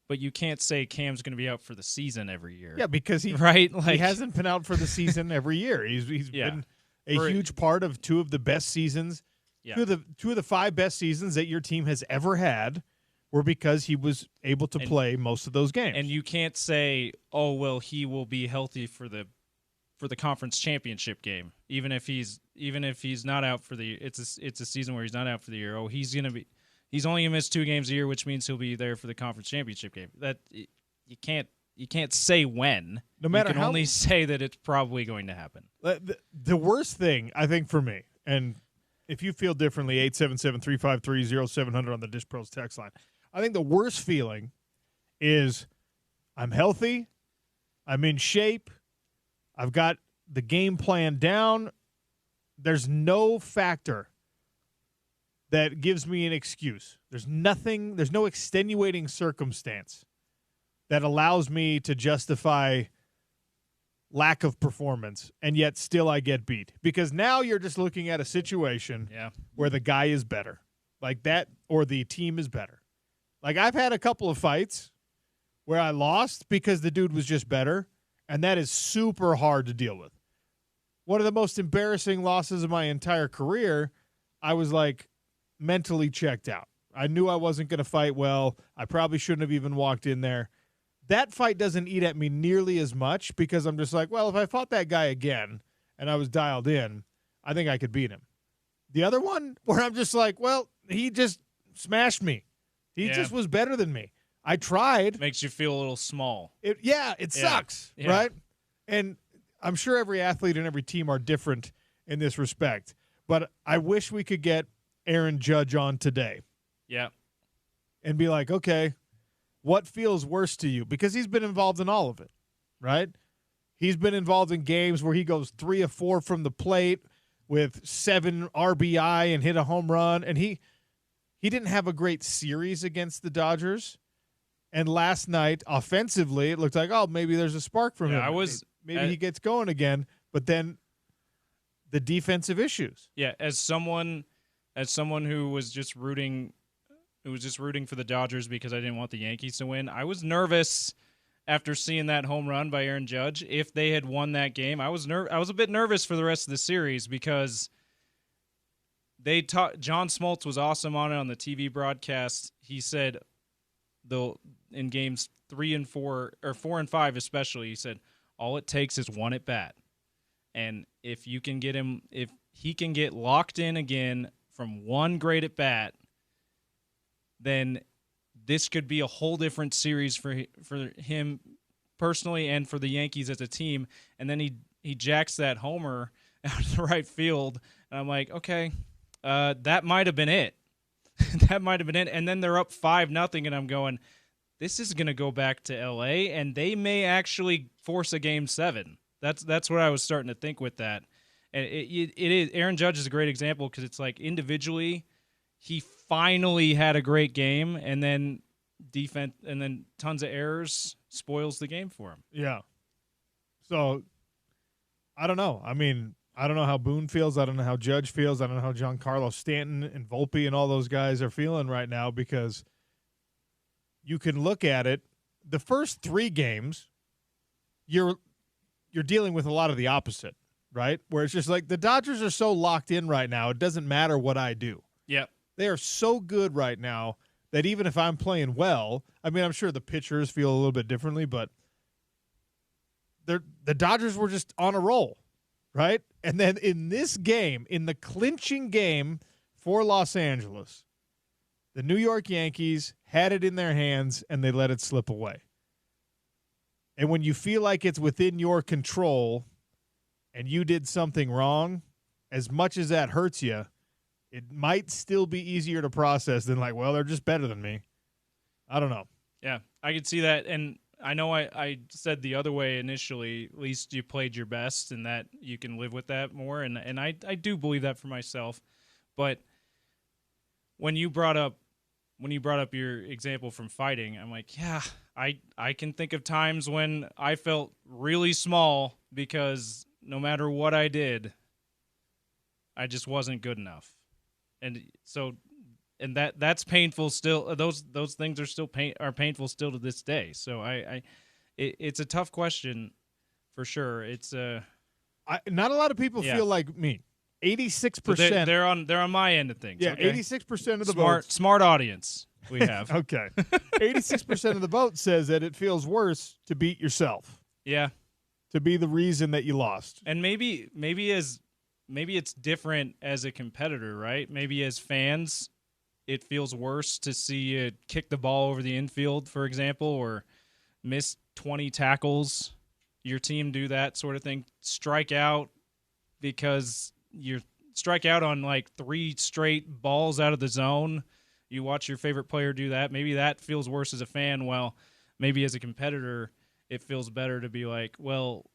but you can't say Cam's going to be out for the season every year. Yeah, because he hasn't been out for the season every year. He's been a huge part of 2 of the best seasons. Yeah. 2 of the 5 best seasons that your team has ever had were because he was able to play most of those games. And you can't say, oh, well, he will be healthy for the conference championship game, even if he's not out for the it's a season where he's not out for the year. Oh, he's only gonna miss 2 games a year, which means he'll be there for the conference championship game. That you can't say when. No matter you can how, only say that it's probably going to happen. The worst thing I think for me, and if you feel differently, 877-353-0700 on the Dish Pros text line. I think the worst feeling is I'm healthy, I'm in shape, I've got the game plan down. There's no factor that gives me an excuse. There's no extenuating circumstance that allows me to justify lack of performance, and yet still I get beat. Because now you're just looking at a situation where the guy is better. Like that, or the team is better. Like I've had a couple of fights where I lost because the dude was just better, and that is super hard to deal with. One of the most embarrassing losses of my entire career, I was like mentally checked out. I knew I wasn't going to fight well. I probably shouldn't have even walked in there. That fight doesn't eat at me nearly as much because I'm just like, well, if I fought that guy again and I was dialed in, I think I could beat him. The other one where I'm just like, well, he just smashed me. He just was better than me. I tried. Makes you feel a little small. It sucks, right? And I'm sure every athlete and every team are different in this respect. But I wish we could get Aaron Judge on today. Yeah. And be like, okay, what feels worse to you? Because he's been involved in all of it, right? He's been involved in games where he goes 3 of 4 from the plate with 7 RBI and hit a home run. And he didn't have a great series against the Dodgers. And last night, offensively, it looked like, oh, maybe there's a spark from him. Maybe he gets going again. But then the defensive issues. Yeah, as someone who was just rooting for the Dodgers because I didn't want the Yankees to win, I was nervous after seeing that home run by Aaron Judge. If they had won that game, I was a bit nervous for the rest of the series because John Smoltz was awesome on it on the TV broadcast. He said in games 3 and 4 or 4 and 5 especially, he said all it takes is one at bat. And if he can get locked in again from one great at bat, then this could be a whole different series for him personally and for the Yankees as a team. And then he jacks that homer out of the right field, and I'm like, okay, that might have been it. That might have been it. And then they're up 5-0, and I'm going, this is going to go back to L.A., and they may actually force a Game 7. That's what I was starting to think with that. And it is Aaron Judge is a great example because it's like individually he finally had a great game, and then defense and then tons of errors spoils the game for him. Yeah. So I don't know. I mean, I don't know how Boone feels. I don't know how Judge feels. I don't know how Giancarlo Stanton and Volpe and all those guys are feeling right now because you can look at it. The first 3 games, you're dealing with a lot of the opposite, right? Where it's just like the Dodgers are so locked in right now, it doesn't matter what I do. Yep. They are so good right now that even if I'm playing well, I mean, I'm sure the pitchers feel a little bit differently, but the Dodgers were just on a roll, right? And then in this game, in the clinching game for Los Angeles, the New York Yankees had it in their hands and they let it slip away. And when you feel like it's within your control and you did something wrong, as much as that hurts you, it might still be easier to process than like, well, they're just better than me. I don't know. Yeah, I could see that. And I know I said the other way initially, at least you played your best and that you can live with that more. And I do believe that for myself. But when you brought up your example from fighting, I'm like, yeah, I can think of times when I felt really small because no matter what I did, I just wasn't good enough. And so, and that's painful still. Those things are still painful still to this day. So it's a tough question for sure. It's not a lot of people feel like me. 86%. So they're on my end of things. Yeah, okay? 86% of the vote. Smart audience we have. Okay. 86% of the vote says that it feels worse to beat yourself. Yeah. To be the reason that you lost. And maybe it's different as a competitor, right? Maybe as fans, it feels worse to see you kick the ball over the infield, for example, or miss 20 tackles, your team do that sort of thing, strike out because you strike out on like 3 straight balls out of the zone. You watch your favorite player do that. Maybe that feels worse as a fan. Well, maybe as a competitor, it feels better to be like, well,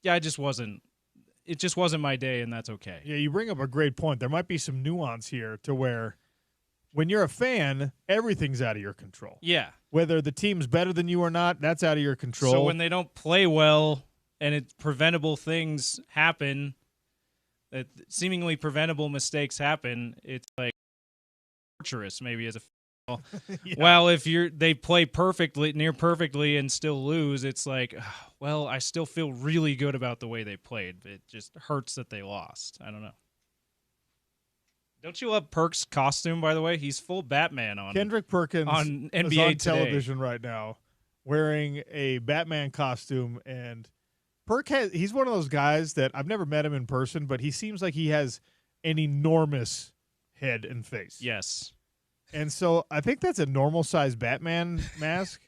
yeah, it just wasn't my day, and that's okay. Yeah, you bring up a great point. There might be some nuance here to where when you're a fan, everything's out of your control. Yeah. Whether the team's better than you or not, that's out of your control. So when they don't play well and preventable things happen, that seemingly preventable mistakes happen, it's like torturous maybe as a fan. Yeah. Well, if they play near perfectly and still lose, it's like, well, I still feel really good about the way they played. It just hurts that they lost. I don't know. Don't you love Perk's costume, by the way? He's full Batman on Kendrick Perkins on NBA is on Today. television right now wearing a Batman costume, and he's one of those guys that I've never met him in person, but he seems like he has an enormous head and face. Yes. And so I think that's a normal-sized Batman mask,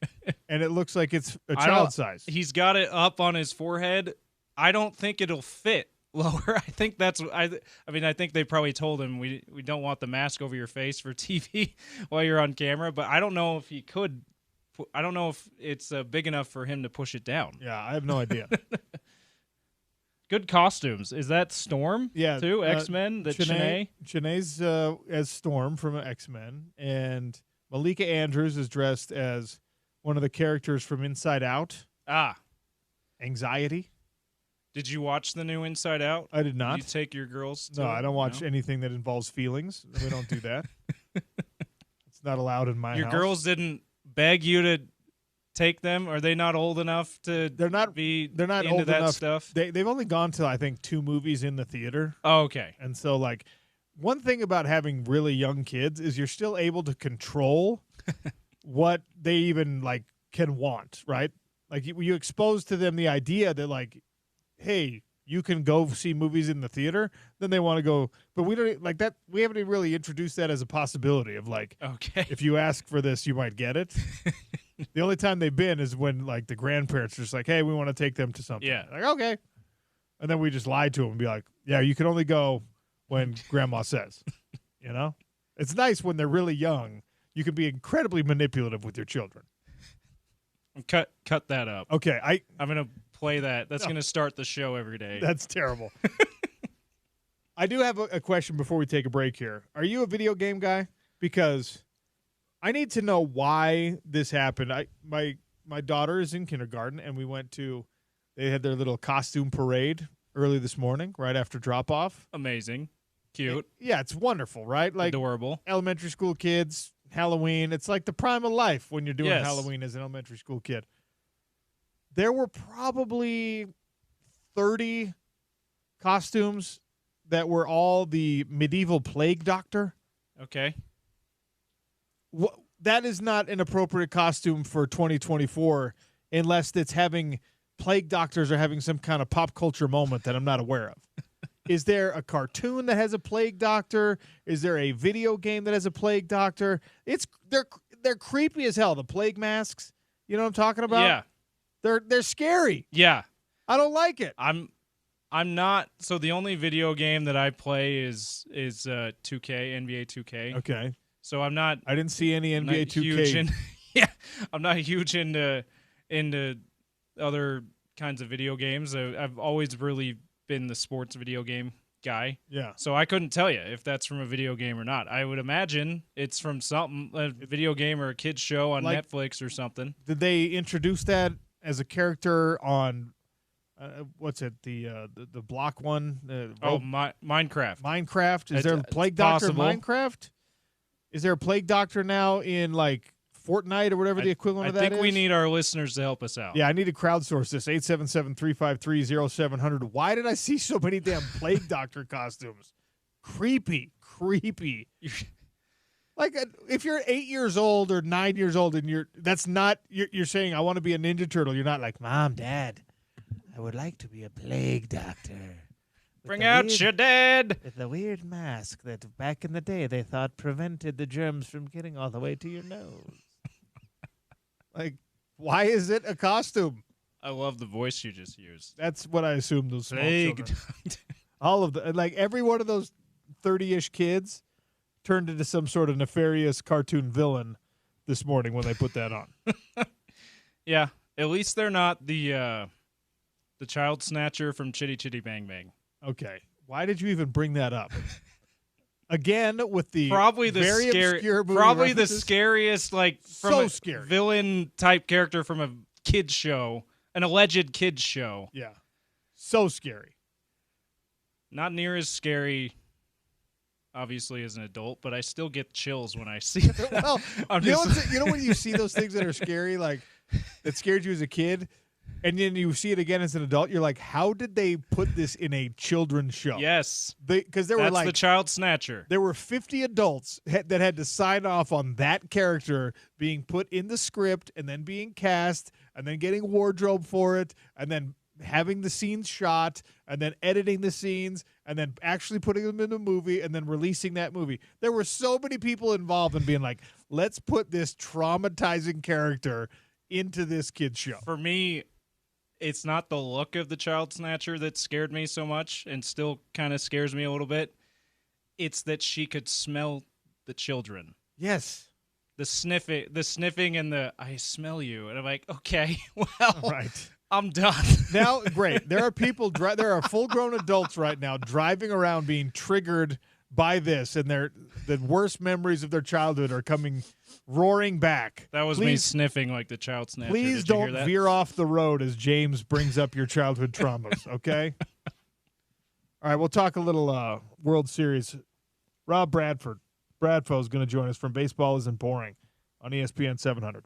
and it looks like it's a child size. He's got it up on his forehead. I don't think it'll fit lower. I think I think they probably told him we don't want the mask over your face for TV while you're on camera, but I don't know if he could. I don't know if it's big enough for him to push it down. Yeah, I have no idea. Good costumes. Is that Storm? Yeah, too. X-Men. Shanae's as Storm from X-Men, and Malika Andrews is dressed as one of the characters from Inside Out. Anxiety. Did you watch the new Inside Out? I did not. You take your girls to No, I don't watch anything that involves feelings. We don't do that. It's not allowed in my house. Your girls didn't beg you to take them? Are they not old enough to they're not into old that enough. stuff? They've only gone to, I think, 2 movies in the theater. Oh, okay. And so, like, one thing about having really young kids is you're still able to control what they even, like, can want, right? Like, you expose to them the idea that, like, hey, you can go see movies in the theater, then they want to go. But we don't like that. We haven't really introduced that as a possibility of like, okay, if you ask for this, you might get it. The only time they've been is when like the grandparents are just like, hey, we want to take them to something. Yeah. Like, okay. And then we just lie to them and be like, yeah, you can only go when grandma says, you know, it's nice when they're really young. You can be incredibly manipulative with your children. Cut that up. Okay. I'm going to play that. That's going to start the show every day. That's terrible. I do have a question before we take a break here. Are you a video game guy? Because I need to know why this happened. My daughter is in kindergarten, and they had their little costume parade early this morning, right after drop-off. Amazing. Cute. Yeah, it's wonderful, right? Like adorable. Elementary school kids Halloween. It's like the prime of life when you're doing Yes. Halloween as an elementary school kid. There were probably 30 costumes that were all the medieval plague doctor. Okay. That is not an appropriate costume for 2024 unless it's having plague doctors are having some kind of pop culture moment that I'm not aware of. Is there a cartoon that has a plague doctor? Is there a video game that has a plague doctor? They're creepy as hell. The plague masks. You know what I'm talking about? Yeah. They're scary. Yeah. I don't like it. I'm not. So the only video game that I play is 2K, NBA 2K. Okay. So I'm not. I didn't see any I'm not NBA 2K. huge yeah, I'm not huge into other kinds of video games. I've always really been the sports video game guy. Yeah. So I couldn't tell you if that's from a video game or not. I would imagine it's from a video game or a kids show on Like- Netflix or something. Did they introduce that as a character on what's it? The block one? Minecraft. Minecraft. Is It's- there a it's plague doctor in possible. Minecraft? Is there a plague doctor now in like Fortnite or whatever the equivalent of that is? I think we need our listeners to help us out. Yeah, I need to crowdsource this. 877-353-0700. Why did I see so many damn plague doctor costumes? Creepy. Like if you're 8 years old or 9 years old and you're saying I want to be a Ninja Turtle. You're not like, Mom, Dad, I would like to be a plague doctor. Bring out your dad. With the weird mask that back in the day they thought prevented the germs from getting all the way to your nose. Like, why is it a costume? I love the voice you just used. That's what I assume those small Plague children. All of the every one of those 30-ish kids turned into some sort of nefarious cartoon villain this morning when they put that on. Yeah, at least they're not the child snatcher from Chitty Chitty Bang Bang. Okay, why did you even bring that up? Again, with the Probably the very obscure movie probably the references? scariest, from So a scary. villain type character from a kids show, an alleged kids show. Yeah, so scary. Not near as scary, obviously, as an adult, but I still get chills when I see it. Well, I'm you know, just- you know when you see those things that are scary, like that scared you as a kid, and then you see it again as an adult, you're like, how did they put this in a children's show? Yes, Because there that's were like the child snatcher. there were 50 adults that had to sign off on that character being put in the script and then being cast and then getting wardrobe for it and then having the scenes shot and then editing the scenes and then actually putting them in the movie and then releasing that movie. There were so many people involved in being like, let's put this traumatizing character into this kid's show. For me, it's not the look of the child snatcher that scared me so much and still kind of scares me a little bit. It's that she could smell the children. Yes. The sniffing and the I smell you. And I'm like, okay, well, Right. I'm done. Now, great. There are people, there are full-grown adults right now driving around being triggered by this, and the worst memories of their childhood are coming roaring back. That was me Please- sniffing like the child snatcher. Please Did you hear don't that? veer off the road as James brings up your childhood traumas, okay? All right, we'll talk a little World Series. Rob Bradford. Bradfo is going to join us from Baseball Isn't Boring on ESPN 700.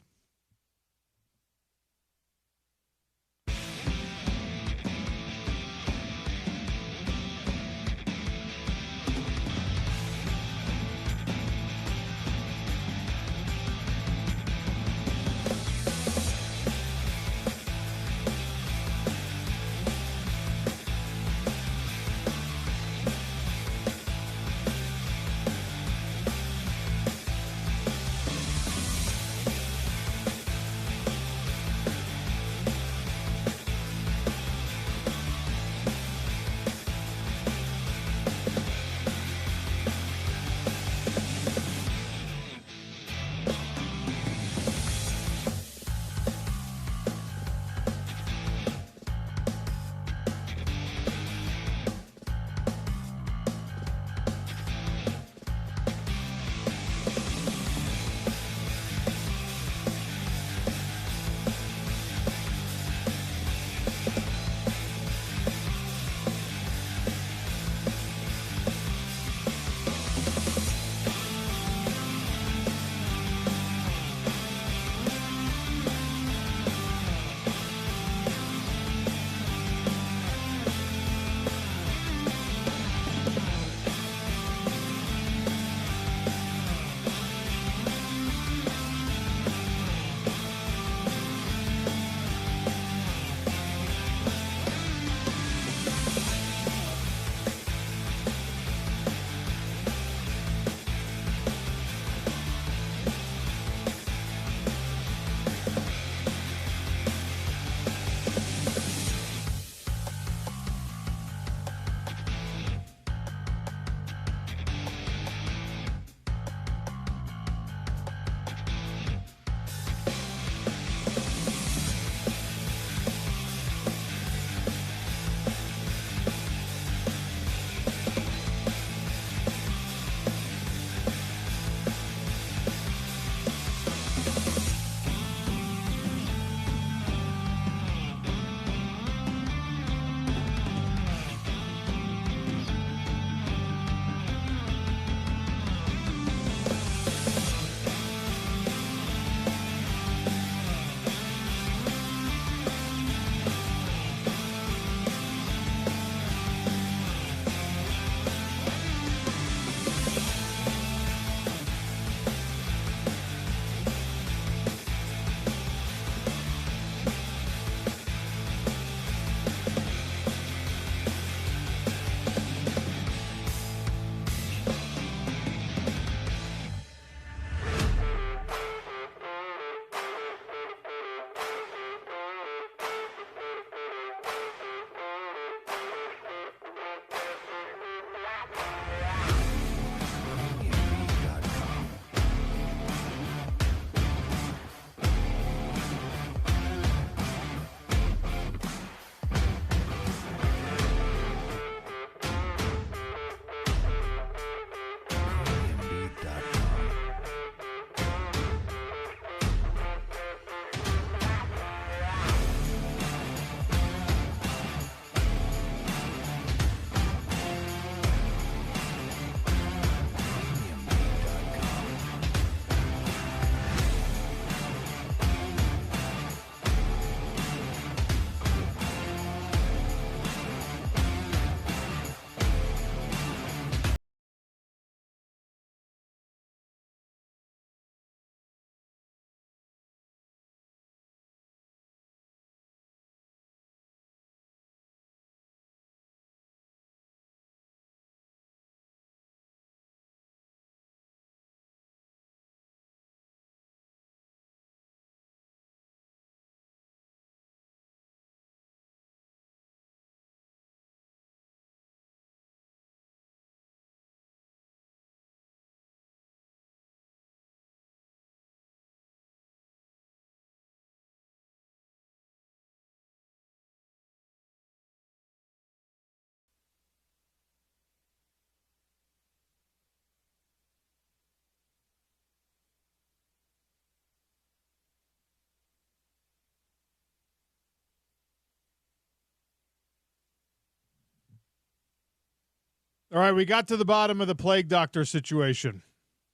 All right, we got to the bottom of the plague doctor situation.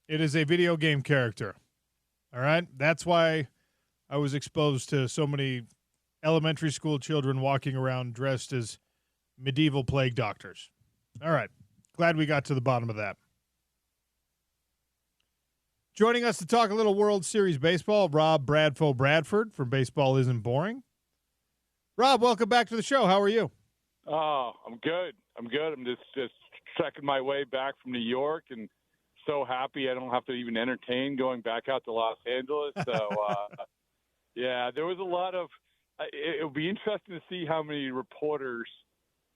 It is a video game character. All right? That's why I was exposed to so many elementary school children walking around dressed as medieval plague doctors. All right. Glad we got to the bottom of that. Joining us to talk a little World Series baseball, Rob Bradford from Baseball Isn't Boring. Rob, welcome back to the show. How are you? Oh, I'm good. I'm just checking my way back from New York and so happy I don't have to even entertain going back out to Los Angeles. So, yeah, there was a lot of it would be interesting to see how many reporters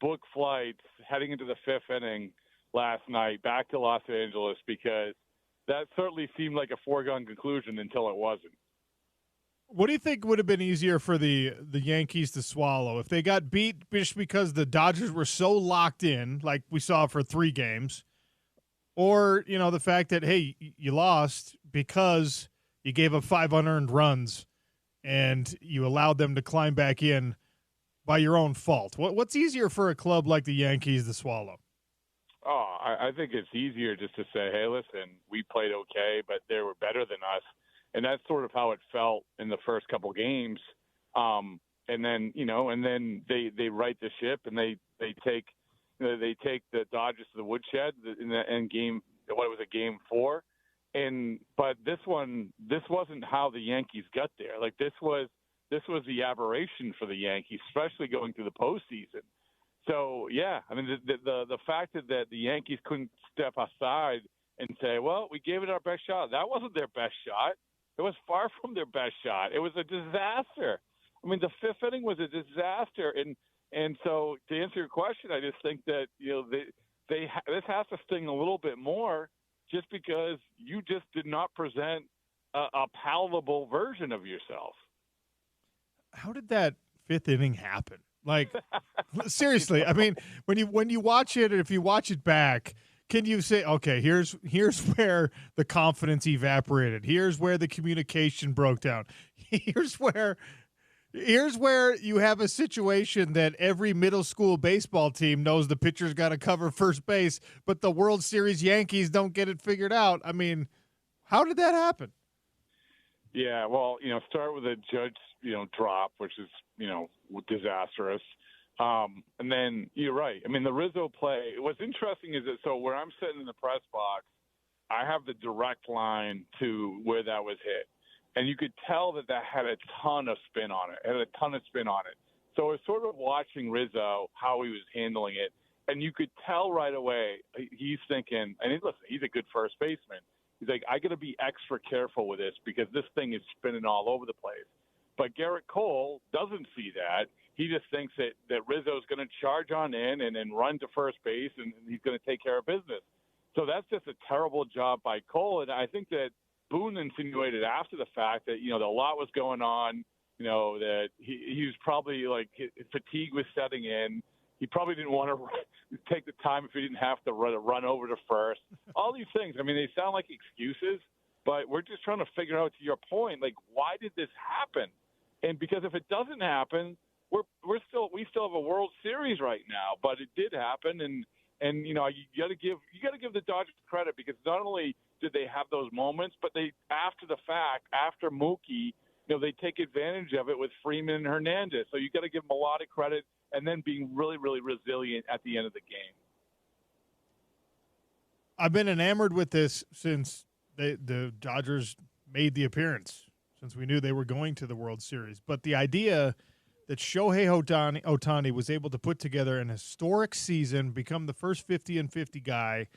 book flights heading into the fifth inning last night back to Los Angeles, because that certainly seemed like a foregone conclusion until it wasn't. What do you think would have been easier for the Yankees to swallow? If they got beat just because the Dodgers were so locked in, like we saw for 3 games, or, the fact that, hey, you lost because you gave up 5 unearned runs and you allowed them to climb back in by your own fault? What's easier for a club like the Yankees to swallow? Oh, I think it's easier just to say, hey, listen, we played okay, but they were better than us. And that's sort of how it felt in the first couple games. And then they right the ship and they take the Dodgers to the woodshed in game 4. But this wasn't how the Yankees got there. Like this was the aberration for the Yankees, especially going through the postseason. So yeah, I mean the fact that the Yankees couldn't step aside and say, well, we gave it our best shot. That wasn't their best shot. It was far from their best shot. It was a disaster. I mean, the fifth inning was a disaster. And so to answer your question, I just think that this has to sting a little bit more, just because you just did not present a palatable version of yourself. How did that fifth inning happen? Like, seriously, I mean, when you watch it, and if you watch it back, can you say, okay, here's where the confidence evaporated. Here's where the communication broke down. Here's where you have a situation that every middle school baseball team knows the pitcher's got to cover first base, but the World Series Yankees don't get it figured out. I mean, how did that happen? Yeah, well, start with a Judge, drop, which is, disastrous. And then you're right. I mean, the Rizzo play, what's interesting is that, so where I'm sitting in the press box, I have the direct line to where that was hit. And you could tell that had a ton of spin on it. So I was sort of watching Rizzo, how he was handling it. And you could tell right away, he's thinking, and listen, he's a good first baseman. He's like, I got to be extra careful with this because this thing is spinning all over the place. But Garrett Cole doesn't see that. He just thinks that Rizzo's going to charge on in and then run to first base, and he's going to take care of business. So that's just a terrible job by Cole. And I think that Boone insinuated after the fact that, a lot was going on, that he was probably like fatigue was setting in. He probably didn't want to take the time if he didn't have to run over to first. All these things. I mean, they sound like excuses, but we're just trying to figure out, to your point, like, why did this happen? And because if it doesn't happen, we still have a World Series right now. But it did happen, and you got to give the Dodgers credit, because not only did they have those moments, but they, after the fact, after Mookie, they take advantage of it with Freeman and Hernandez. So you got to give them a lot of credit, and then being really, really resilient at the end of the game. I've been enamored with this since the Dodgers made the appearance, since we knew they were going to the World Series. But the idea that Shohei Ohtani was able to put together an historic season, become the first 50-50 guy,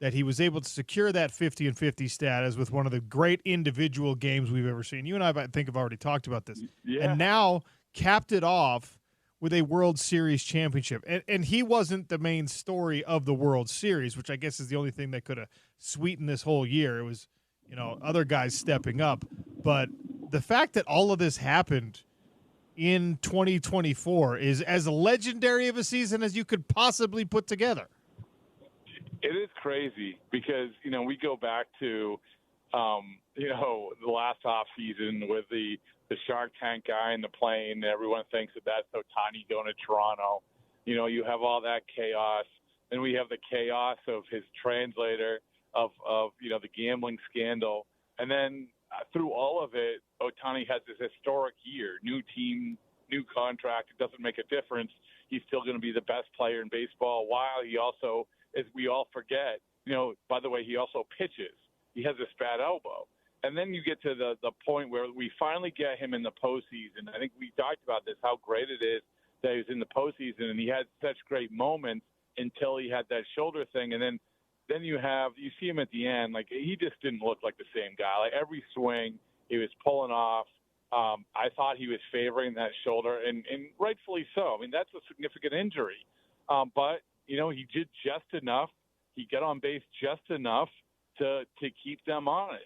that he was able to secure that 50-50 status with one of the great individual games we've ever seen. You and I think, have already talked about this. Yeah. And now capped it off with a World Series championship. And he wasn't the main story of the World Series, which I guess is the only thing that could have sweetened this whole year. It was, other guys stepping up. But the fact that all of this happened in 2024 is as legendary of a season as you could possibly put together. It is crazy because, we go back to, the last off season with the Shark Tank guy in the plane. Everyone thinks that that's Ohtani going to Toronto. You have all that chaos. Then we have the chaos of his translator, of the gambling scandal. And then through all of it, Ohtani has this historic year, new team, new contract. It doesn't make a difference. He's still going to be the best player in baseball, while he also, as we all forget, by the way, he also pitches. He has this bad elbow. And then you get to the point where we finally get him in the postseason. I think we talked about this, how great it is that he was in the postseason, and he had such great moments until he had that shoulder thing. And then you see him at the end, like he just didn't look like the same guy. Like every swing he was pulling off. I thought he was favoring that shoulder, and rightfully so. I mean, that's a significant injury. But, he did just enough. He got on base just enough to keep them honest.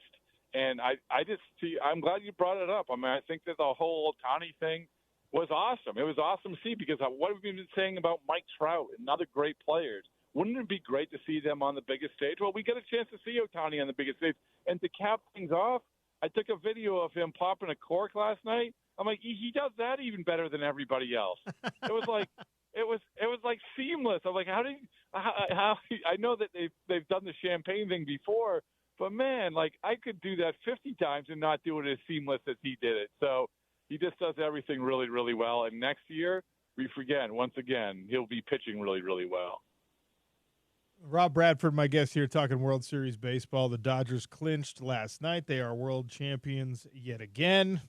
And I'm glad you brought it up. I mean, I think that the whole Ohtani thing was awesome. It was awesome to see, because what have we been saying about Mike Trout and other great players? Wouldn't it be great to see them on the biggest stage? Well, we get a chance to see Ohtani on the biggest stage. And to cap things off, I took a video of him popping a cork last night. I'm like, he does that even better than everybody else. It was like seamless. I'm like, how I know that they've done the champagne thing before, but man, like I could do that 50 times and not do it as seamless as he did it. So he just does everything really, really well. And next year, once again, he'll be pitching really, really well. Rob Bradford, my guest here, talking World Series baseball. The Dodgers clinched last night. They are world champions yet again.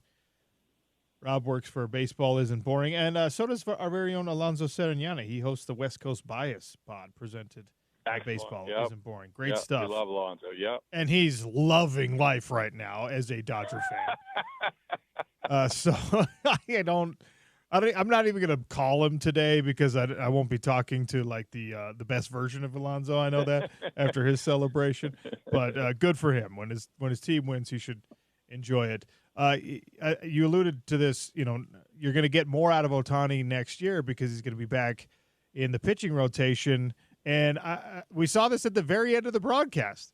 Rob works for Baseball Isn't Boring, and so does our very own Alonzo Serignani. He hosts the West Coast Bias pod presented by Baseball Isn't Boring. Great stuff. We love Alonzo, yep. And he's loving life right now as a Dodger fan. So I'm not even going to call him today, because I won't be talking to like the best version of Alonzo. I know that after his celebration, but good for him. When his team wins, he should enjoy it. You alluded to this. You're going to get more out of Ohtani next year because he's going to be back in the pitching rotation. And we saw this at the very end of the broadcast,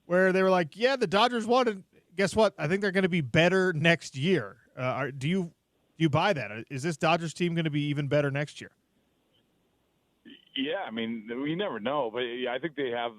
where they were like, "Yeah, the Dodgers won, and guess what? I think they're going to be better next year." Do you buy that? Is this Dodgers team going to be even better next year? Yeah, I mean, we never know, but I think they have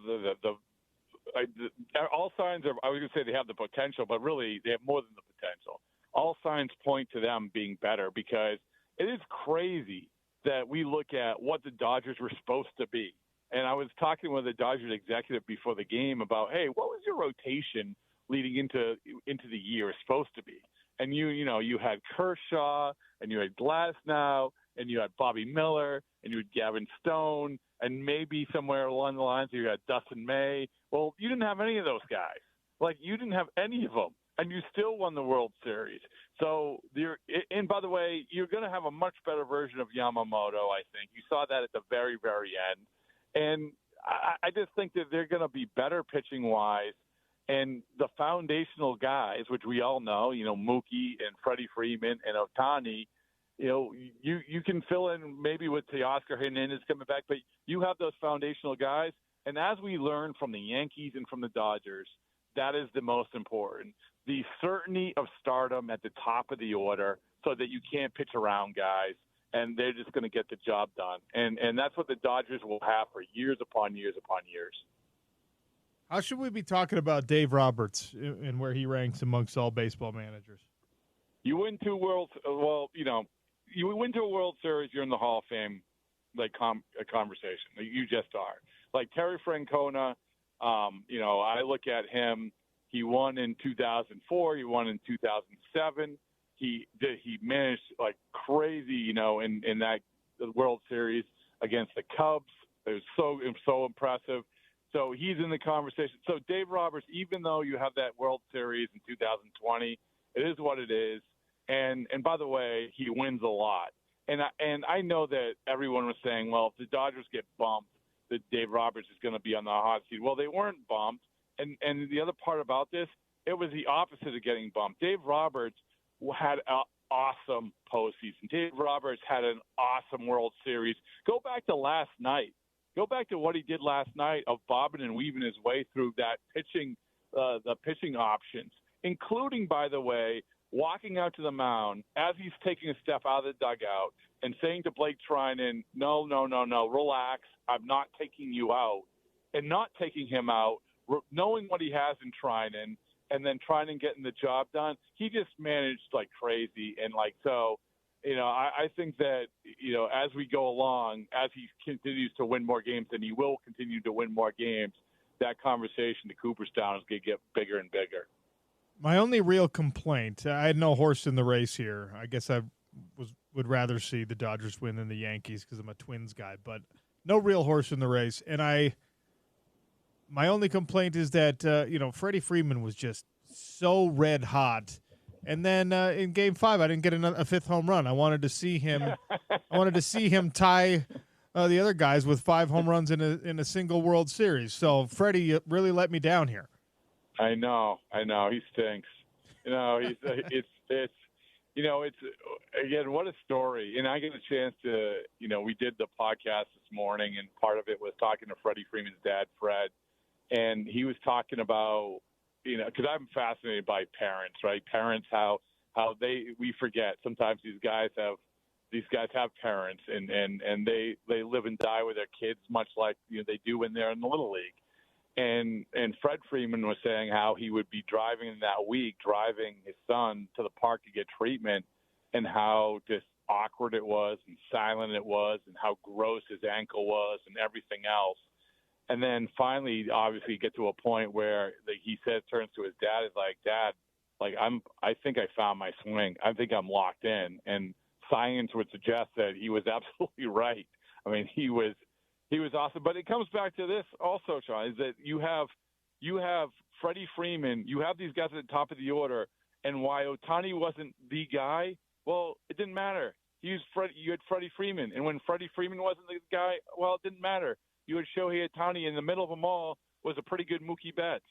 all signs are. I was going to say they have the potential, but really they have more than the potential. All signs point to them being better, because it is crazy that we look at what the Dodgers were supposed to be. And I was talking with a Dodgers executive before the game about, hey, what was your rotation leading into the year supposed to be? And you had Kershaw, and you had Glasnow, and you had Bobby Miller, and you had Gavin Stone, and maybe somewhere along the lines you had Dustin May. Well, you didn't have any of those guys. Like, you didn't have any of them, and you still won the World Series. So, and by the way, you're going to have a much better version of Yamamoto, I think. You saw that at the very, very end. And I just think that they're going to be better pitching-wise. And the foundational guys, which we all know, Mookie and Freddie Freeman and Ohtani, you can fill in maybe with Teoscar Hernandez coming back, but you have those foundational guys. And as we learned from the Yankees and from the Dodgers, that is the most important. The certainty of stardom at the top of the order, so that you can't pitch around guys, and they're just going to get the job done. And that's what the Dodgers will have for years upon years upon years. How should we be talking about Dave Roberts and where he ranks amongst all baseball managers? You win two World Series, you're in the Hall of Fame, like a conversation. You just are. Like Terry Francona, I look at him. He won in 2004. He won in 2007. He managed like crazy, in that World Series against the Cubs. It was so impressive. So he's in the conversation. So Dave Roberts, even though you have that World Series in 2020, it is what it is. And by the way, he wins a lot. And I know that everyone was saying, well, if the Dodgers get bumped, that Dave Roberts is going to be on the hot seat. Well, they weren't bumped. And the other part about this, it was the opposite of getting bumped. Dave Roberts had an awesome postseason. Dave Roberts had an awesome World Series. Go back to last night. Go back to what he did last night of bobbing and weaving his way through that pitching, the pitching options, including, by the way, walking out to the mound as he's taking a step out of the dugout, and saying to Blake Trinan, no, relax, I'm not taking you out, and not taking him out, knowing what he has in Trinan, and then Trinan getting the job done, he just managed like crazy. And so, I think that, as we go along, as he continues to win more games, and he will continue to win more games, that conversation to Cooperstown is going to get bigger and bigger. My only real complaint, I had no horse in the race here. I guess I would rather see the Dodgers win than the Yankees because I'm a Twins guy, but no real horse in the race. And my only complaint is that, Freddie Freeman was just so red hot. And then in Game 5, I didn't get a fifth home run. I wanted to see him. I wanted to see him tie the other guys with 5 home runs in a single World Series. So Freddie really let me down here. I know. He stinks. It's again, what a story. And I get a chance to, we did the podcast this morning, and part of it was talking to Freddie Freeman's dad, Fred, and he was talking about, because I'm fascinated by parents, right? Parents, how we forget sometimes these guys have parents, and they live and die with their kids, much like they do when they're in the Little League. And Fred Freeman was saying how he would be driving his son to the park to get treatment, and how just awkward it was and silent it was, and how gross his ankle was and everything else. And then finally, obviously, get to a point where he turns to his dad, is like, Dad, I think I found my swing. I think I'm locked in. And science would suggest that he was absolutely right. I mean, he was awesome. But it comes back to this also, Sean, is that you have Freddie Freeman, you have these guys at the top of the order, and why Ohtani wasn't the guy, well, it didn't matter. You had Freddie Freeman, and when Freddie Freeman wasn't the guy, well, it didn't matter. You had Shohei Ohtani. In the middle of them all was a pretty good Mookie Betts.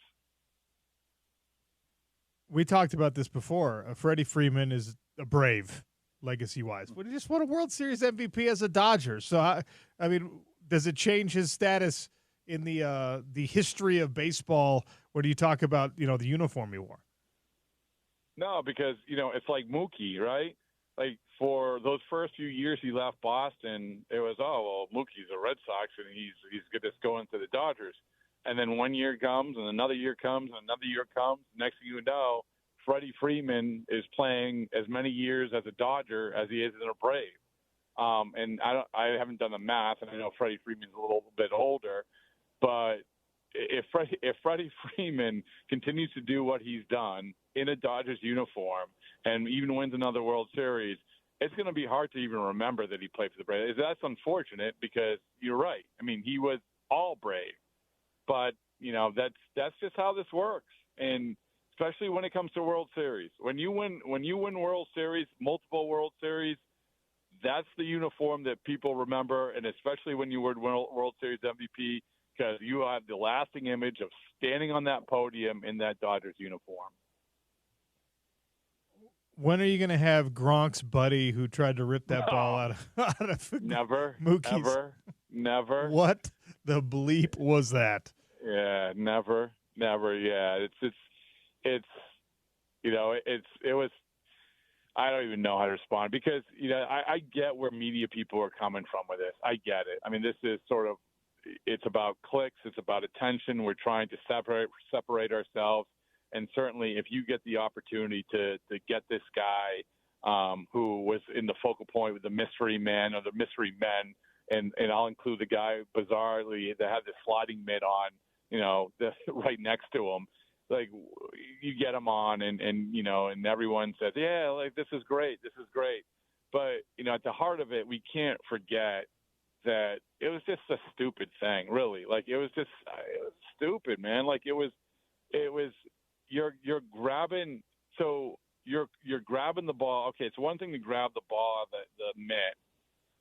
We talked about this before. Freddie Freeman is a Brave, legacy-wise. But he just won a World Series MVP as a Dodger. So, I mean, does it change his status in the history of baseball when you talk about, the uniform he wore? No, because, it's like Mookie, right? Like, for those first few years he left Boston, it was, Mookie's a Red Sox, and he's just going to the Dodgers. And then one year comes, and another year comes, and another year comes. Next thing you know, Freddie Freeman is playing as many years as a Dodger as he is as a Brave. And I haven't done the math, and I know Freddie Freeman's a little bit older, but if Freddie Freeman continues to do what he's done in a Dodgers uniform and even wins another World Series, it's going to be hard to even remember that he played for the Braves. That's unfortunate, because you're right. I mean, he was all Brave, but that's just how this works. And especially when it comes to World Series, when you win World Series, multiple World Series, that's the uniform that people remember. And especially when you win World Series MVP, because you have the lasting image of standing on that podium in that Dodgers uniform. When are you going to have Gronk's buddy who tried to rip that ball out of Never. Mookie's? Never. What the bleep was that? Yeah, never. Yeah, it was. I don't even know how to respond, because I get where media people are coming from with this. I get it. I mean, this is sort of, it's about clicks, it's about attention. We're trying to separate ourselves. And certainly, if you get the opportunity to get this guy who was in the focal point with the mystery man or the mystery men, and I'll include the guy bizarrely that had the sliding mitt on, right next to him. Like, you get him on, and everyone says, yeah, like, this is great. But at the heart of it, we can't forget that it was just a stupid thing, really. Like, it was stupid, man. Like, it was. You're grabbing. So you're grabbing the ball. Okay, it's one thing to grab the ball out of the mitt,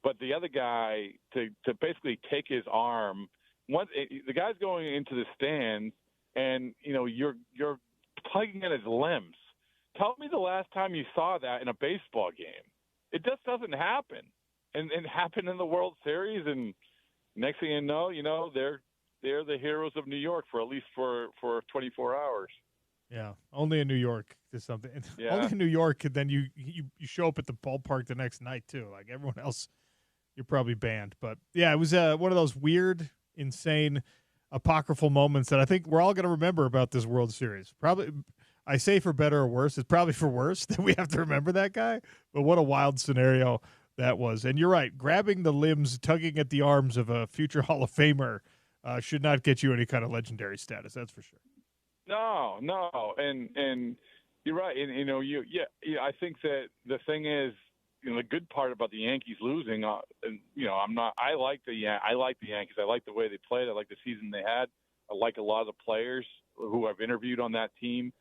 but the other guy to basically take his arm. The guy's going into the stands, and you're tugging at his limbs. Tell me the last time you saw that in a baseball game. It just doesn't happen, and it happened in the World Series. And next thing you know, they're the heroes of New York for at least for 24 hours. Yeah, only in New York is something. Yeah. Only in New York, then you show up at the ballpark the next night too. Like everyone else, you're probably banned. But yeah, it was one of those weird, insane, apocryphal moments that I think we're all going to remember about this World Series. Probably, I say for better or worse. It's probably for worse that we have to remember that guy. But what a wild scenario that was. And you're right, grabbing the limbs, tugging at the arms of a future Hall of Famer should not get you any kind of legendary status. That's for sure. No, and you're right. And I think that the thing is, the good part about the Yankees losing, and I like the Yankees. I like the way they played. I like the season they had. I like a lot of the players who I've interviewed on that team.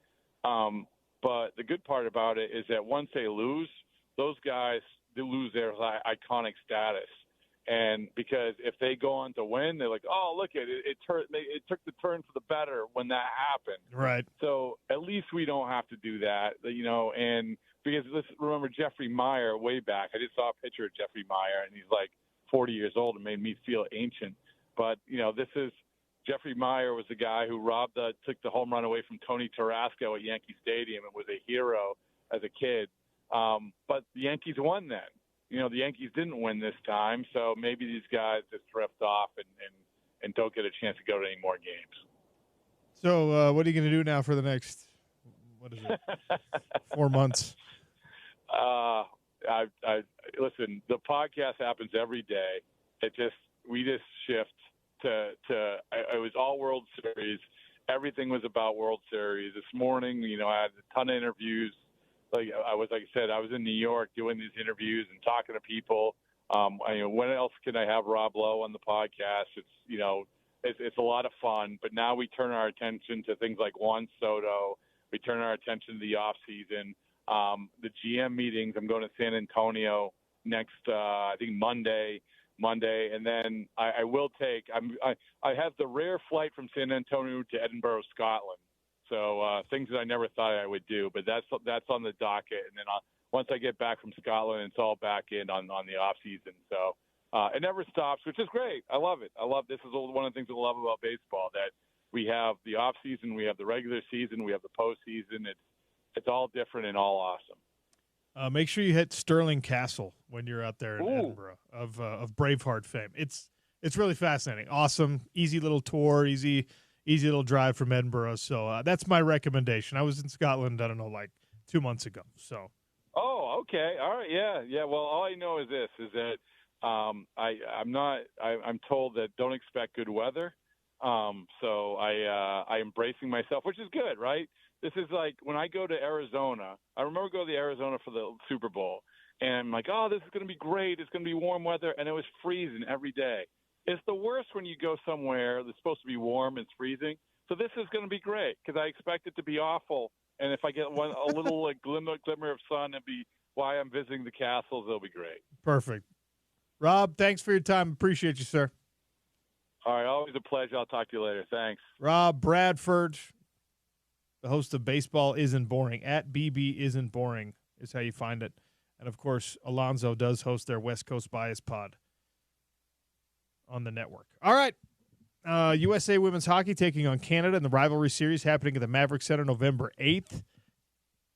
But the good part about it is that once they lose, those guys they lose their iconic status. And because if they go on to win, they're like, oh, look at it. It took the turn for the better when that happened. Right. So at least we don't have to do that, and because let's remember Jeffrey Meyer way back. I just saw a picture of Jeffrey Meyer, and he's like 40 years old and made me feel ancient. But, this is Jeffrey Meyer was the guy who took the home run away from Tony Tarasco at Yankee Stadium and was a hero as a kid. But the Yankees won then. The Yankees didn't win this time, so maybe these guys just drift off and don't get a chance to go to any more games. So what are you going to do now for the next, 4 months? Listen, the podcast happens every day. We just shift to it was all World Series. Everything was about World Series. This morning, I had a ton of interviews. Like I said, I was in New York doing these interviews and talking to people. When else can I have Rob Lowe on the podcast? It's a lot of fun. But now we turn our attention to things like Juan Soto. We turn our attention to the off season. The GM meetings. I'm going to San Antonio next, I think Monday, and then I will take. I have the rare flight from San Antonio to Edinburgh, Scotland. So things that I never thought I would do, but that's on the docket. And then once I get back from Scotland, it's all back in on the off season. So it never stops, which is great. I love it. This is one of the things I love about baseball, that we have the off season, we have the regular season, we have the postseason. It's all different and all awesome. Make sure you hit Stirling Castle when you're out there in Edinburgh of Braveheart fame. It's really fascinating, awesome, easy little tour, easy little drive from Edinburgh. So that's my recommendation. I was in Scotland, I don't know, like 2 months ago. So. Oh, okay. All right. Yeah. Well, all I know is that I'm told that don't expect good weather. So I embracing myself, which is good, right? This is like when I go to Arizona. I remember going to Arizona for the Super Bowl, and I'm like, oh, this is going to be great. It's going to be warm weather, and it was freezing every day. It's the worst when you go somewhere that's supposed to be warm and it's freezing. So this is going to be great because I expect it to be awful. And if I get a little glimmer of sun, it'll be why I'm visiting the castles. It'll be great. Perfect. Rob, thanks for your time. Appreciate you, sir. All right. Always a pleasure. I'll talk to you later. Thanks. Rob Bradford, the host of Baseball Isn't Boring, at BB Isn't Boring is how you find it. And, of course, Alonzo does host their West Coast Bias pod on the network. All right. USA Women's Hockey taking on Canada in the rivalry series happening at the Maverick Center November 8th.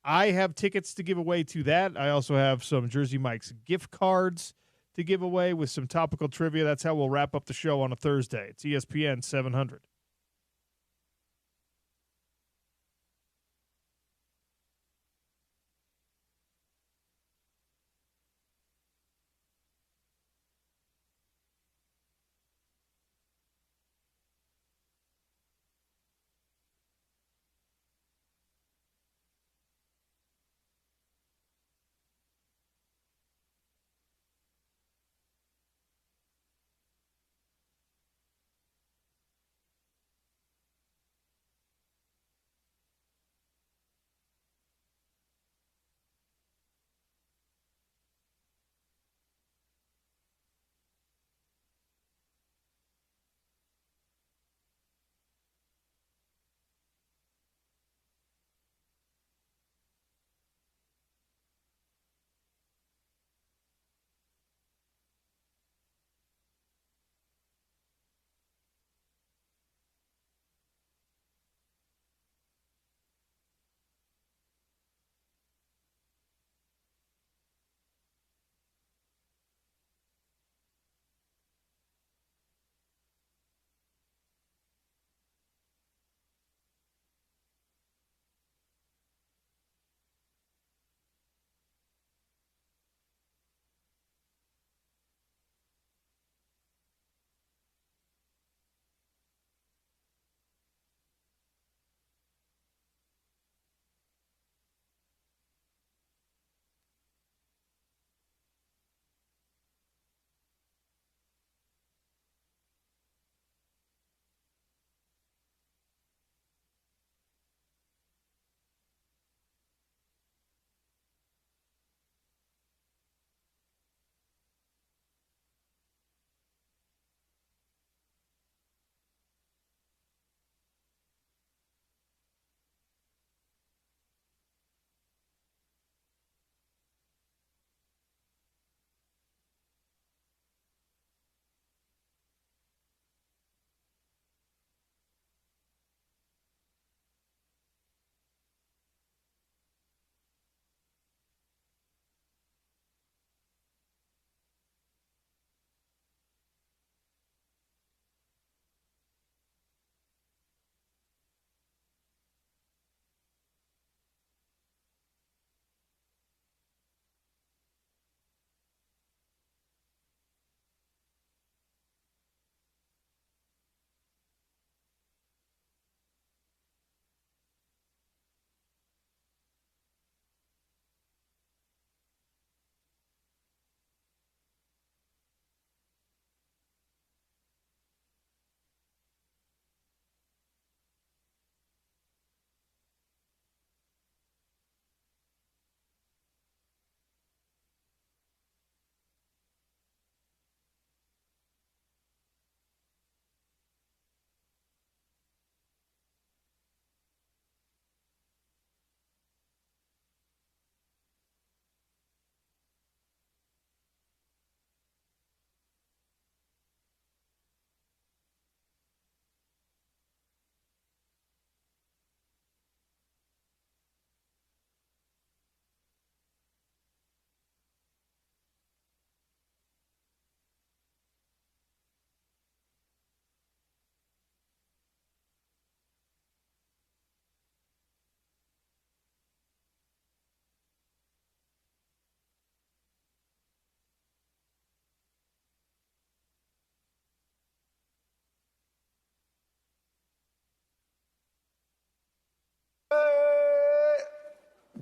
I have tickets to give away to that. I also have some Jersey Mike's gift cards to give away with some topical trivia. That's how we'll wrap up the show on a Thursday. It's ESPN 700.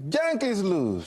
Yankees lose.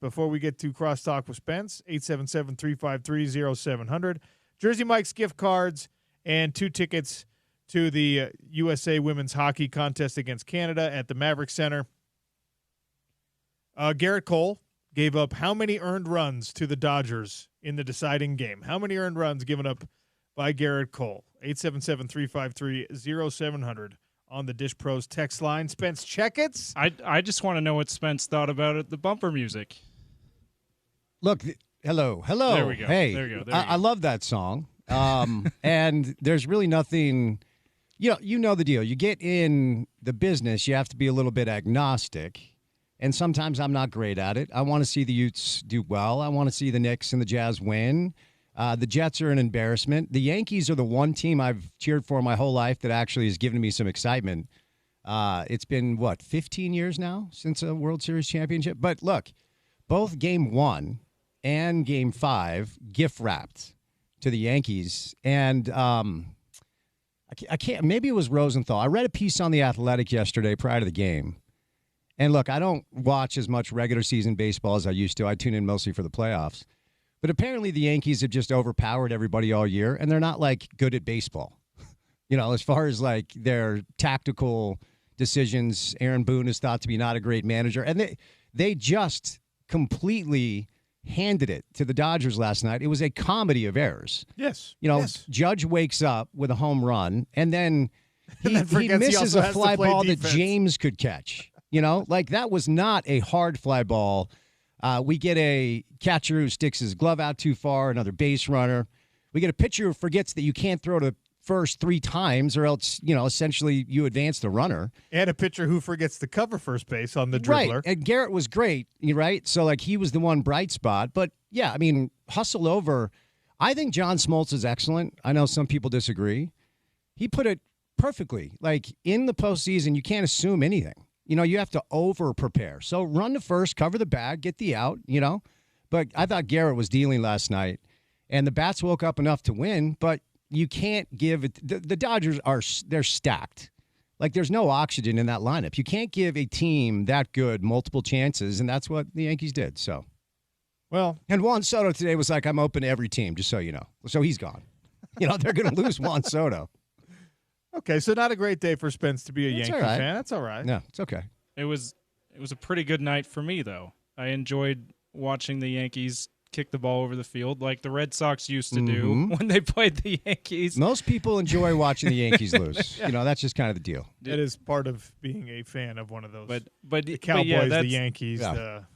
Before we get to Crosstalk with Spence, 877-353-0700. Jersey Mike's gift cards and 2 tickets to the USA Women's Hockey Contest against Canada at the Maverick Center. Garrett Cole gave up how many earned runs to the Dodgers in the deciding game? How many earned runs given up by Garrett Cole? 877-353-0700 on the Dish Pros text line. Spence Checketts? I just want to know what Spence thought about it, the bumper music. Look, hello. There we go. Hey, there we go. I love that song. And there's really nothing, you know the deal. You get in the business, you have to be a little bit agnostic. And sometimes I'm not great at it. I want to see the Utes do well. I want to see the Knicks and the Jazz win. The Jets are an embarrassment. The Yankees are the one team I've cheered for my whole life that actually has given me some excitement. It's been, 15 years now since a World Series championship? But look, both Game 1 and Game 5 gift wrapped to the Yankees. And I can't, maybe it was Rosenthal. I read a piece on The Athletic yesterday prior to the game. And look, I don't watch as much regular season baseball as I used to. I tune in mostly for the playoffs. But apparently the Yankees have just overpowered everybody all year, and they're not, good at baseball. As far as, their tactical decisions, Aaron Boone is thought to be not a great manager. And they just completely handed it to the Dodgers last night. It was a comedy of errors. Yes. Yes. Judge wakes up with a home run, and then he misses a fly ball that James could catch. That was not a hard fly ball. We get a catcher who sticks his glove out too far, another base runner. We get a pitcher who forgets that you can't throw to first 3 times or else, essentially you advance the runner. And a pitcher who forgets to cover first base on the dribbler. Right, and Garrett was great, right? So, he was the one bright spot. But, yeah, hustle over. I think John Smoltz is excellent. I know some people disagree. He put it perfectly. In the postseason, you can't assume anything. You have to over-prepare. So run to first, cover the bag, get the out, But I thought Garrett was dealing last night, and the bats woke up enough to win, but you can't give it. The Dodgers they're stacked. There's no oxygen in that lineup. You can't give a team that good multiple chances, and that's what the Yankees did. So, and Juan Soto today was like, I'm open to every team, just so you know. So he's gone. They're going to lose Juan Soto. Okay, so not a great day for Spence to be a Yankee fan. That's all right. No, it's okay. It was a pretty good night for me, though. I enjoyed watching the Yankees kick the ball over the field like the Red Sox used to do when they played the Yankees. Most people enjoy watching the Yankees lose. Yeah. That's just kind of the deal. It is part of being a fan of one of those. But the Cowboys, the Yankees, the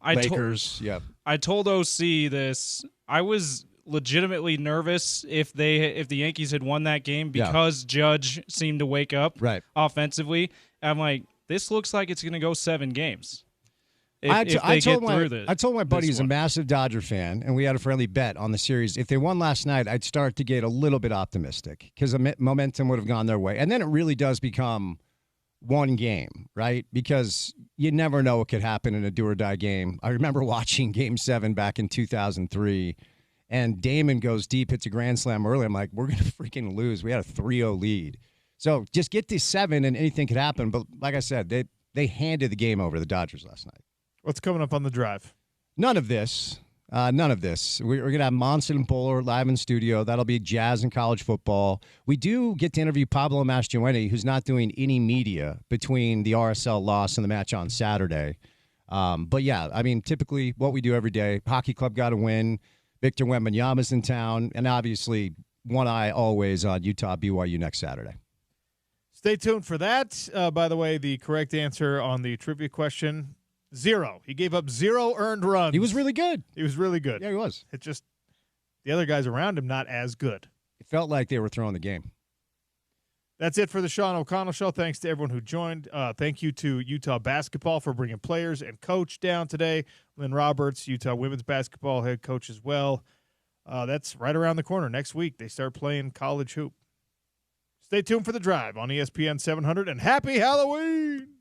Lakers. I told OC this. I was legitimately nervous if the Yankees had won that game because Judge seemed to wake up offensively. I'm like, this looks like it's going to go 7 games. I told my buddy who's a massive Dodger fan, and we had a friendly bet on the series. If they won last night, I'd start to get a little bit optimistic because the momentum would have gone their way. And then it really does become one game, right? Because you never know what could happen in a do-or-die game. I remember watching Game 7 back in 2003, and Damon goes deep, hits a grand slam early. I'm like, we're going to freaking lose. We had a 3-0 lead. So just get to 7 and anything could happen. But like I said, they handed the game over to the Dodgers last night. What's coming up on the drive? None of this. We're going to have Monson and Bowler live in studio. That'll be Jazz and college football. We do get to interview Pablo Mastroeni, who's not doing any media between the RSL loss and the match on Saturday. But, yeah, typically what we do every day, Hockey Club got to win. Victor Wembanyama's in town, and obviously one eye always on Utah BYU next Saturday. Stay tuned for that. By the way, the correct answer on the trivia question, 0. He gave up 0 earned runs. He was really good. He was really good. Yeah, he was. It just, the other guys around him, not as good. It felt like they were throwing the game. That's it for the Sean O'Connell Show. Thanks to everyone who joined. Thank you to Utah basketball for bringing players and coach down today. Lynn Roberts, Utah women's basketball head coach as well. That's right around the corner. Next week, they start playing college hoop. Stay tuned for The Drive on ESPN 700, and happy Halloween!